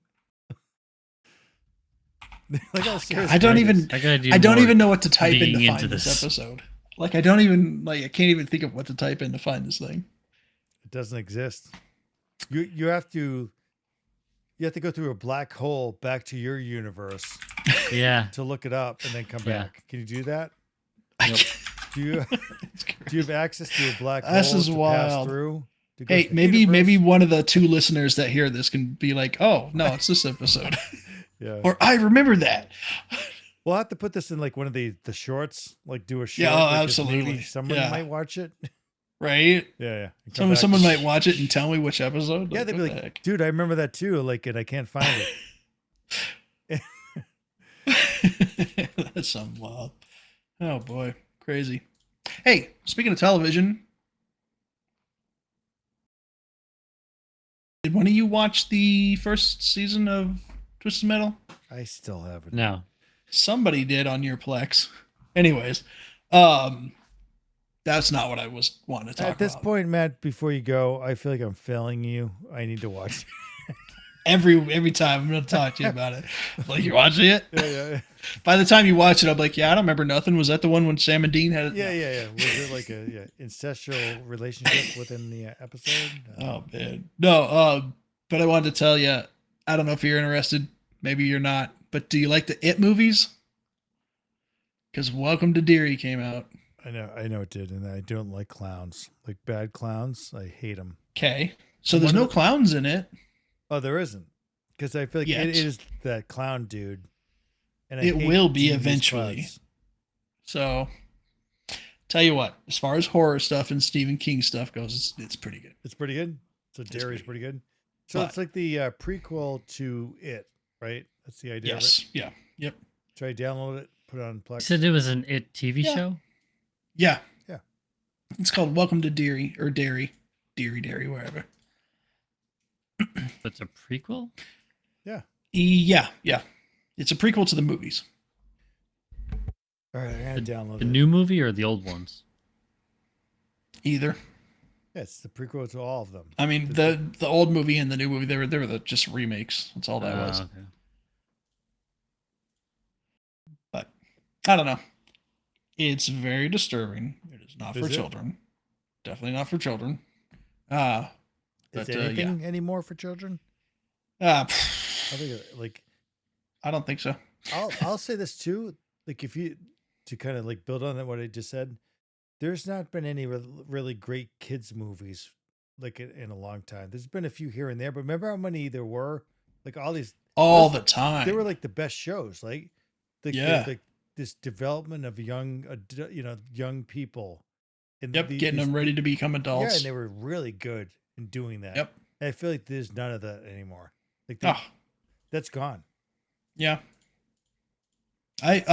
Like, how serious I don't Greg even. is. I gotta do. I don't more even know what to type in to digging find into this this. episode. Like I don't even I can't even think of what to type in to find this thing. It doesn't exist. You have to go through a black hole back to your universe Yeah. to look it up and then come Yeah. back. Can you do that? Nope. Do you do you have access to a black hole This is to pass wild. through? to go Hey, to the maybe universe? one of the two listeners that hear this can be like, "Oh, no, it's this episode," Yeah. or "I remember that." We'll have to put this in like one of the shorts, like do a short. Yeah, oh, like, 'cause maybe absolutely. someone Yeah. might watch it. Right? Yeah. And come Someone back. might watch it and tell me which episode. Yeah, Like, they'd be what like, the heck? dude, I remember that too. Like, and I can't find it. That's something wild. Oh boy, crazy. Hey, speaking of television, did one of you watch the first season of Twisted Metal? I still haven't. No. Somebody did on your Plex. Anyways, that's not what I was wanting to talk At this about. point, Matt, before you go, I feel like I'm failing you. I need to watch. Every time I'm gonna talk to you about it. Like, you watching it? Yeah. By the time you watch it, I'm like, yeah, I don't remember nothing. Was that the one when Sam and Dean had it? Yeah. Was it like a incestual relationship within the episode? Oh man, no. But I wanted to tell you, I don't know if you're interested. Maybe you're not. But do you like the It movies? Because Welcome to Deary came out. I know it did, and I don't like clowns, like bad clowns. I hate them. Okay, so there's no clowns in it. Oh, there isn't, because I feel like Yet. it is that clown dude, and I It hate will be TV eventually. spots. So, tell you what, as far as horror stuff and Stephen King stuff goes, it's pretty good. It's pretty good. So Derry's pretty good. So But- it's like the prequel to It, right? That's the idea of it. Yes. Yeah. Yep. Try to download it, put it on You Plex. said it was an It TV Yeah. show? Yeah. Yeah. It's called Welcome to Deary or Deary, wherever. It's a prequel? Yeah. It's a prequel to the movies. All right, I gotta download The it. new movie or the old ones? Either. Yeah, it's the prequel to all of them. I mean, the old movie and the new movie, they were just remakes. That's all that was. Okay. But I don't know. It's very disturbing. It is not for Is it? children. Definitely not for children. Is But, anything anymore for children? I think like I don't think so. I'll say this too. Like if you to kind of like build on that what I just said, there's not been any really great kids movies like in a long time. There's been a few here and there, but remember how many there were? Like all these all the time. They were like the best shows. Like, the this development of young, young people. And getting them ready to become adults. Yeah, and they were really good in doing that. Yep. And I feel like there's none of that anymore. Like, that's gone. Yeah. There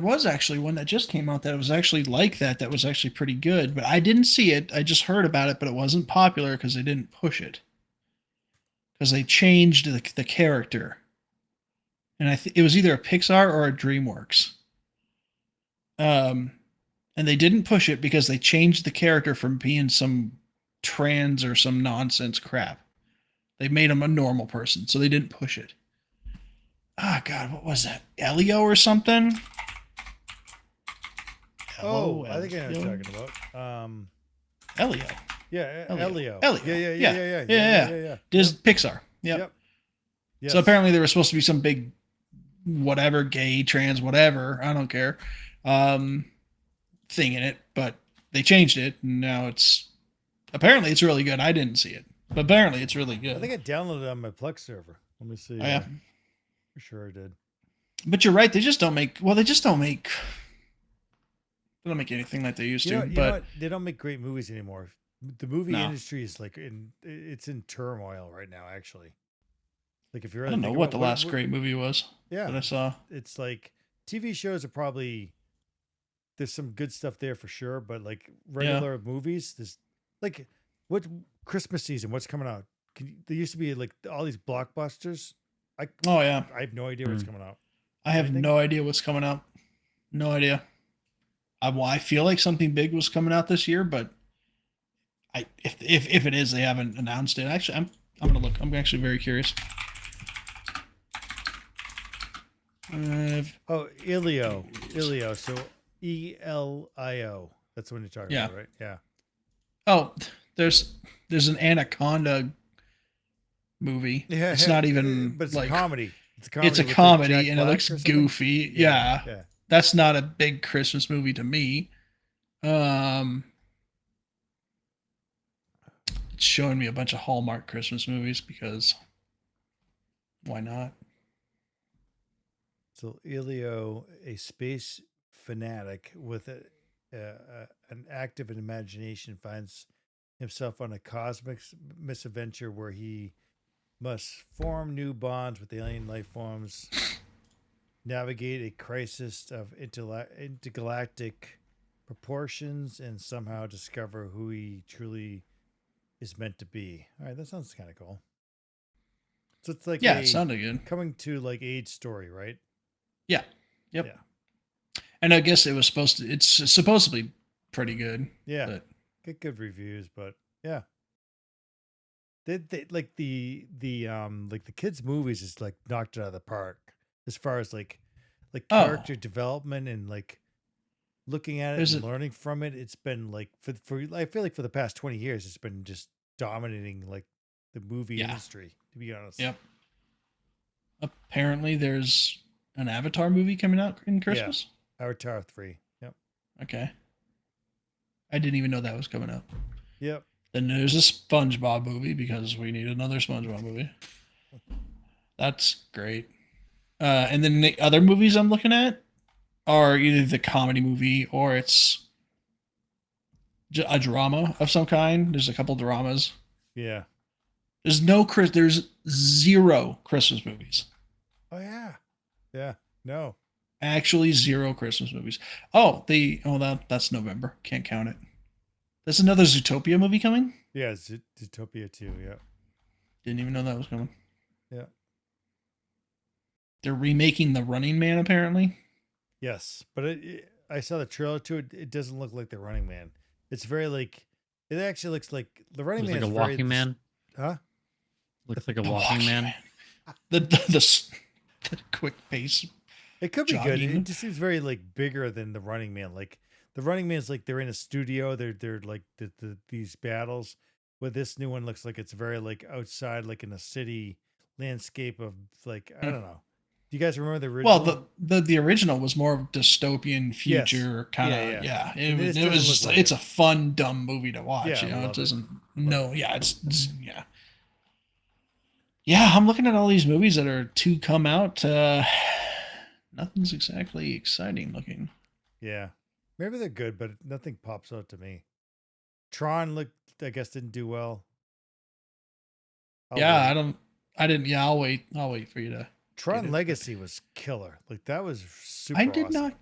was actually one that just came out that was actually like that. That was actually pretty good, but I didn't see it. I just heard about it, but it wasn't popular because they didn't push it. Because they changed the character, and it was either a Pixar or a DreamWorks. And they didn't push it because they changed the character from being some trans or some nonsense crap. They made him a normal person, so they didn't push it. Oh God, what was that? Elio or something? I think I know what you're talking about. Elio. Yeah, Elio. Yeah. Disney Pixar. Yep. Yes. So apparently there was supposed to be some big whatever, gay, trans, whatever, I don't care, thing in it, but they changed it, and now apparently it's really good. I didn't see it, but apparently it's really good. I think I downloaded it on my Plex server. Let me see. Oh, yeah. For sure I did. But you're right, they don't make anything like they used to. But they don't make great movies anymore. The movie industry is like it's in turmoil right now, actually. Like, if you're, I don't know what the last great movie was. Yeah, that I saw. It's like TV shows are probably, there's some good stuff there for sure, but like regular movies, there's like, what Christmas season? What's coming out? There used to be like all these blockbusters. I have no idea what's coming out. I have no idea what's coming out. No idea. I feel like something big was coming out this year, but if it is, they haven't announced it. Actually, I'm gonna look. I'm actually very curious. Elio. So ELIO. That's what you're talking about, right? Yeah. Oh, there's an Anaconda movie. Yeah, it's not even, but it's like a comedy. It's a comedy, and it looks goofy. Yeah. That's not a big Christmas movie to me. It's showing me a bunch of Hallmark Christmas movies because why not? So Elio, a space fanatic with an active imagination, finds himself on a cosmic misadventure where he must form new bonds with alien life forms, navigate a crisis of intergalactic proportions, and somehow discover who he truly is meant to be. All right, that sounds kind of cool. So it's like it sounded good. Coming to like age story, right? Yeah. Yep. Yeah. And I guess it's supposed to be pretty good. Yeah. But get good reviews, but yeah. They like the kids' movies is like knocked it out of the park as far as like character development and like looking at it and learning from it. It's been like for I feel like for the past 20 years it's been just dominating like the movie industry, to be honest. Yep. Apparently there's an Avatar movie coming out in Christmas. Yeah. Avatar 3. Yep. Okay. I didn't even know that was coming out. Yep. Then there's a SpongeBob movie because we need another SpongeBob movie. That's great. And then the other movies I'm looking at are either the comedy movie or it's a drama of some kind. There's a couple dramas. Yeah. There's zero Christmas movies. Oh yeah. Yeah. No. Actually, zero Christmas movies. That's November. Can't count it. There's another Zootopia movie coming? Yeah, Zootopia 2, yeah. Didn't even know that was coming. Yeah. They're remaking The Running Man, apparently. Yes, but I saw the trailer to it. It doesn't look like The Running Man. It's very like, it actually looks like The Running Man. Like a walking man? Huh? Looks like a walking man. The quick pace. It could be good. It just seems very like bigger than The Running Man. Like The Running Man's like they're in a studio. They're like these battles. Where this new one looks like it's very like outside, like in a city landscape of like I don't know. Do you guys remember the original? Well, the original was more of dystopian future kind of. Yeah. It was just it's a fun dumb movie to watch. Yeah, it doesn't. It's Yeah, I'm looking at all these movies that are to come out. Nothing's exactly exciting looking. Yeah. Maybe they're good, but nothing pops out to me. Tron looked, I guess, didn't do well. I'll Yeah, wait. I didn't. Yeah, I'll wait. I'll wait for you to. Tron get it, but- Legacy was killer. Like that was super I did awesome.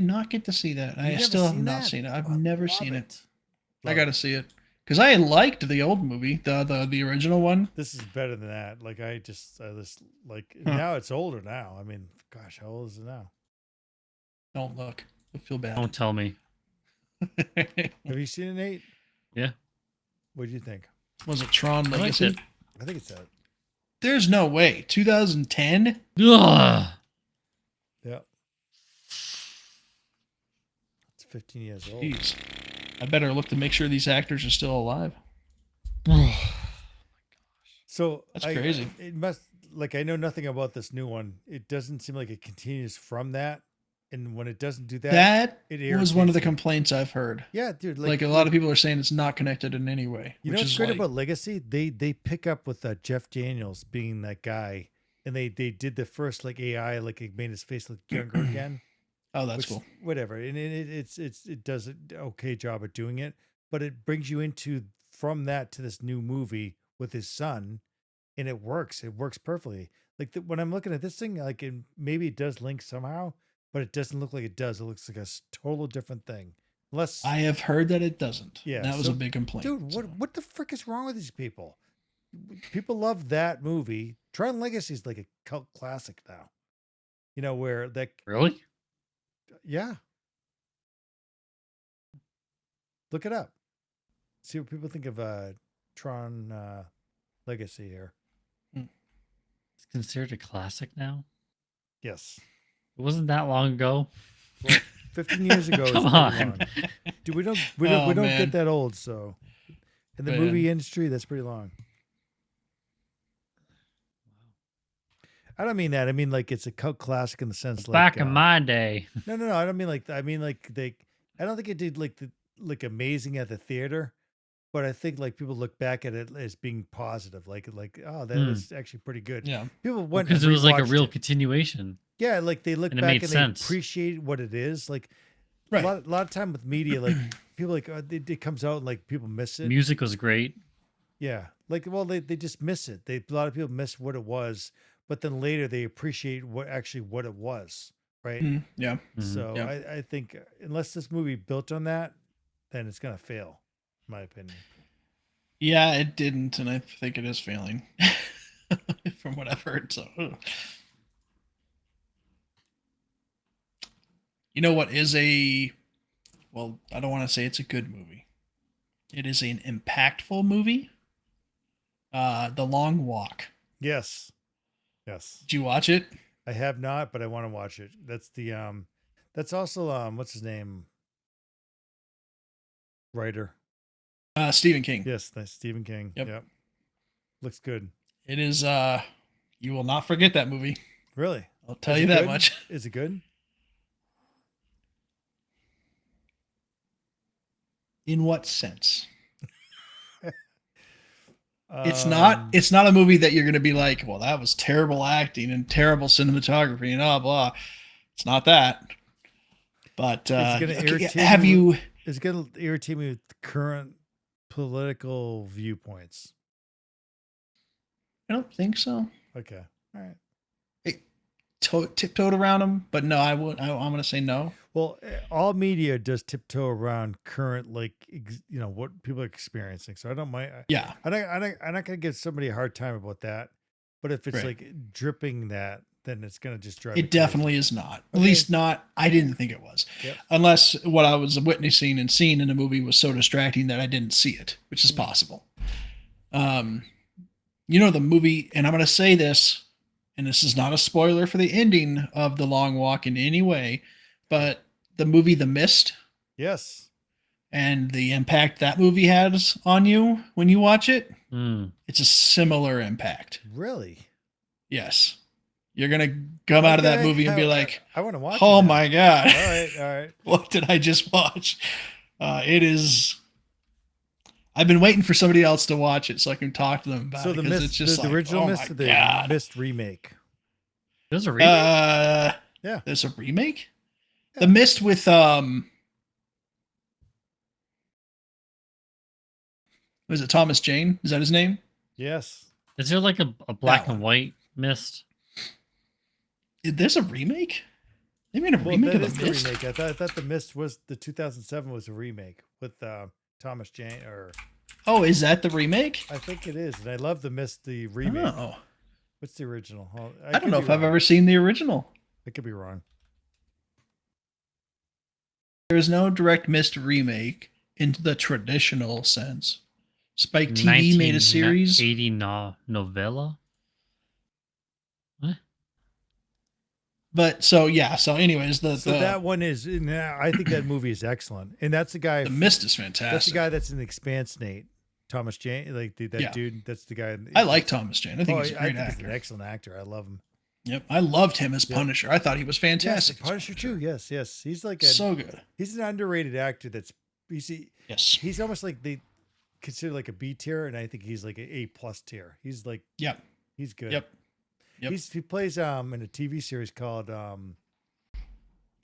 not get to see that. I You've never still have seen not that? seen it. I've Oh, never love seen it. I Love got to it. see it because I liked the old movie, the original one. This is better than that. Like I just like Huh. now it's older now. I mean, gosh, how old is it now? Don't look. I feel bad. Don't tell me. Have you seen it, Nate? Yeah. What do you think? Was it Tron I liked Legacy? it. I think it's that. There's no way. 2010. Ugh. Yeah. It's 15 years old. Jeez. I better look to make sure these actors are still alive. So That's crazy. It must like I know nothing about this new one. It doesn't seem like it continues from that. And when it doesn't do that, That it was one of the irritates me. complaints I've heard. Yeah, dude. Like a lot of people are saying it's not connected in any way. You know which what's is great like, about Legacy? They pick up with Jeff Daniels being that guy, and they did the first like AI like it made his face look younger again. oh, that's Which, cool. whatever, and it does an okay job at doing it, but it brings you into from that to this new movie with his son, and it works. It works perfectly. Like when I'm looking at this thing, like maybe it does link somehow, but it doesn't look like it does. It looks like a total different thing. Unless, I have heard that it doesn't. yeah, That was so, a big complaint. dude, so. what the frick is wrong with these people? People love that movie. Tron Legacy is like a cult classic now. You know where that, Really? yeah. Look it up. See what people think of Tron Legacy here. It's considered a classic now? Yes. It wasn't that long ago. Well, 15 years ago is Come pretty on. long. Dude, we don't Oh, get man. that old, so in the Man. movie industry, that's pretty long. I don't mean that. I mean like it's a cult classic in the sense like Back in my day. no. I don't mean like I mean like they. I don't think it did like amazing at the theater, but I think like people look back at it as being positive. Like oh that was actually pretty good. Yeah. People went Because and it was like a rewatched real it. continuation. Yeah, like they look and it back made and sense. they appreciate what it is. Like Right. a lot of time with media, like people like it comes out and like people miss it. Music was great. Yeah, like well they just miss it. A lot of people miss what it was, but then later they appreciate what it was. Right. Mm, yeah. Mhm. So Yeah. I think unless this movie built on that, then it's gonna fail, in my opinion. Yeah, it didn't, and I think it is failing. From what I've heard. So you know what is well, I don't want to say it's a good movie. It is an impactful movie. The Long Walk. Yes. Yes. Did you watch it? I have not, but I want to watch it. That's the that's also what's his name? Writer. Stephen King. Yes, that's Stephen King. Yep. Looks good. It is you will not forget that movie. Really? I'll tell Is you it that good? much. Is it good? In what sense? It's Um, not a movie that you're going to be like, well, that was terrible acting and terrible cinematography and blah. It's not that. But It's gonna okay, irritate have you. you? It's gonna irritate me with current political viewpoints. I don't think so. Okay. All right. Tiptoed around them, but no, I'm going to say no. Well, all media does tiptoe around current, like what people are experiencing. So I don't mind. Yeah, I'm not gonna give somebody a hard time about that. But if it's Right. like dripping that, then it's gonna just drive. me it crazy. definitely is not. At Okay. least not. I didn't think it was, Yep. unless what I was witnessing and seeing in the movie was so distracting that I didn't see it, which is possible. The movie, and I'm going to say this, and this is not a spoiler for the ending of The Long Walk in any way, but the movie The Mist Yes. and the impact that movie has on you when you watch it, Mm. it's a similar impact. Really. Yes. You're going to come out of that Okay, movie and be like, I want to watch. oh it now. my God, All right. All right. what did I just watch? It is, I've been waiting for somebody else to watch it so I can talk to them about So it. the 'cause Mist, it's just the like, original oh Mist, my or the God. Mist remake. There's a remake. Yeah. There's a remake? Yeah. The Mist with was it Thomas Jane? Is that his name? Yes. Is there like a black one. and white mist? There's a remake? They made a Well, remake that of is the the Mist? remake. I thought the Mist was the 2007 was a remake with Thomas Jane, or Oh, is that the remake? I think it is. And I love the Mist, the remake. Oh. What's the original? I don't could know be if I've wrong. ever seen the original. I could be wrong. There is no direct Mist remake in the traditional sense. Spike TV made a series. 1980 novella. What? But so yeah, so anyways, That one is. I think that movie is excellent, and that's the guy. the Mist is fantastic. That's the guy that's in The Expanse, Nate. Thomas Jane, like that Yeah. dude. That's the guy. I like Thomas Jane. I think he's a I great think he's actor. an excellent actor. I love him. Yep, I loved him as Yep. Punisher. I thought he was Yes, fantastic. as Punisher too. Yes, yes. He's like a. So good. He's an underrated actor. Yes. He's almost like they consider like a B tier, and I think he's like a plus tier. He's like Yep. he's good. Yep. Yep. He plays in a TV series called the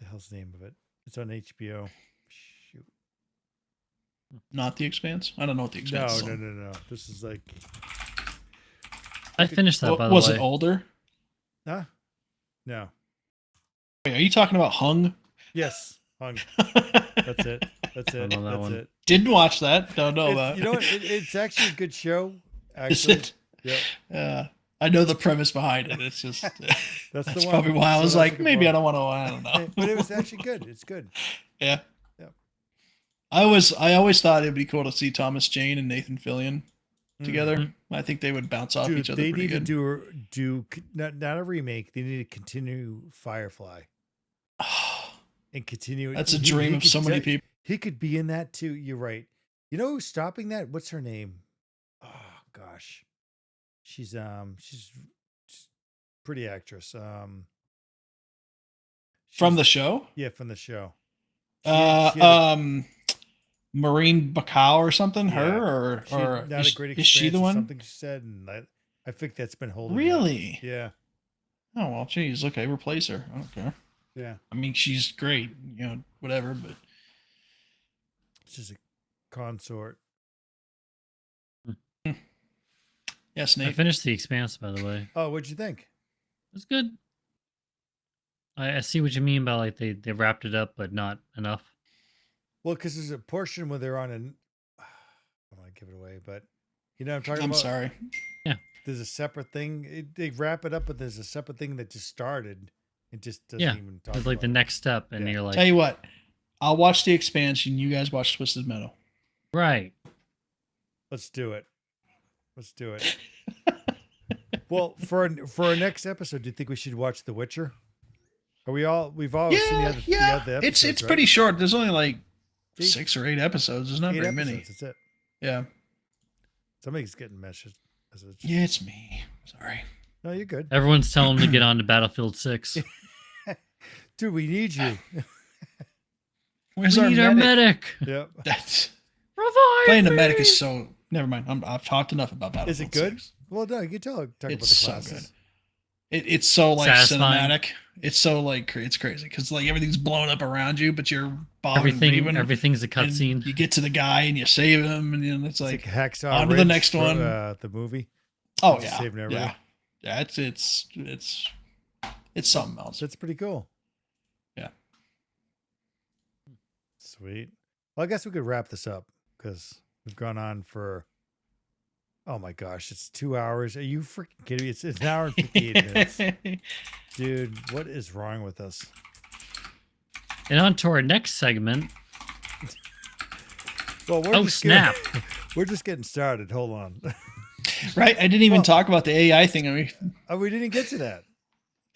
hell's the name of it? It's on HBO. Shoot. Not The Expanse. I don't know what The Expanse is. No. This is like I finished that, by the Was way. it older? huh? No. Wait, are you talking about Hung? Yes. Hung. That's it. That's I it. don't know that That's one. it. Didn't watch that. Don't know It's- that. you know what? It's actually a good show. Is Actually. it? Yeah. I know the premise behind it. It's just That's that's the one. probably why I So was that's like, a good maybe I one. don't want to. I don't know. But it was actually good. It's good. Yeah. Yeah. I always thought it'd be cool to see Thomas Jane and Nathan Fillion together. Mhm. I think they would bounce off Dude, each other they pretty need good. to do not a remake. They need to continue Firefly and continue. That's a he- dream he of could so many de- people. He could be in that too. You're right. You know who's stopping that? What's her name? Oh gosh, she's pretty actress. From the she's- show? yeah, from the show. She had Maureen Bacall or something? Yeah. Her she had or not a great is she experience the or one? Something she said, and I think that's been holding. up. Really? Yeah. Oh well, geez. Okay, replace her. I don't care. Yeah. I mean, she's great. You know, whatever. But She's a consort. yes, I Nate. finished The Expanse, by the way. Oh, what'd you think? It's good. I see what you mean by like they wrapped it up, but not enough. Well, because there's a portion where they're on an. I don't want to give it away, but you know what I'm talking I'm about. sorry. There's a separate thing. They wrap it up, but there's a separate thing that just started. It just doesn't Yeah, even talk It's like about the it. next step, and Yeah. you're like, Tell you what, I'll watch The Expansion. You guys watch Twisted Metal. right. Let's do it. Let's do it. Well, for our next episode, do you think we should watch The Witcher? Are we've all seen the other episodes, It's right? pretty short. There's only like See? 6 or 8 episodes. There's not 8 very episodes. many. That's it. Yeah. Somebody's getting messages. Yeah, it's me. Sorry. No, you're good. Everyone's telling them to get on to Battlefield 6. Dude, we need you. Where's We our need our medic? medic. Yep. That's Revive playing the me! medic is so. Never mind. I've talked enough about Battlefield. Is it good? 6. Well, no, you can talk about the It's so classes. It's so like Satisfying. cinematic. It's so like it's crazy because like everything's blown up around you, but you're bobbing and weaving, Everything's a and cutscene. You get to the guy and you save him, and then it's It's like, like Hacksaw on to the Ridge next for, one. the movie. oh just yeah, saving everybody. yeah. It's something else. That's pretty cool. Yeah. Sweet. Well, I guess we could wrap this up because we've gone on for. Oh my gosh, it's 2 hours. Are you freaking kidding me? It's an hour and 58 minutes. Dude, what is wrong with us? And on to our next segment. Well, we're Oh, just snap. We're just getting started. Hold on. Right? I didn't even Well- talk about the AI thing. I mean, We didn't get to that.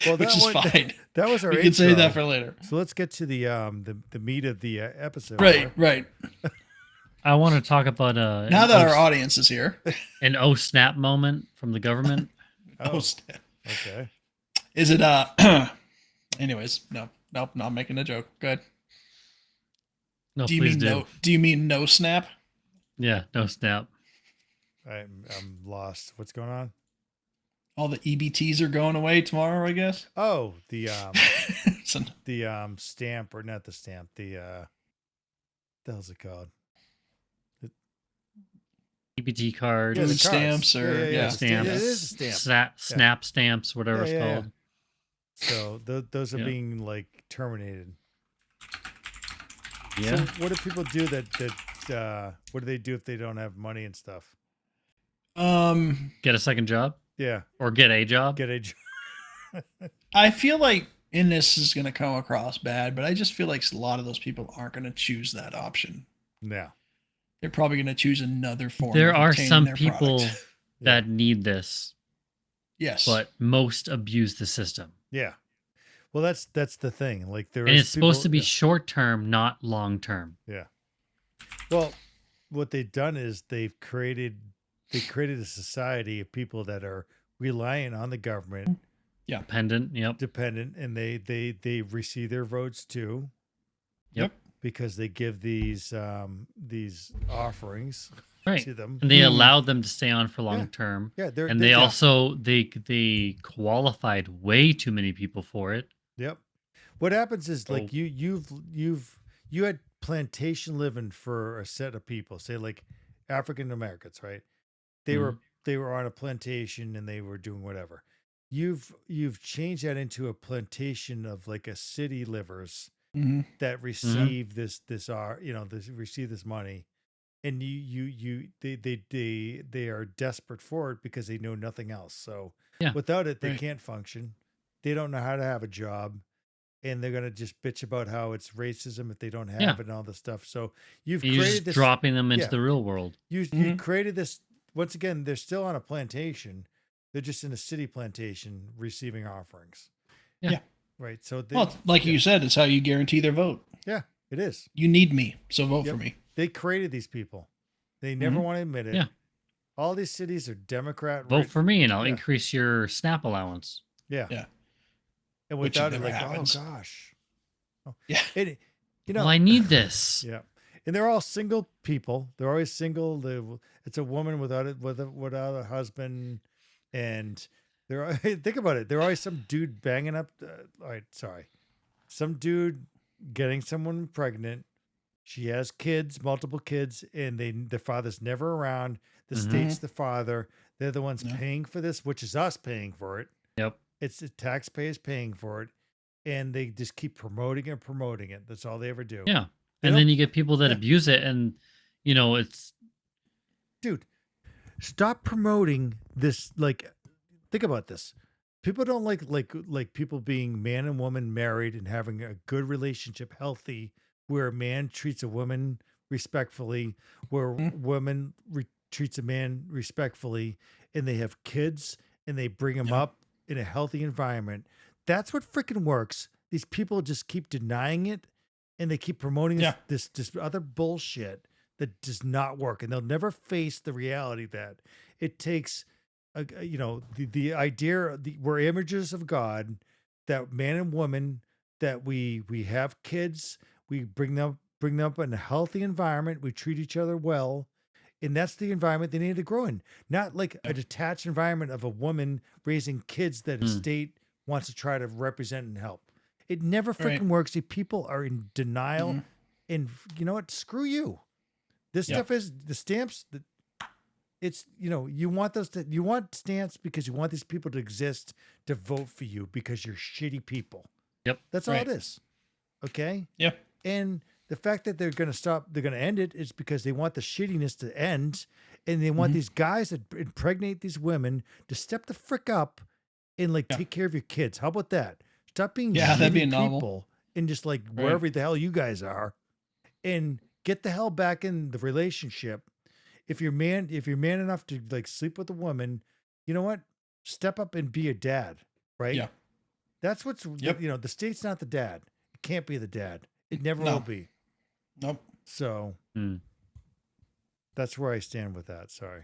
Well, which is fine. That was our We can save intro. that for later. So let's get to the meat of the episode. Right. I want to talk about Now that our audience is here. an oh snap moment from the government. Oh, snap. okay. Is it anyways, no, I'm making a joke. Go ahead. No, Do you please mean do. no? Do you mean no snap? Yeah, no snap. I'm lost. What's going on? All the EBTs are going away tomorrow, I guess. Oh, So, the stamp, or not the stamp, the hell's it called? EBT cards, Yeah, the food cards. stamps, or Yeah, the stamps. It is a stamp. Snap stamps, whatever Yeah, it's yeah, called. So those are Yeah. being like terminated. Yeah. So what do people do what do they do if they don't have money and stuff? Get a second job Yeah, or get a job. get a job. I feel like, and this is going to come across bad, but I just feel like a lot of those people aren't going to choose that option. Yeah. They're probably going to choose another form. There of are obtaining some their people product. that need this, Yes, but most abuse the system. Yeah. Well, that's the thing. Like there And is it's supposed to be people- short term, not long term. Yeah. Well, what they've done is they created a society of people that are reliant on the government, Dependent. Yep. dependent, and they receive their votes too. Yep. Because they give these offerings Right. to them. And they allowed them to stay on for long term. Yeah, And they also they qualified way too many people for it. Yep. What happens is So- like you had plantation living for a set of people, say like African Americans, right? They were on a plantation and they were doing whatever. You've changed that into a plantation of like a city livers that receive this receive this money, and they are desperate for it because they know nothing else. So without it, they Right. can't function. They don't know how to have a job, and they're gonna just bitch about how it's racism if they don't have it and all this stuff. So you've You're created just this. dropping them into yeah. the real world. You created this. Once again, they're still on a plantation. They're just in a city plantation receiving offerings. Yeah. Right. So they, Well, like you said, it's how you guarantee their vote. yeah, it is. You need me, so vote Yep. for me. They created these people. They never want to admit it. Yeah. All these cities are Democrat. Vote for me and I'll Yeah. increase your SNAP allowance. Yeah. Yeah. And Which without it, never like, happens. oh gosh. Oh. Yeah. And, you know, Well, I need this. yeah. And they're all single people. They're always single. It's a woman without a husband, and they're think about it. They're always some dude banging up. All right, sorry, some dude getting someone pregnant. She has kids, multiple kids, and the father's never around. The state's the father. They're the ones paying for this, which is us paying for it. Yep. It's the taxpayers paying for it, and they just keep promoting it. That's all they ever do. Yeah. They And don't- then you get people that abuse it, and it's Dude, stop promoting this. Like, think about this. People don't like people being man and woman married and having a good relationship, healthy, where a man treats a woman respectfully, where woman treats a man respectfully, and they have kids and they bring them up in a healthy environment. That's what freaking works. These people just keep denying it, and they keep promoting this other bullshit that does not work, and they'll never face the reality that it takes the idea we're images of God, that man and woman, that we have kids, we bring them up in a healthy environment, we treat each other well, and that's the environment they need to grow in, not like a detached environment of a woman raising kids that a state wants to try to represent and help. It never freaking works. The people are in denial, and you know what? Screw you. This stuff is the stamps. It's you want you want stamps because you want these people to exist, to vote for you because you're shitty people. Yep. That's all it is. Okay. Yep. And the fact that they're going to end it is because they want the shittiness to end, and they want these guys that impregnate these women to step the frick up and take care of your kids. How about that? Stop being that'd be shitty a novel. people and just wherever the hell you guys are, and get the hell back in the relationship. If you're man enough to sleep with a woman, you know what? Step up and be a dad, right? Yeah. That's what's the state's not the dad. It can't be the dad. It never No. will be. Nope. So that's where I stand with that. Sorry.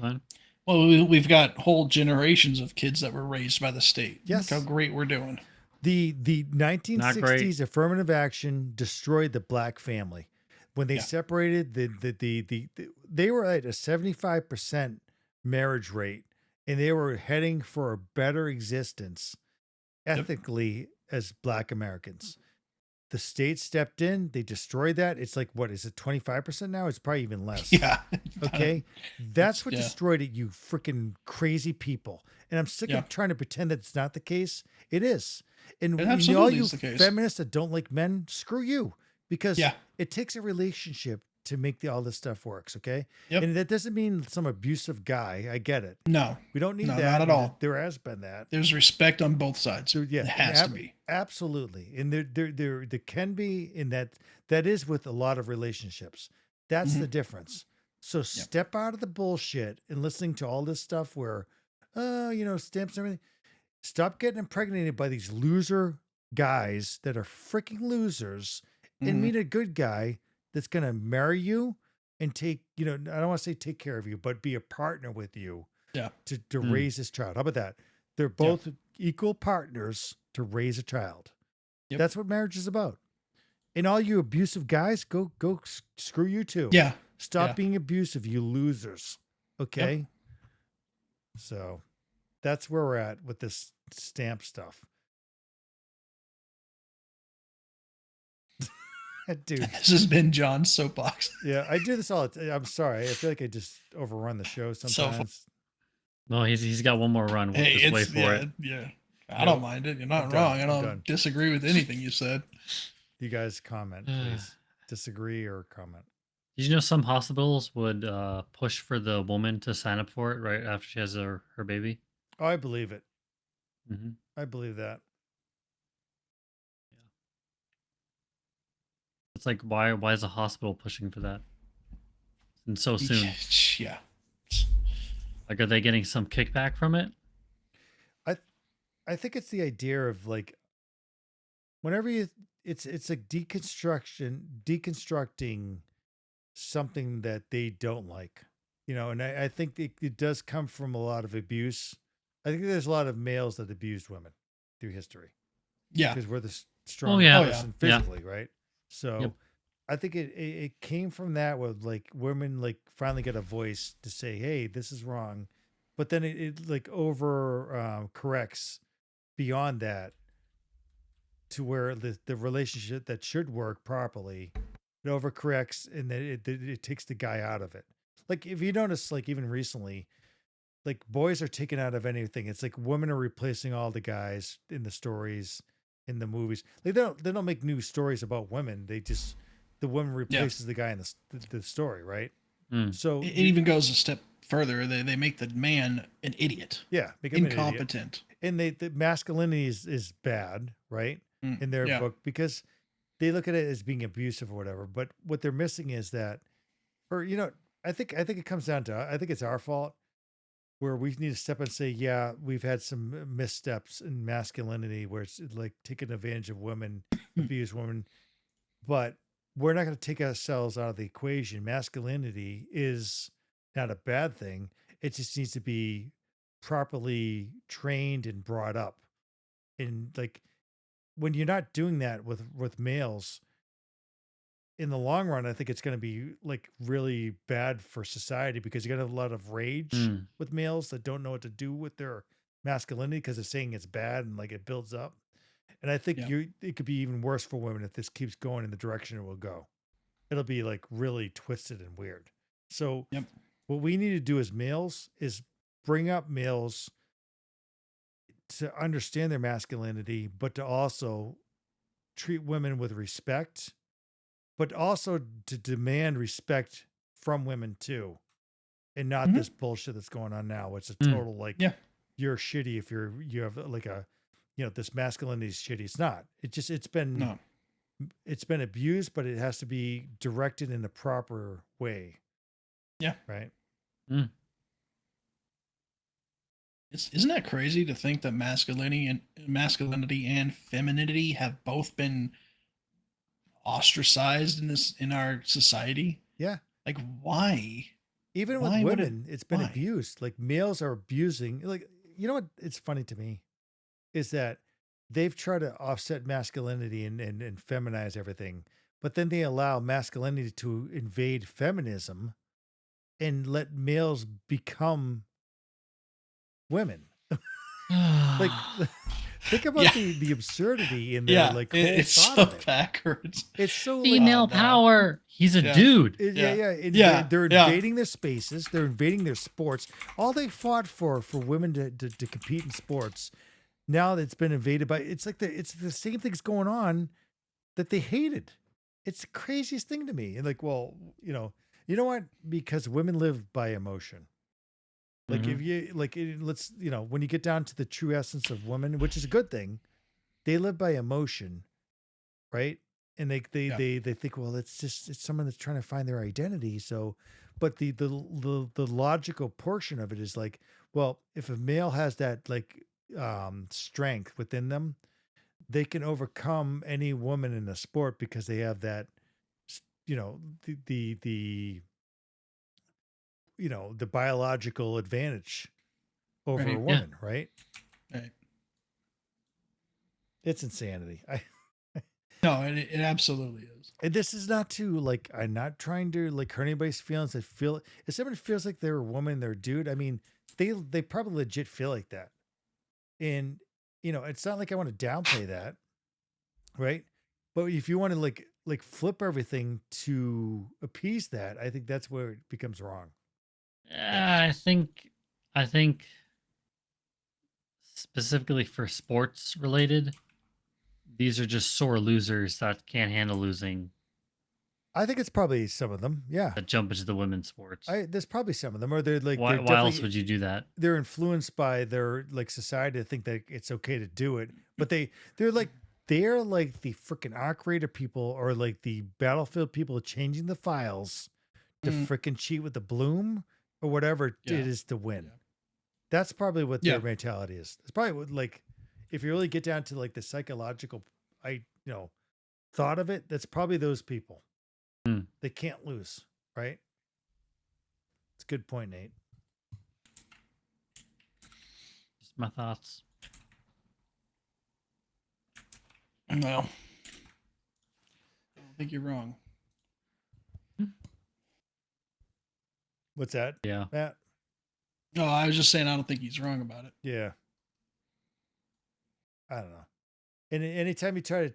fine. Well, we've got whole generations of kids that were raised by the state. Yes. Look how great we're doing. The Not great. 1960s affirmative action destroyed the black family. When they Yeah. separated, they were at a 75% marriage rate, and they were heading for a better existence ethically as Black Americans. The state stepped in, they destroyed that. It's like, what is it, 25% now? It's probably even less. Yeah. Okay. That's what yeah. destroyed it, you freaking crazy people. And I'm sick Yeah. of trying to pretend that it's not the case. It is. And It all absolutely you is the case. feminists that don't like men, screw you. Because Yeah. it takes a relationship to make all this stuff works. Okay. Yep. And that doesn't mean some abusive guy. I get it. No. We don't need No, that. not at all. There has been that. There's respect on both sides. So, yeah, It has to be. absolutely. And there can be in that is with a lot of relationships. That's the difference. So step out of the bullshit and listening to all this stuff where, stamps and everything. Stop getting impregnated by these loser guys that are freaking losers and meet a good guy that's going to marry you and take, I don't want to say take care of you, but be a partner with you to raise this child. How about that? They're both equal partners to raise a child. Yep. That's what marriage is about. And all you abusive guys, go screw you too. Yeah. Stop being abusive, you losers. Okay. Yep. So that's where we're at with this stamp stuff. Dude. This has been John's soapbox. Yeah, I do this all the time. I'm sorry. I feel like I just overrun the show sometimes. No, he's got one more run. We'll Hey, just wait for it. Yeah. I don't mind it. You're not wrong. I don't disagree with anything you said. You guys comment, please. Disagree or comment. Did you know some hospitals would push for the woman to sign up for it right after she has her baby? Oh, I believe it. Mm-hmm. I believe that. It's like, why is a hospital pushing for that? And so soon. Yeah. Like, are they getting some kickback from it? I think it's the idea of like, whenever it's like deconstructing something that they don't like, and I think it does come from a lot of abuse. I think there's a lot of males that abused women through history. Yeah. Because we're the strongest person yeah. physically, right? So I think it came from that with like women like finally get a voice to say, hey, this is wrong. But then it like over corrects beyond that to where the relationship that should work properly, it overcorrects and then it takes the guy out of it. Like if you notice, like even recently, like boys are taken out of anything. It's like women are replacing all the guys in the stories, in the movies. Like they don't make new stories about women. They just, the woman replaces the guy in the story, right? So it even goes a step further. They make the man an idiot. Yeah, make him incompetent. And the masculinity is bad, right? In their book, because they look at it as being abusive or whatever. But what they're missing is that, or I think it comes down to, I think it's our fault where we need to step and say, yeah, we've had some missteps in masculinity where it's like taking advantage of women, abuse women, but we're not going to take ourselves out of the equation. Masculinity is not a bad thing. It just needs to be properly trained and brought up. And like when you're not doing that with males, in the long run, I think it's going to be like really bad for society because you got a lot of rage with males that don't know what to do with their masculinity because they're saying it's bad and like it builds up. And I think it could be even worse for women if this keeps going in the direction it will go. It'll be like really twisted and weird. So what we need to do as males is bring up males to understand their masculinity, but to also treat women with respect, but also to demand respect from women too. And not this bullshit that's going on now. It's a total like, you're shitty if you have like a, this masculinity is shitty. It's not. It's been abused, but it has to be directed in the proper way. Yeah. Right. Isn't that crazy to think that masculinity and femininity have both been ostracized in our society? Yeah. Like why? Even with women, it's been abused. Like males are abusing. Like, you know what? It's funny to me is that they've tried to offset masculinity and feminize everything, but then they allow masculinity to invade feminism and let males become women. Like, think about Yeah. the absurdity in their Yeah, like whole it's thought so of it. backwards. It's so like, Female no. power. He's a Yeah. dude. yeah, Yeah. and Yeah, they're yeah. invading their spaces. They're invading their sports. All they fought for women to compete in sports. Now that it's been invaded by, it's the same things going on that they hated. It's the craziest thing to me. And like, well, you know what? Because women live by emotion. Like if you let's when you get down to the true essence of women, which is a good thing, they live by emotion, right? And they think, well, it's someone that's trying to find their identity. So, but the logical portion of it is like, well, if a male has that like strength within them, they can overcome any woman in a sport because they have that, the the biological advantage over a Right. woman, right? Right. It's insanity. No, it absolutely is. And this is not to like, I'm not trying to like hurt anybody's feelings. I feel if somebody feels like they're a woman, they're a dude. I mean, they probably legit feel like that. And it's not like I want to downplay that, right? But if you want to like flip everything to appease that, I think that's where it becomes wrong. I think specifically for sports related, these are just sore losers that can't handle losing I think it's probably some of them. Yeah. that jump into the women's sports. There's probably some of them, or they're like, Why they're else definitely, would you do that? they're influenced by their like society to think that it's okay to do it, but they're like the freaking operator people or like the battlefield people changing the files to Mm. freaking cheat with the bloom or whatever Yeah. it is to win. Yeah. That's probably what Yeah. their mentality is. It's probably what, like, if you really get down to like the psychological, thought of it, that's probably those people. Hmm. They can't lose, right? It's a good point, Nate. Just my thoughts. Well, I don't think you're wrong. What's that, Yeah. Matt? No, I was just saying I don't think he's wrong about it. Yeah. I don't know. And anytime you try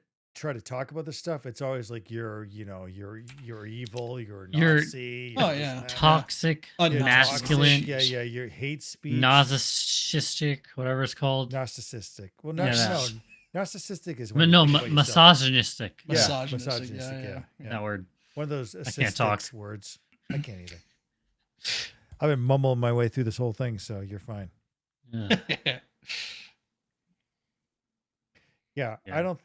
to talk about this stuff, it's always like you're evil, you're You're- Nazi. Oh, you're this yeah. and that. Toxic. Toxic, You're masculine, toxic. Yeah, you're hate speech. narcissistic, whatever it's called. Narcissistic. Well, Yeah, no, that. narcissistic is But when no, you think about yourself. misogynistic. Yeah, Misogynistic, misogynistic. yeah. Yeah. That word. One of those I can't talk. assistic words. I can't either. I've been mumbling my way through this whole thing, so you're fine. Yeah. Yeah, Yeah. I don't.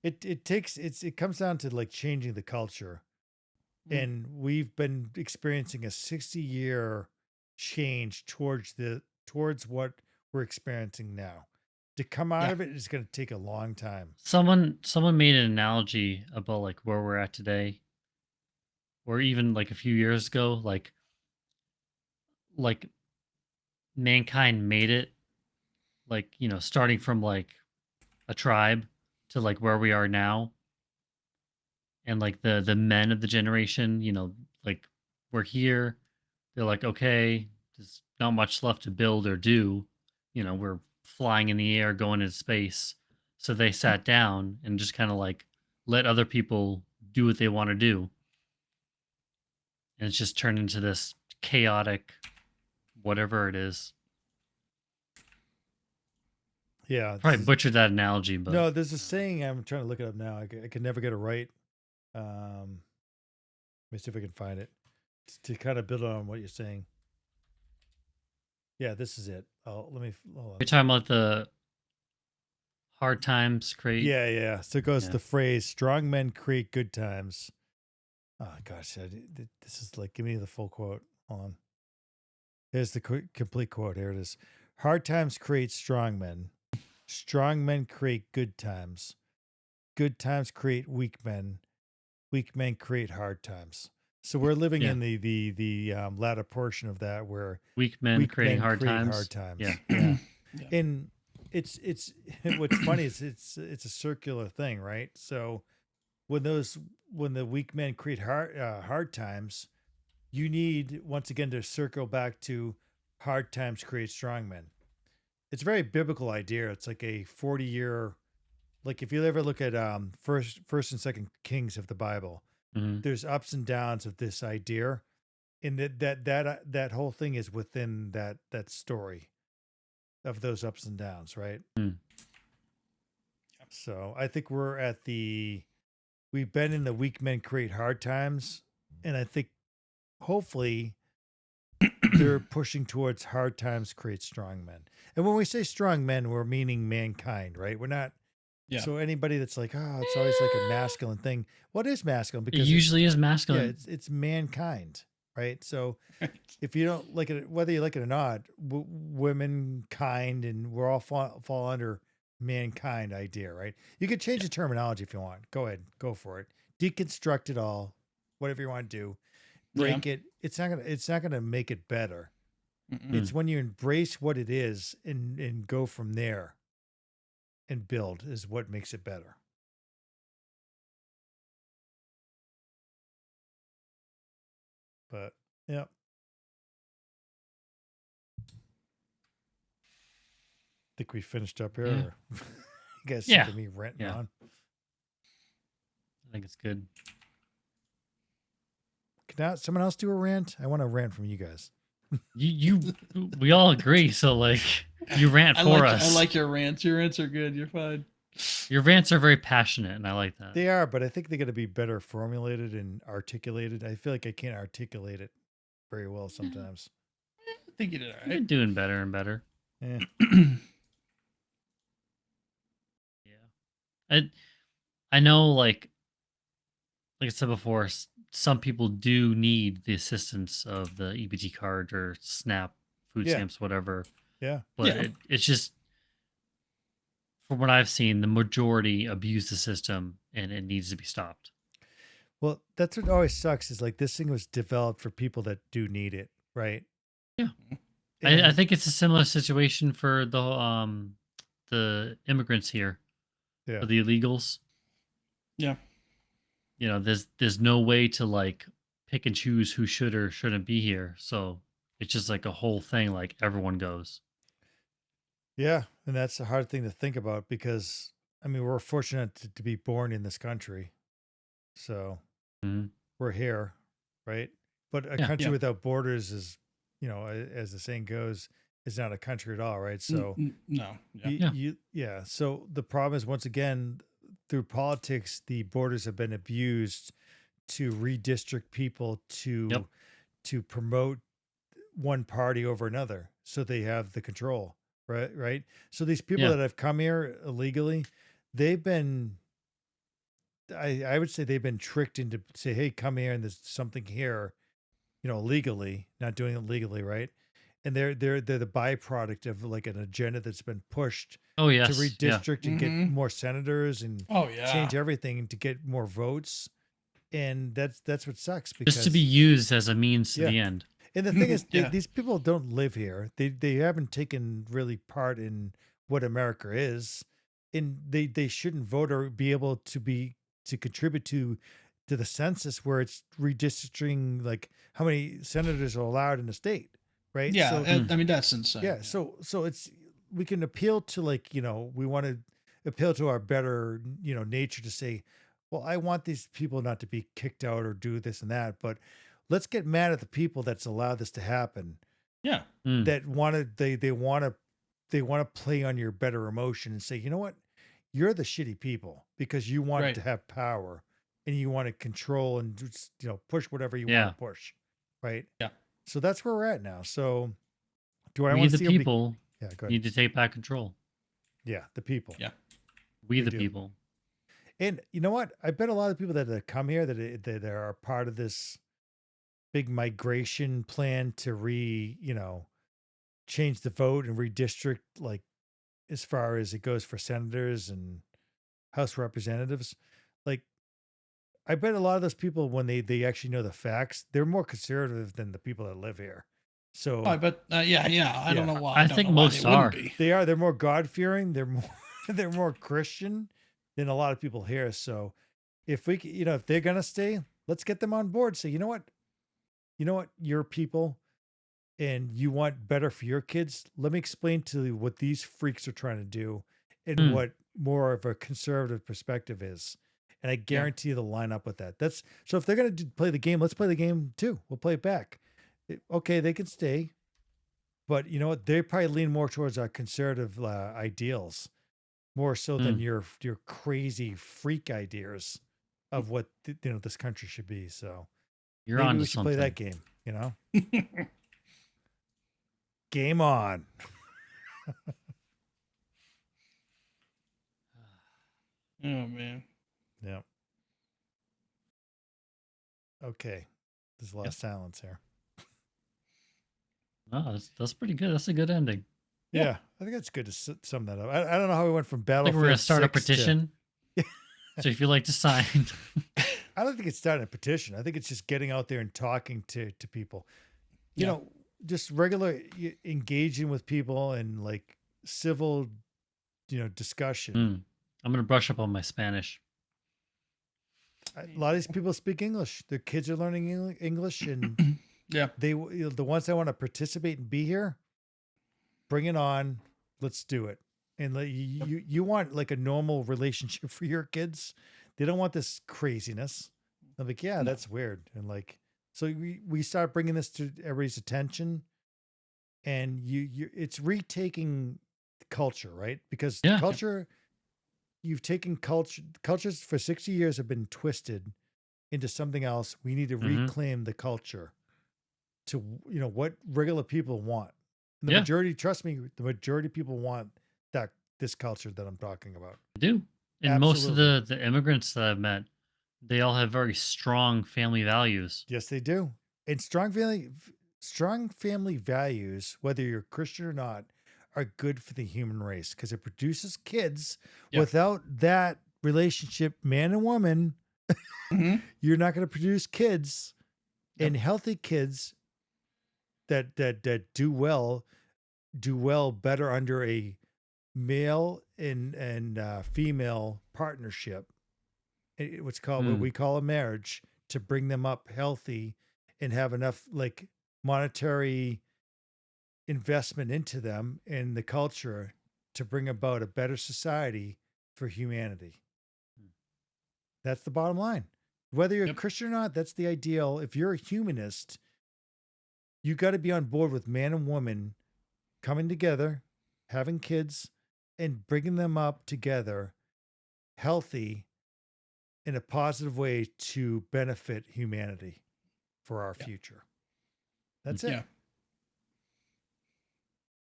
It comes down to like changing the culture, and we've been experiencing a 60-year change towards what we're experiencing now. To come out Yeah. of it is going to take a long time. Someone made an analogy about like where we're at today, or even like a few years ago, like mankind made it, like starting from like a tribe to like where we are now, and like the men of the generation, like we're here. They're like, okay, there's not much left to build or do. We're flying in the air, going into space. So they sat down and just kind of like let other people do what they want to do. And it's just turned into this chaotic, whatever it is. Yeah, Probably butchered that analogy, but no. There's a saying. I'm trying to look it up now. I can never get it right. Let me see if I can find it to kind of build on what you're saying. Yeah, this is it. Hold on. you're talking about the hard times create. Yeah. So it goes Yeah. the phrase "strong men create good times." Oh gosh, this is like, give me the full quote. Hold on. Here's the complete quote. Here it is. Hard times create strong men. Strong men create good times. Good times create weak men. Weak men create hard times. So we're living Yeah. in the latter portion of that, where Weak men weak creating men hard create times. hard times. Yeah. Yeah. Yeah. And it's what's funny is it's a circular thing, right? So when the weak men create hard times, you need once again to circle back to hard times create strong men. It's a very biblical idea. It's like a 40-year, like if you ever look at first and second Kings of the Bible, Mhm. there's ups and downs of this idea, and that whole thing is within that story of those ups and downs, right? Mm. So I think we've been in the weak men create hard times, and I think hopefully they're pushing towards hard times create strong men. And when we say strong men, we're meaning mankind, right? We're not. Yeah. So anybody that's like, oh, it's always like a masculine thing. What is masculine? It Because usually is yeah, masculine. it's mankind, right? So if you don't like it, whether you like it or not, women kind, and we're all fall under mankind idea, right? You could change the terminology if you want. Go ahead, go for it. Deconstruct it all, whatever you want to do. Break it. It's not gonna make it better. It's when you embrace what it is and go from there and build is what makes it better. But yeah. Think we finished up here. Yeah. Or you guys Yeah. sick of me ranting Yeah. on? I think it's good. Can someone else do a rant? I want a rant from you guys. We all agree. So like, you rant for us. I like your rants. Your rants are good. You're fine. Your rants are very passionate, and I like that. They are, but I think they got to be better formulated and articulated. I feel like I can't articulate it very well sometimes. I think you did all You've been right. doing better and better. Eh. Yeah. I know, like I said before, some people do need the assistance of the EBT card or SNAP, food Yeah. stamps, whatever. Yeah. But Yeah. it's just, from what I've seen, the majority abuse the system, and it needs to be stopped. Well, that's what always sucks is like this thing was developed for people that do need it, right? Yeah. I And think it's a similar situation for the immigrants here, yeah. for the illegals. Yeah. You know, there's no way to like pick and choose who should or shouldn't be here. So it's just like a whole thing, like everyone goes. Yeah, and that's a hard thing to think about because I mean we're fortunate to be born in this country, so Mhm. we're here, right? But a Yeah. country Yeah. without borders is, as the saying goes, is not a country at all, right? So No. Yeah. So the problem is once again through politics, the borders have been abused to redistrict people Yep. to promote one party over another, so they have the control. Right. So these people Yeah. that have come here illegally, they've been, I would say they've been tricked into say, hey, come here and there's something here, legally, not doing it legally, right? And they're the byproduct of like an agenda that's been pushed Oh to yes. Yeah. redistrict and get Mhm. more senators and Oh yeah. change everything to get more votes. And that's what sucks because Just to be used as a means to Yeah. the end. and the thing is, Yeah. these people don't live here. They haven't taken really part in what America is, and they shouldn't vote or be able to contribute to the census where it's redistricting like how many senators are allowed in the state, right? Yeah. So I mean that's insane. yeah, so it's we can appeal to like we want to appeal to our better nature to say, well, I want these people not to be kicked out or do this and that, but let's get mad at the people that's allowed this to happen Yeah. Mm. that they want to play on your better emotion and say, you know what, you're the shitty people because you want Right. to have power and you want to control and just, push whatever you Yeah. want to push, right? Yeah. So that's where we're at now. So do I We want the to see people yeah, go ahead. need to take back control. Yeah, the people. Yeah. We We the do. people. And you know what? I bet a lot of people that come here that are part of this big migration plan to change the vote and redistrict, like as far as it goes for senators and House representatives. Like, I bet a lot of those people, when they actually know the facts, they're more conservative than the people that live here. So Oh, but yeah. I don't Yeah. know why. I don't think know why most they wouldn't are. be. they're more God fearing. They're more they're more Christian than a lot of people here. So if we, if they're gonna stay, let's get them on board. Say, you know what, you're people, and you want better for your kids. Let me explain to you what these freaks are trying to do, and Hmm. what more of a conservative perspective is. And I guarantee they'll line up with that. That's so. If they're gonna play the game, let's play the game too. We'll play it back. Okay, they can stay, but you know what? They probably lean more towards our conservative ideals, more so than Hmm. your crazy freak ideas of what this country should be. So You're maybe on we to should play that something. game. Game on. Oh man. Yeah. Okay. There's a lot of silence here. Oh, that's pretty good. That's a good ending. Yeah, I think that's good to sum that up. I don't know how we went from I think we're gonna Battlefield start a 6 to. petition. So if you like to sign, I don't think it's starting a petition. I think it's just getting out there and talking to people. You Yeah. know, just regular engaging with people and like civil, discussion. Hmm. I'm gonna brush up on my Spanish. A lot of these people speak English. Their kids are learning English, and Yeah. the ones that want to participate and be here, bring it on. Let's do it. And you want like a normal relationship for your kids. They don't want this craziness. I'm like, yeah, No. that's weird. And like, so we start bringing this to everybody's attention, and it's retaking culture, right? Because Yeah. culture, you've taken cultures for 60 years have been twisted into something else. We need to Mhm. reclaim the culture to, what regular people want. And the Yeah. majority, trust me, the majority of people want this culture that I'm talking about. I do. And most of Absolutely. the immigrants that I've met, they all have very strong family values. Yes, they do. And strong family values, whether you're Christian or not, are good for the human race because it produces kids. Yeah. Without that relationship, man and woman, Mhm. you're not going to produce kids, Yep. and healthy kids that do well better under a male and female partnership. What's called what Mm. we call a marriage, to bring them up healthy and have enough like monetary investment into them and the culture to bring about a better society for humanity. That's the bottom line. Whether you're Yep. Christian or not, that's the ideal. If you're a humanist, you got to be on board with man and woman coming together, having kids, and bringing them up together healthy in a positive way to benefit humanity for our Yeah. future. That's it. Yeah.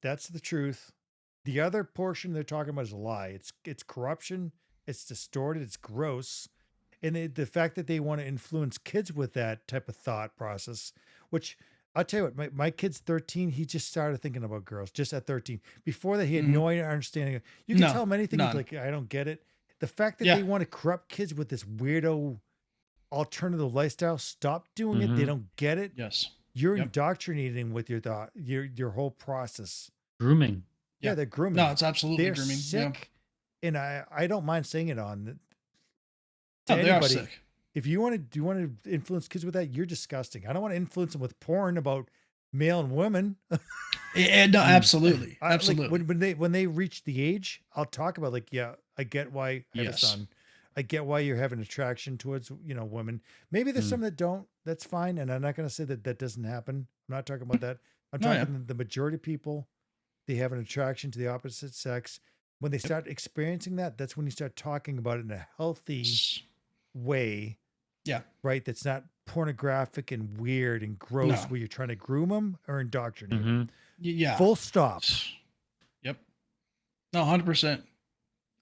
That's the truth. The other portion they're talking about is a lie. It's corruption. It's distorted. It's gross. And the fact that they want to influence kids with that type of thought process, which I'll tell you what, my kid's 13. He just started thinking about girls just at 13. Before that, he had Mhm. no understanding. You can No, tell him anything. He's none. like, I don't get it. The fact that Yeah. they want to corrupt kids with this weirdo alternative lifestyle, stop doing it. They Mhm. don't get it. Yes. You're Yep. indoctrinating with your thought, your whole process. Grooming. Yeah, Yeah. they're grooming. No, it's absolutely They're grooming. sick, and I don't mind saying it on to Yeah. No, they are anybody. sick. If you want to influence kids with that, you're disgusting. I don't want to influence them with porn about male and women. No, absolutely. Like Absolutely. when they reach the age, I'll talk about like, yeah, I get why I have a Yes. son. I get why you're having attraction towards, women. Maybe there's Mm. some that don't. That's fine. And I'm not going to say that doesn't happen. I'm not talking about that. I'm Oh, yeah. talking the majority of people, they have an attraction to the opposite sex. When they start experiencing that, that's when you start talking about it in a healthy way. Yeah. Right. That's not pornographic and weird and gross No. where you're trying to groom them or indoctrinate them. Mhm. Yeah. Full stop. Yep. No, 100%.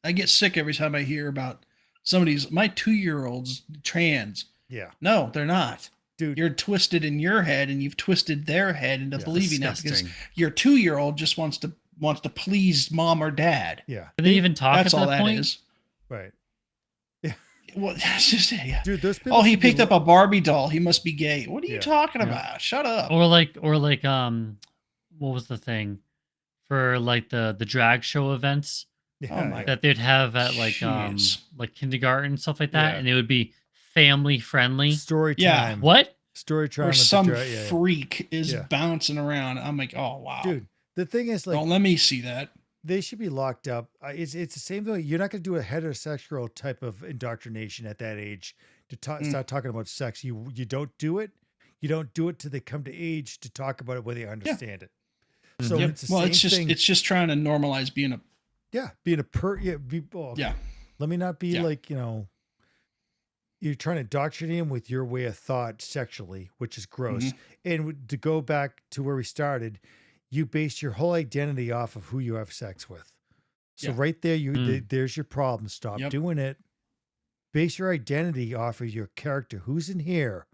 I get sick every time I hear about somebody's, my 2-year-old's trans. Yeah. No, they're not. Dude. You're twisted in your head and you've twisted their head into Yeah. believing that because Disgusting. your 2-year-old just wants to please mom or dad. Yeah. Did they even talk That's at all that that point? is. Right. Well, that's just it. Yeah. Dude, those people. Oh, he should be picked up a Barbie doll. He must be gay. What are you Yeah. talking Yeah. about? Shut up. Or like what was the thing for like the drag show events Yeah, my that they'd have at Jeez. like kindergarten stuff like that, Yeah. and it would be family friendly. Story Yeah. time. What? Story time Or with some the yeah. freak is Yeah. bouncing around. I'm like, oh wow, Dude, the thing is, like, don't let me see that. they should be locked up. It's the same thing. You're not going to do a heterosexual type of indoctrination at that age to start talking about sex. You don't do it. You don't do it till they come to age to talk about it where they understand it. So Yep. it's the Well, same it's just thing. it's just trying to normalize being a Being a okay. yeah. Let me not be Yeah. like, you're trying to indoctrinate them with your way of thought sexually, which is gross. And to go back to where we started, you base your whole identity off of who you have sex with. So Yeah. right there, there's your problem. Stop Yep. doing it. Base your identity off of your character. Who's in here?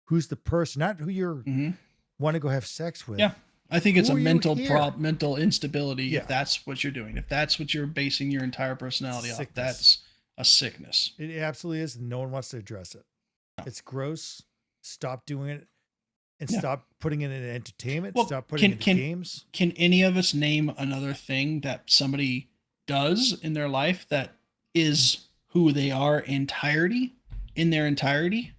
Who's the person? Not who you want to go have sex with. Yeah. I think it's Who a are you mental here? mental instability Yeah. if that's what you're doing. If that's what you're basing your entire personality off, Sickness. that's a sickness. It absolutely is. And no one wants to address it. No. It's gross. Stop doing it. And Yeah. stop putting it in entertainment. Well, Stop putting it in can- games. Can any of us name another thing that somebody does in their life that is who they are in their entirety?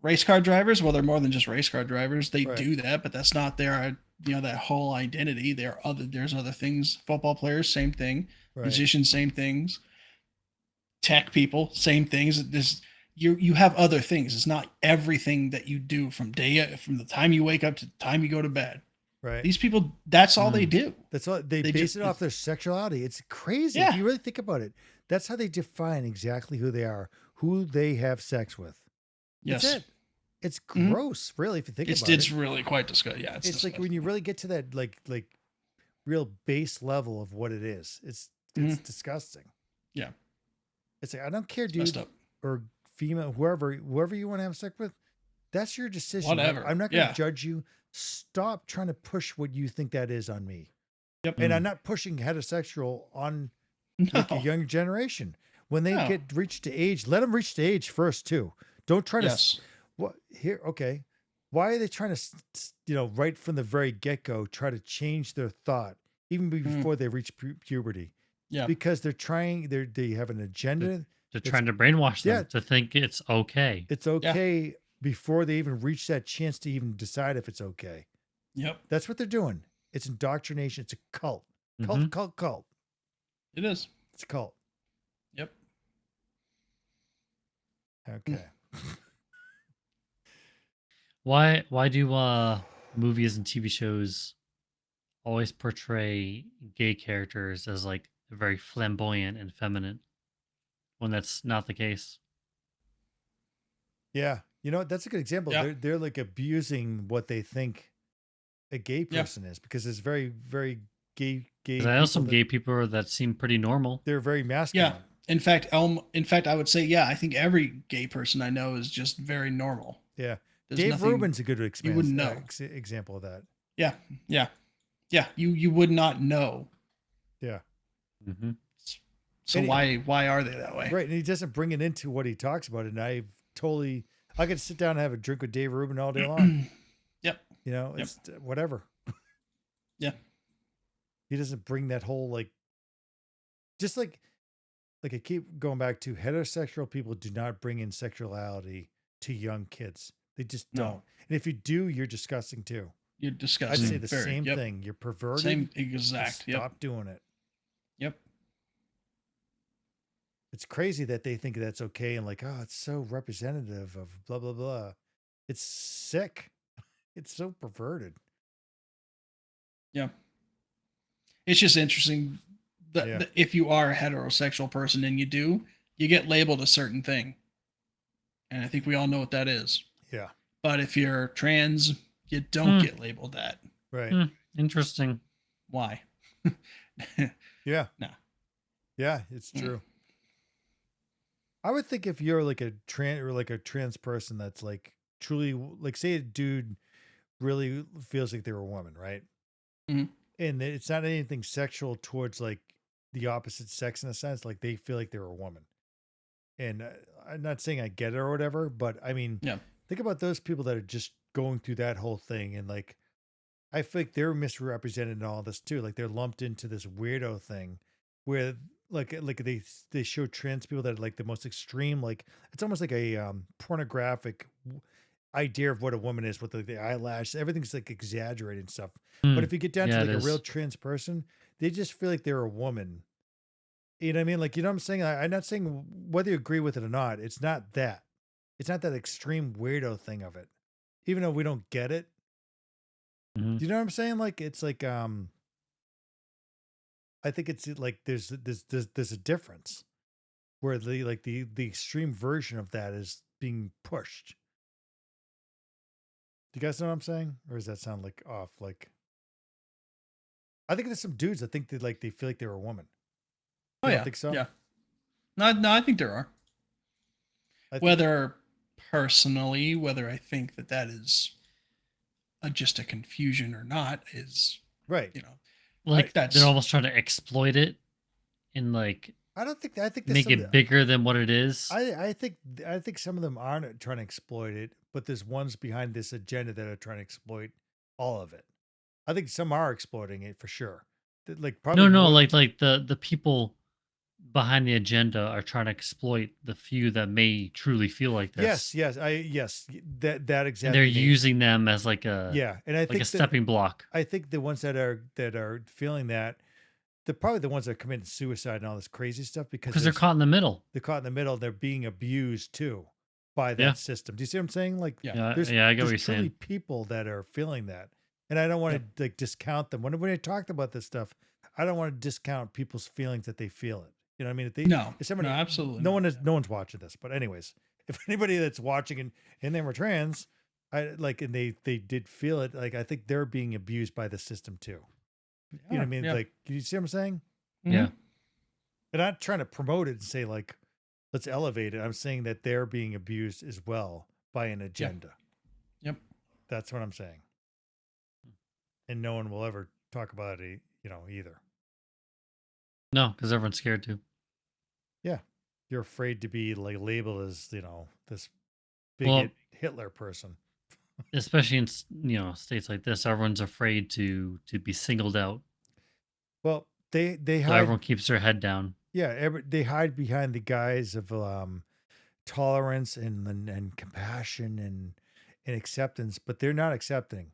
Race car drivers, well, they're more than just race car drivers. They Right. do that, but that's not their, that whole identity. There's other things. Football players, same thing. Right. Musicians, same things. Tech people, same things. You have other things. It's not everything that you do from the time you wake up to the time you go to bed. Right. These people, that's all they do. That's all they base just- it off their sexuality. It's crazy. Yeah. If you really think about it, that's how they define exactly who they are, who they have sex with. Yes. That's it. It's Mhm. gross, really, if you think It's about it's it. really quite disgusting. Yeah, It's like when you really get to that like real base level of what it is. It's disgusting. Yeah. It's like, I don't care, dude, messed up. or female, whoever you want to have sex with. That's your decision. Whatever. I'm not going to Yeah. judge you. Stop trying to push what you think that is on me. Yep. And I'm not pushing heterosexual on like a No. young generation. When they No. get reached to age, let them reach to age first too. Don't try Yes. to what here. Okay, why are they trying to right from the very get go try to change their thought even before they reach puberty? Yeah. Because they're trying. They have an agenda. They're trying to brainwash them Yeah. to think it's okay. It's okay before they even reach that chance to even decide if it's okay. Yep. That's what they're doing. It's indoctrination. It's a cult. Mhm. Cult. It is. It's a cult. Yep. Okay. Why do movies and TV shows always portray gay characters as like very flamboyant and feminine when that's not the case? Yeah. You know what? That's a good example. Yeah. They're like abusing what they think a gay Yeah. person is because it's very, very gay. 'Cause I know some people gay people that seem pretty normal. They're very masculine. Yeah. In fact, I would say, yeah, I think every gay person I know is just very normal. Yeah. There's Dave nothing- Rubin's a good wouldn't know. example of that. Yeah. Yeah. Yeah. You would not know. Yeah. Hmm. So And why are they that way? Right. And he doesn't bring it into what he talks about. And I could sit down and have a drink with Dave Rubin all day long. Yep. It's whatever. Yeah. He doesn't bring that whole just like I keep going back to heterosexual people do not bring in sexuality to young kids. They just No. don't. And if you do, you're disgusting too. You're I'd disgusting. say the Very. same Yep. thing. You're perverted. Same Just exact. Yep. Stop doing it. Yep. It's crazy that they think that's okay and it's so representative of blah blah blah. It's sick. It's so perverted. Yeah. It's just interesting that, Yeah. that if you are a heterosexual person and you get labeled a certain thing. And I think we all know what that is. Yeah. But if you're trans, you don't get labeled that. Right. Hmm. Interesting. Why? Yeah. No. Yeah, it's Mm. true. I would think if you're like a trans person that's truly say a dude really feels like they're a woman, right? Mhm. And it's not anything sexual towards the opposite sex in a sense, they feel like they're a woman. And I'm not saying I get it or whatever, but I mean, Yeah. think about those people that are just going through that whole thing and I feel like they're misrepresented in all this too. Like they're lumped into this weirdo thing where like they show trans people that are like the most extreme, like it's almost like a pornographic idea of what a woman is with the eyelash. Everything's like exaggerated and stuff. But Mm, if you get down to yeah, it like a real is. trans person, they just feel like they're a woman. You know what I mean? Like, you know what I'm saying? I'm not saying whether you agree with it or not. It's not that. It's not that extreme weirdo thing of it. Even though we don't get it. Mhm. Do you know what I'm saying? Like, it's like I think it's like there's a difference where the extreme version of that is being pushed. Do you guys know what I'm saying? Or does that sound like off? Like, I think there's some dudes that think they feel like they're a woman. Oh You don't yeah, think so? yeah. No, I think there are. I think Whether personally, whether I think that is just a confusion or not is, right. you know, I Like they're that's almost trying to exploit it and like I think there's make some it bigger than what it is. I think some of them aren't trying to exploit it, but there's ones behind this agenda that are trying to exploit all of it. I think some are exploiting it for sure. Like probably No, no, more than like the people behind the agenda are trying to exploit the few that may truly feel like yes, this, that and they're exactly using them as yeah, and I like a think that stepping block. I think the ones that are feeling that they're probably the ones that are committing suicide and all this crazy stuff because Because they're caught in the middle. they're caught in the middle. They're being abused too by Yeah, that system. Do you see what I'm saying? Like yeah. yeah, I get what there's you're truly saying. people that are feeling that, and I don't want Yep. to like discount them. When I talked about this stuff, I don't want to discount people's feelings that they feel it. You know what I mean? No, if no, somebody, absolutely no not. one is, no one's watching this, but anyways, if anybody that's watching and they were trans, I like, and they did feel it. Like I think they're being abused by the system too. You know what I Yeah, mean? yeah. Like, you see what I'm saying? Yeah, Mhm. And I'm not trying to promote it and say like, let's elevate it. I'm saying that they're being abused as well by an Yeah. agenda. Yep. That's what I'm saying. And no one will ever talk about it, either. no, because everyone's scared to. Yeah. You're afraid to be like labeled as, this Well, bigot Hitler person. especially in states like this, everyone's afraid to be singled out, Well, they so hide, everyone keeps their head down. yeah, they hide behind the guise of tolerance and compassion and acceptance, but they're not accepting.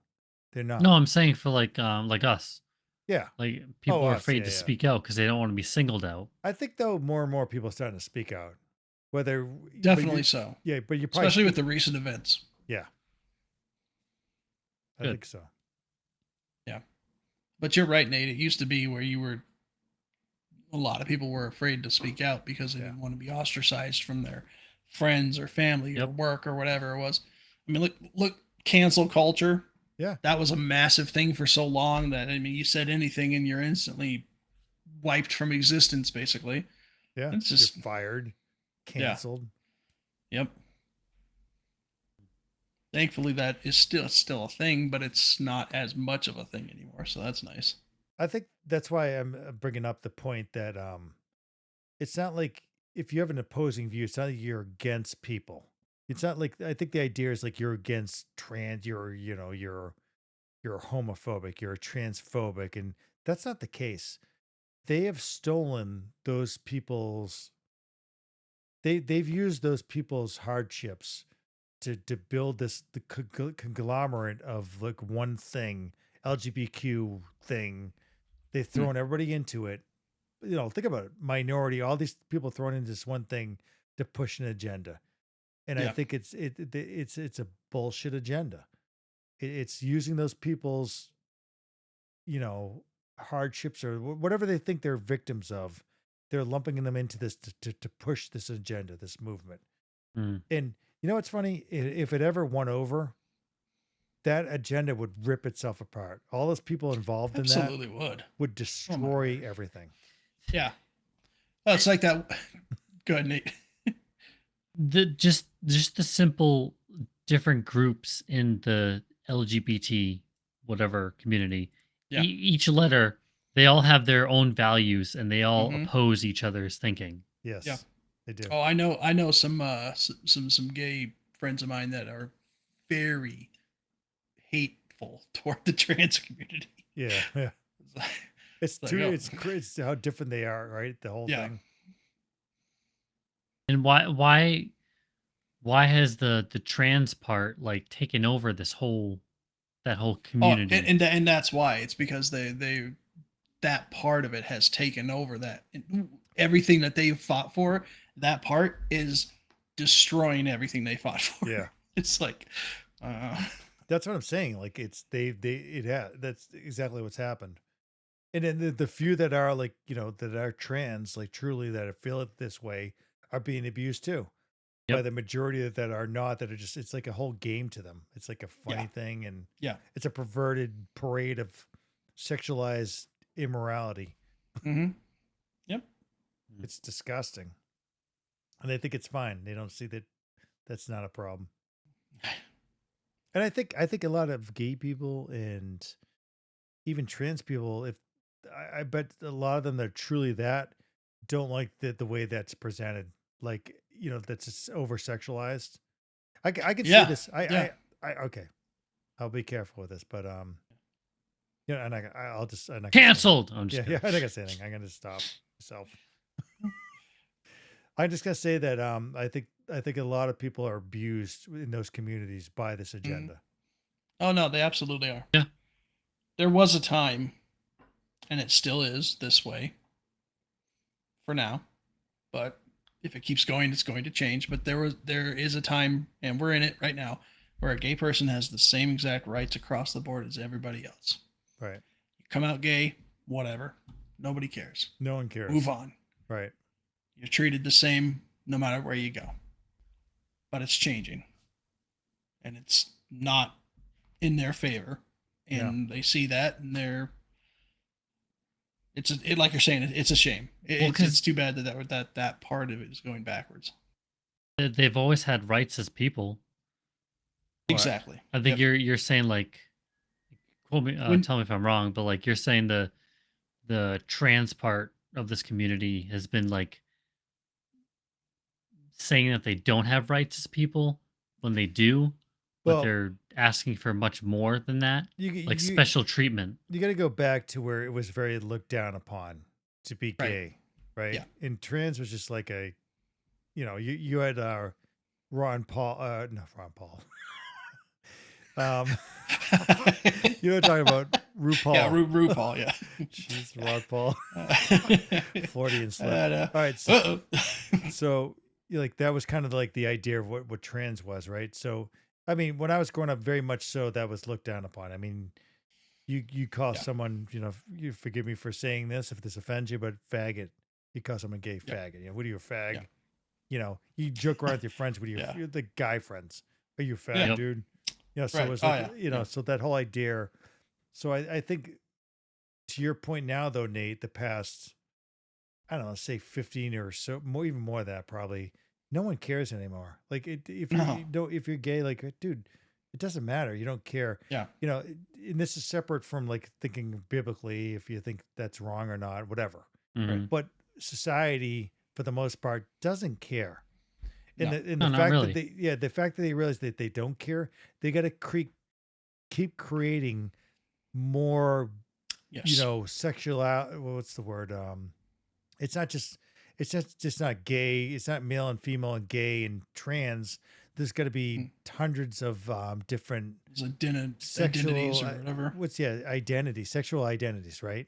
They're not. No, I'm saying for like us, Yeah. like Oh, people are us. afraid Yeah, to yeah. speak out because they don't want to be singled out. I think though more and more people are starting to speak out. Whether but Definitely you so. yeah, but you probably Especially with speak, the recent events. yeah, I Good. think so. Yeah. But you're right, Nate. It used to be where a lot of people were afraid to speak out because they Yeah. didn't want to be ostracized from their friends or family or Yep. work or whatever it was. I mean, look, cancel culture. Yeah. That was a massive thing for so long that, I mean, you said anything and you're instantly wiped from existence, basically. Yeah. It's You're just, fired, yeah. canceled. Yep. Thankfully, that is still a thing, but it's not as much of a thing anymore. So that's nice. I think that's why I'm bringing up the point that it's not like if you have an opposing view, it's not like you're against people. It's not like I think the idea is like you're against trans, you're homophobic, you're transphobic, and that's not the case. They have stolen those people's they've used those people's hardships to build the conglomerate of like one thing, LGBTQ thing. They've thrown everybody into it. Think about it. Minority, all these people thrown into this one thing to push an agenda. And I Yeah. think it's a bullshit agenda. It's using those people's, you know, hardships or whatever they think they're victims of. They're lumping them into this to push this agenda, this movement. Mm. And you know what's funny? If it ever won over, that agenda would rip itself apart. All those people involved in that Absolutely would. would Oh my destroy word. everything. Yeah. Oh, it's like that. Go ahead, Nate. The just the simple different groups in the LGBT whatever community. Yeah. Each letter, they all have their own values and they all Mhm. oppose each other's thinking. Yes, Yeah. they do. Oh, I know some gay friends of mine that are very hateful toward the trans community. Yeah, yeah. It's like, too. oh. It's how different they are, right? The whole Yeah. thing. And why has the trans part like taken over this whole that whole Oh, community? and that's why it's because they that part of it has taken over that everything that they fought for. That part is destroying everything they fought for. Yeah. It's like, That's what I'm saying. Like it's that's exactly what's happened. And then the few that are like, that are trans, like truly that feel it this way are being abused too. By Yep. the majority that are not, that are just, it's like a whole game to them. It's like a funny Yeah. thing. And yeah. it's a perverted parade of sexualized immorality. Mm-hmm. Yep. It's disgusting. And they think it's fine. They don't see that that's not a problem. And I think a lot of gay people and even trans people, if I bet a lot of them that are truly that don't like the way that's presented. Like, that's just over sexualized. I can see Yeah. this. Okay. I'll be careful with this, but and I'll just I'm not gonna say anything. Canceled. I'm just Yeah, kidding. I'm not gonna say anything. I'm gonna stop myself. I'm just gonna say that I think a lot of people are abused in those communities by this agenda. Oh no, they absolutely are. Yeah. There was a time, and it still is this way for now, but if it keeps going, it's going to change. But there is a time, and we're in it right now, where a gay person has the same exact rights across the board as everybody else. Right. You come out gay, whatever. Nobody cares. No one cares. Move on. Right. You're treated the same no matter where you go. But it's changing. And it's not in their favor. And they see that, and like you're saying, it's a shame. It's too bad that part of it is going backwards. They've always had rights as people. Exactly. I think you're saying like, quote me, tell me if I'm wrong, but like you're saying the trans part of this community has been like saying that they don't have rights as people when they do, but Well, they're asking for much more than that, like special treatment. You got to go back to where it was very looked down upon to be Right. gay, right? Yeah. And trans was just like a, you had Ron Paul, not Ron Paul. You know what I'm talking about? RuPaul. Yeah, RuPaul, yeah. Jeez, Ron Paul. Floridian slip. All right. So like that was kind of like the idea of what trans was, right? So, I mean, when I was growing up, very much so that was looked down upon. I mean, you call someone, you forgive me for saying this if this offends you, but faggot, you call someone gay faggot. What are you, a fag? Yeah. You joke around with your friends. What are you? You're the guy friends. Are you a fag, Yep. dude? So Right. it's like, so that whole idea. So I think to your point now, though, Nate, the past, I don't know, say 15 or so, even more than that, probably, no one cares anymore. Like if you're gay, like, dude, it doesn't matter. You don't care. Yeah. And this is separate from like thinking biblically, if you think that's wrong or not, whatever. Mhm. But society, for the most part, doesn't care. And the No, not fact really. that the fact that they realize that they don't care, they got to keep creating more, Yes. sexual, what's the word? It's just not gay. It's not male and female and gay and trans. There's got to be hundreds of different sexual identities or whatever. Identity, sexual identities, right?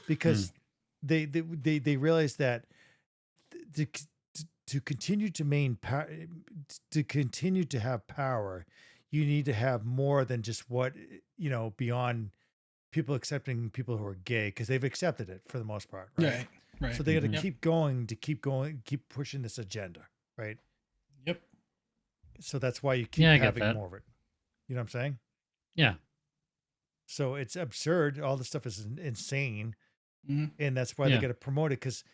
Because they realize that to continue to continue to have power, you need to have more than just what, beyond people accepting people who are gay, because they've accepted it for the most part, right? Right. So they got to keep going, keep pushing this agenda, right? Yep. So that's why you keep having more of it. You know what I'm saying? Yeah. So it's absurd. All this stuff is insane, and that's why Yeah. they got to promote it. Because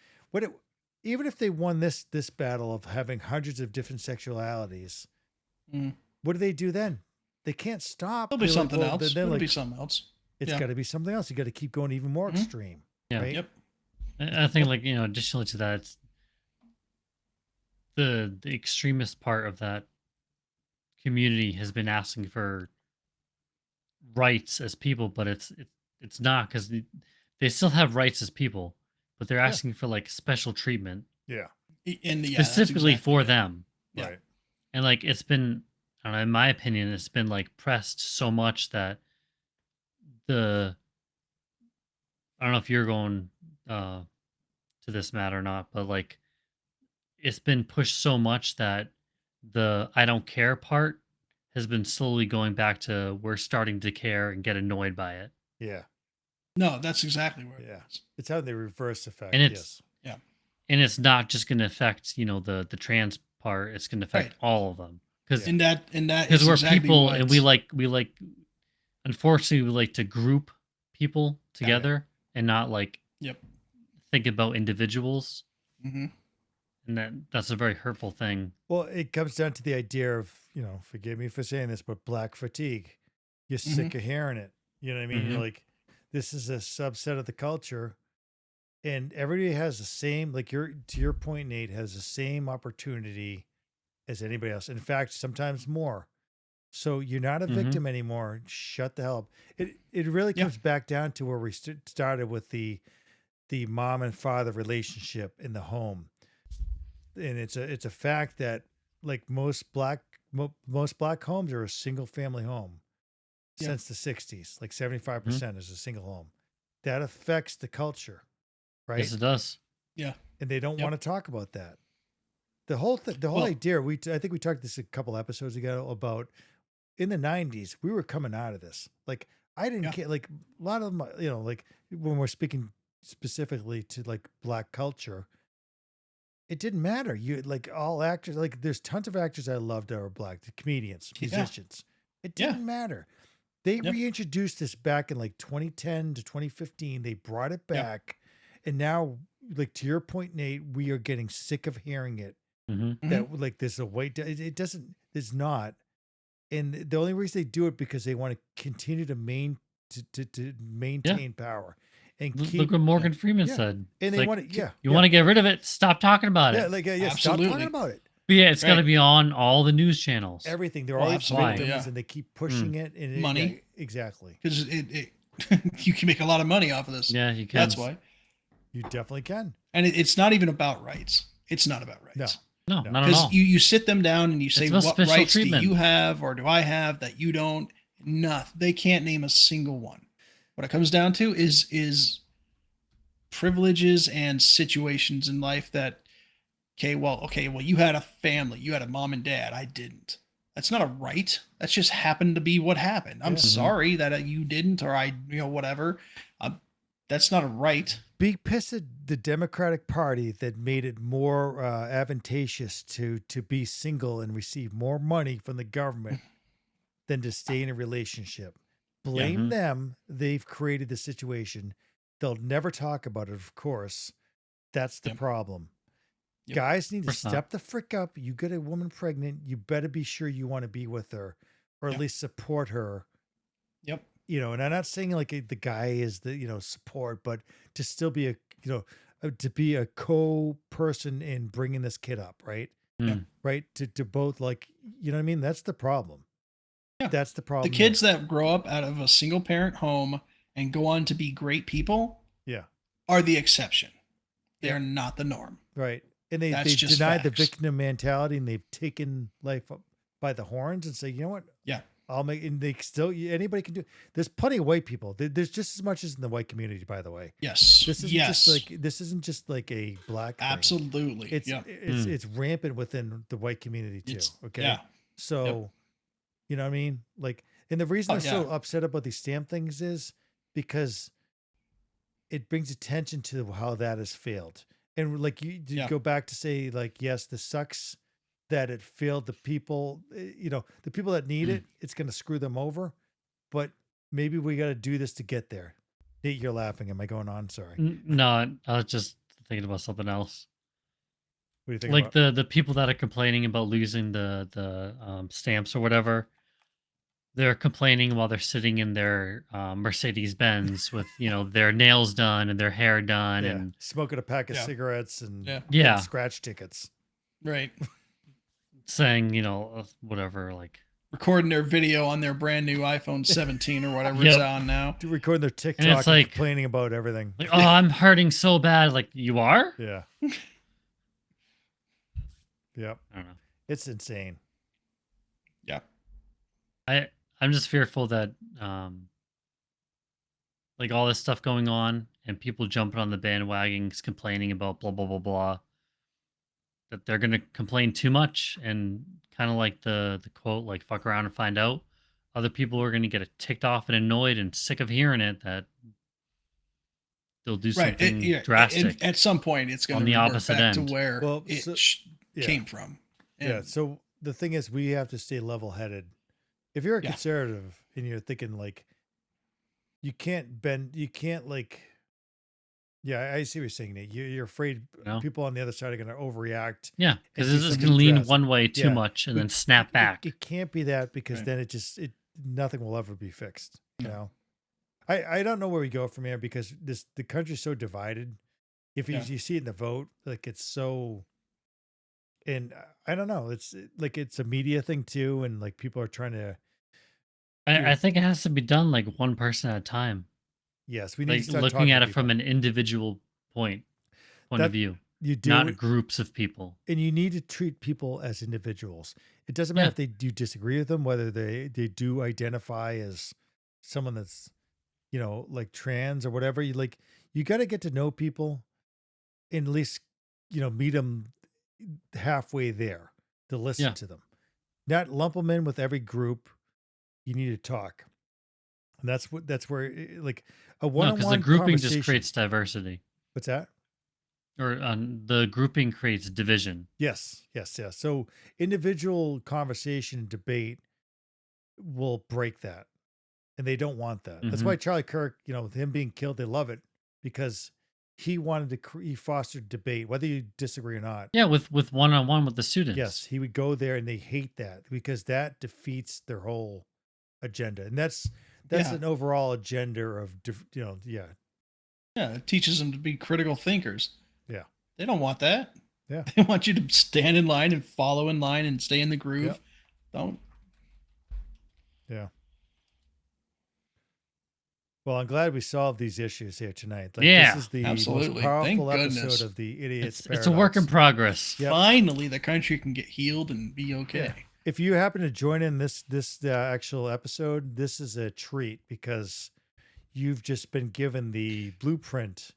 even if they won this battle of having hundreds of different sexualities, what do they do then? They can't stop. There'll be something else. There'll be something else. It's got to be something else. You got to keep going even more extreme. Yeah. Right? Yep. I think, like, additionally to that, it's the extremist part of that community has been asking for rights as people, but it's not, because they still have rights as people, but they're Yeah. asking for like special treatment Yeah. And yeah, that's specifically exactly for it. them. Yeah. Right. And like it's been, I don't know, in my opinion, it's been like pressed so much that the I don't know if you're going to this matter or not, but like it's been pushed so much that the I don't care part has been slowly going back to we're starting to care and get annoyed by it. Yeah. No, that's exactly where Yeah. it is. It's how the reverse effect. And it's Yes. and it's not just going to affect, the trans part, it's going to affect Right. all of them. Cuz And that because is we're exactly people what and we like unfortunately we like to group people together and not like Yep. think about individuals, Mm-hmm. and that's a very hurtful thing. Well, it comes down to the idea of, forgive me for saying this, but black fatigue. You're sick of hearing it. You know what I mean? You're Mhm. like, this is a subset of the culture, and everybody has the same, like to your point, Nate, has the same opportunity as anybody else. In fact, sometimes more. So you're not a Mhm. victim anymore. Shut the hell up. It really Yeah. comes back down to where we started with the mom and father relationship in the home, and it's a fact that like most black homes are a single family home Yeah. since the 60s. Like 75% is a single home. That affects the culture, right? Yes, it does. Yeah. And they don't Yep. want to talk about that. The whole Well- idea, I think we talked this a couple episodes ago about in the 90s, we were coming out of this. Like I didn't Yeah. care. Like a lot of them, like when we're speaking specifically to like black culture, it didn't matter. You like all actors, like there's tons of actors I loved that were black, the comedians, Yeah. musicians. It Yeah. didn't matter. They Yep. reintroduced this back in like 2010 to 2015. They brought it back. And now, like to your point, Nate, we are getting sick of hearing it. Mhm. That like there's a way it doesn't, there's not. And the only reason they do it because they want to continue to maintain power and Look keep what Morgan Freeman yeah. said. and It's they like, want to you want to get rid of it, stop talking about yeah, it. like yeah, stop Absolutely. talking about it. But yeah, it's got to Right. be on all the news channels. Everything. They're Well, always absolutely, victims yeah. and they keep pushing it and Money. yeah, exactly. Because it you can make a lot of money off of this. Yeah, you can. That's why. You definitely can. And it's not even about rights. It's not about rights. No. No, No. not at Because all. you sit them down and you say, about what special rights treatment. do you have or do I have that you don't? Nothing. They can't name a single one. What it comes down to is privileges and situations in life that, well, you had a family, you had a mom and dad. I didn't. That's not a right. That's just happened to be what happened. I'm Yeah. sorry that you didn't, or whatever. That's not a right. Be pissed at the Democratic Party that made it more advantageous to be single and receive more money from the government than to stay in a relationship. Blame Mhm. them. They've created the situation. They'll never talk about it, of course. That's the Yep. problem. Yep. Guys need to course not. step the frick up. You get a woman pregnant, you better be sure you want to be with her or at Yep. least support her. Yep. And I'm not saying like the guy is the, support, but to still be to be a co-person in bringing this kid up, right? Mm. Right. To both like, you know what I mean? That's the problem. Yeah. That's the problem. The kids there. that grow up out of a single parent home and go on to be great people Yeah. are the exception. They're not the norm. Right. And they've That's just denied the facts. victim mentality and they've taken life up by the horns and say, you know what? Yeah. I'll make, and they still, anybody can do. There's plenty of white people. There's just as much as in the white community, by the way. Yes. This isn't just like a black thing. Absolutely. It's yeah. it's rampant within the white community too. It's- Okay. yeah. So, you know what I mean? Like, and the reason Oh, I'm so yeah. upset about these stamp things is because it brings attention to how that has failed. And like you Yeah. go back to say, like, yes, this sucks that it failed the people, the people that need it, it's going to screw them over. But maybe we got to do this to get there. Nate, you're laughing. Am I going on? Sorry. No, I was just thinking about something else. What do you think Like about? the people that are complaining about losing the stamps or whatever, they're complaining while they're sitting in their Mercedes Benz with their nails done and their hair done Yeah. and Smoking a pack of Yeah. cigarettes and Yeah. getting Yeah. scratch tickets. Right. saying whatever, like recording their video on their brand new iPhone 17 or whatever Yep. it's on now. To recording their And TikTok it's and like, complaining about everything. oh, I'm hurting so bad. Like, you are? Yeah. Yep. I don't know. It's insane. Yeah. I'm just fearful that like all this stuff going on and people jumping on the bandwagons complaining about blah blah blah blah, that they're gonna complain too much, and kind of like the quote, like, fuck around and find out. Other people are gonna get ticked off and annoyed and sick of hearing it, that they'll do Right. something drastic. At some point, it's going on to the revert opposite back end. to where Well, it so- yeah. came from. Yeah. And- So the thing is, we have to stay level headed. If you're a Yeah. conservative and you're thinking like, you can't bend, you can't like, yeah, I see what you're saying, Nate. You're afraid No. people on the other side are going to overreact. Yeah, and because do this is something gonna lean drastic. one way too Yeah. much and We- then snap back. It can't be that, because Right. then nothing will ever be fixed. You No. know, I don't know where we go from here, because the country's so divided. If you, Yeah. you see it in the vote, like it's so, and I don't know, it's like it's a media thing too, and like people are trying to. I think it has to be done like one person at a time. Yes, we need Like, to start looking talking at to it from people. an individual point That- of view, You do, not groups of people. and you need to treat people as individuals. It doesn't matter Yeah. if they do disagree with them, whether they do identify as someone that's, like trans or whatever. You got to get to know people, and at least, meet them halfway there to listen Yeah. to them, not lump them in with every group. You need to talk. And that's where like a No, one-on-one because the grouping conversation. just creates diversity, What's that? or the grouping creates division. Yes. So individual conversation and debate will break that. And they don't want that. That's Mhm. why Charlie Kirk, with him being killed, they love it, because he wanted to, he fostered debate, whether you disagree or not. Yeah, with one-on-one with the students. Yes, he would go there, and they hate that, because that defeats their whole agenda. And that's Yeah. an overall agenda of, yeah. Yeah, it teaches them to be critical thinkers. Yeah. They don't want that. Yeah. They want you to stand in line and follow in line and stay in the groove. Yep. Don't. Yeah. Well, I'm glad we solved these issues here tonight. Yeah, This is the absolutely. most powerful Thank goodness. episode of the Idiots It's a work in Paradox. progress. Yep. Finally, the country can get healed and be okay. If you happen to join in this actual episode, this is a treat, because you've just been given the blueprint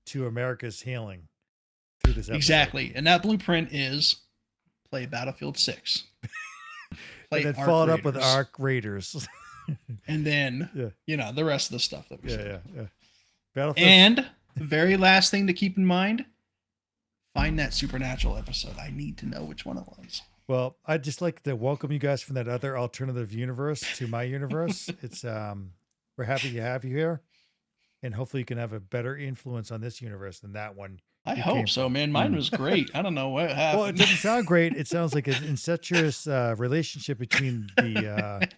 to America's healing through this episode. Exactly. And that blueprint is play Battlefield 6. Play And then Arc follow it up with Raiders. Arc Raiders. And then, Yeah. the rest of the stuff that we yeah, said. yeah. Battlefield. And the very last thing to keep in mind, find that Supernatural episode. I need to know which one it was. Well, I'd just like to welcome you guys from that other alternative universe to my universe. It's we're happy to have you here, and hopefully you can have a better influence on this universe than that one. I You came hope so, man. Mine was great. I don't know what happened. Well, it doesn't sound great. It sounds like an incestuous relationship between the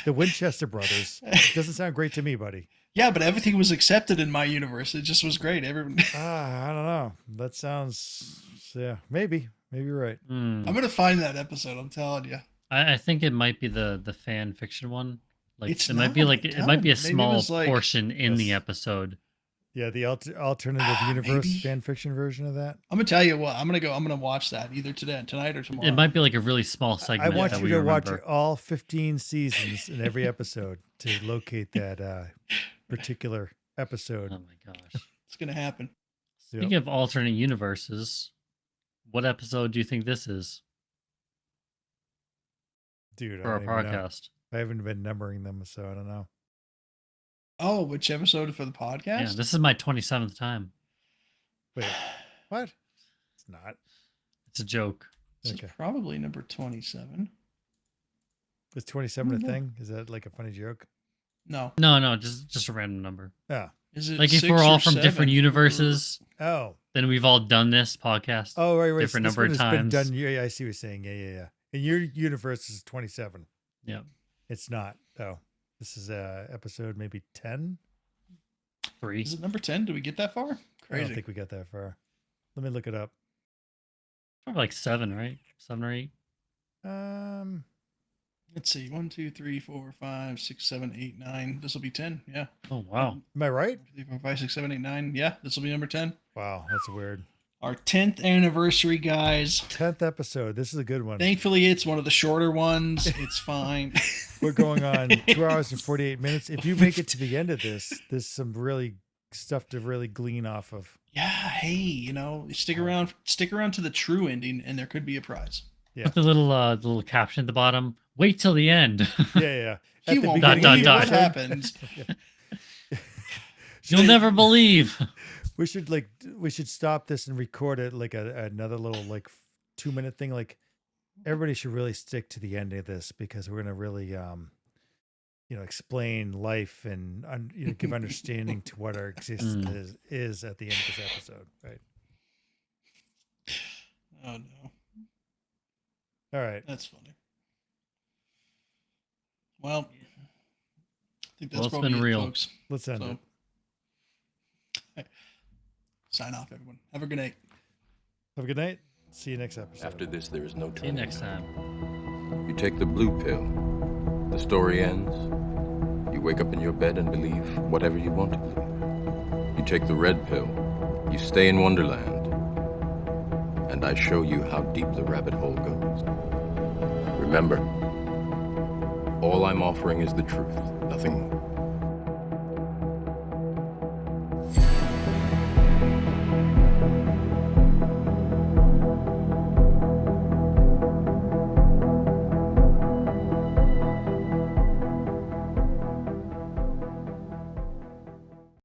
Winchester brothers. It doesn't sound great to me, buddy. Yeah, but everything was accepted in my universe. It just was great. Everyone. I don't know. That sounds, maybe you're right. Hmm. I'm gonna find that episode. I'm telling you. I think it might be the fan fiction one. Like, It's it might be not, like I'm it might be a telling you. Maybe it small was like- portion in the Yes. episode. Yeah, the alternative universe Maybe. fan fiction version of that. I'm gonna tell you what. I'm gonna watch that either tonight or tomorrow. It might be like a really small I segment. want that you we to watch remember. all 15 seasons in every episode to locate that particular episode. Oh my gosh! It's gonna happen. Speaking of alternate universes, what episode do you think this is Dude, I for our don't even know. podcast? I haven't been numbering them, so I don't know. Oh, which episode for the podcast? Yeah, this is my 27th time. Wait, what? It's not. It's a joke. This Okay. is probably number 27. Is 27 a Mhm. thing? Is that like a funny joke? No, No, just a random number. Oh. is it Like, if 6 we're all or from 7? different universes, Oh. then we've all done this podcast. Oh, right. Different This number of one has been times. done. Yeah, I see what you're saying. Yeah. And your universe is 27. Yeah, It's not. Oh, this is episode maybe 10. 3. Is it number 10? Did we get that far? I don't Crazy. think we got that far. Let me look it up. Probably like 7, right? 7 or 8. Let's see. 1, 2, 3, 4, 5, 6, 7, 8, 9. This will be 10. Yeah. Oh wow. Am I right? 3, 4, 5, 6, 7, 8, 9. Yeah. This will be number 10. Wow, that's weird. Our 10th anniversary, guys. 10th episode. This is a good one. Thankfully, it's one of the shorter ones. It's fine. We're going on 2 hours and 48 minutes. If you make it to the end of this, there's some really stuff to really glean off of. Yeah. Hey, you know, stick around to the true ending, and there could be a prize. Yeah. Put the little caption at the bottom. Wait till the end. Yeah. You At the won't beginning believe of what the episode- happens. You'll never believe. We should stop this and record it like another little 2-minute thing. Like everybody should really stick to the end of this because we're gonna really explain life and give understanding to what our existence is at the end of this episode. Right. Oh no, All right. that's funny. Well, I think that's Well, it's probably been it, real. folks. Let's end it. Sign off, everyone. Have a good night. Have a good night. See you next episode. After this, there is no See you turning next back. time. You take the blue pill. The story ends. You wake up in your bed and believe whatever you want to believe. You take the red pill. You stay in Wonderland. And I show you how deep the rabbit hole goes. Remember, all I'm offering is the truth, nothing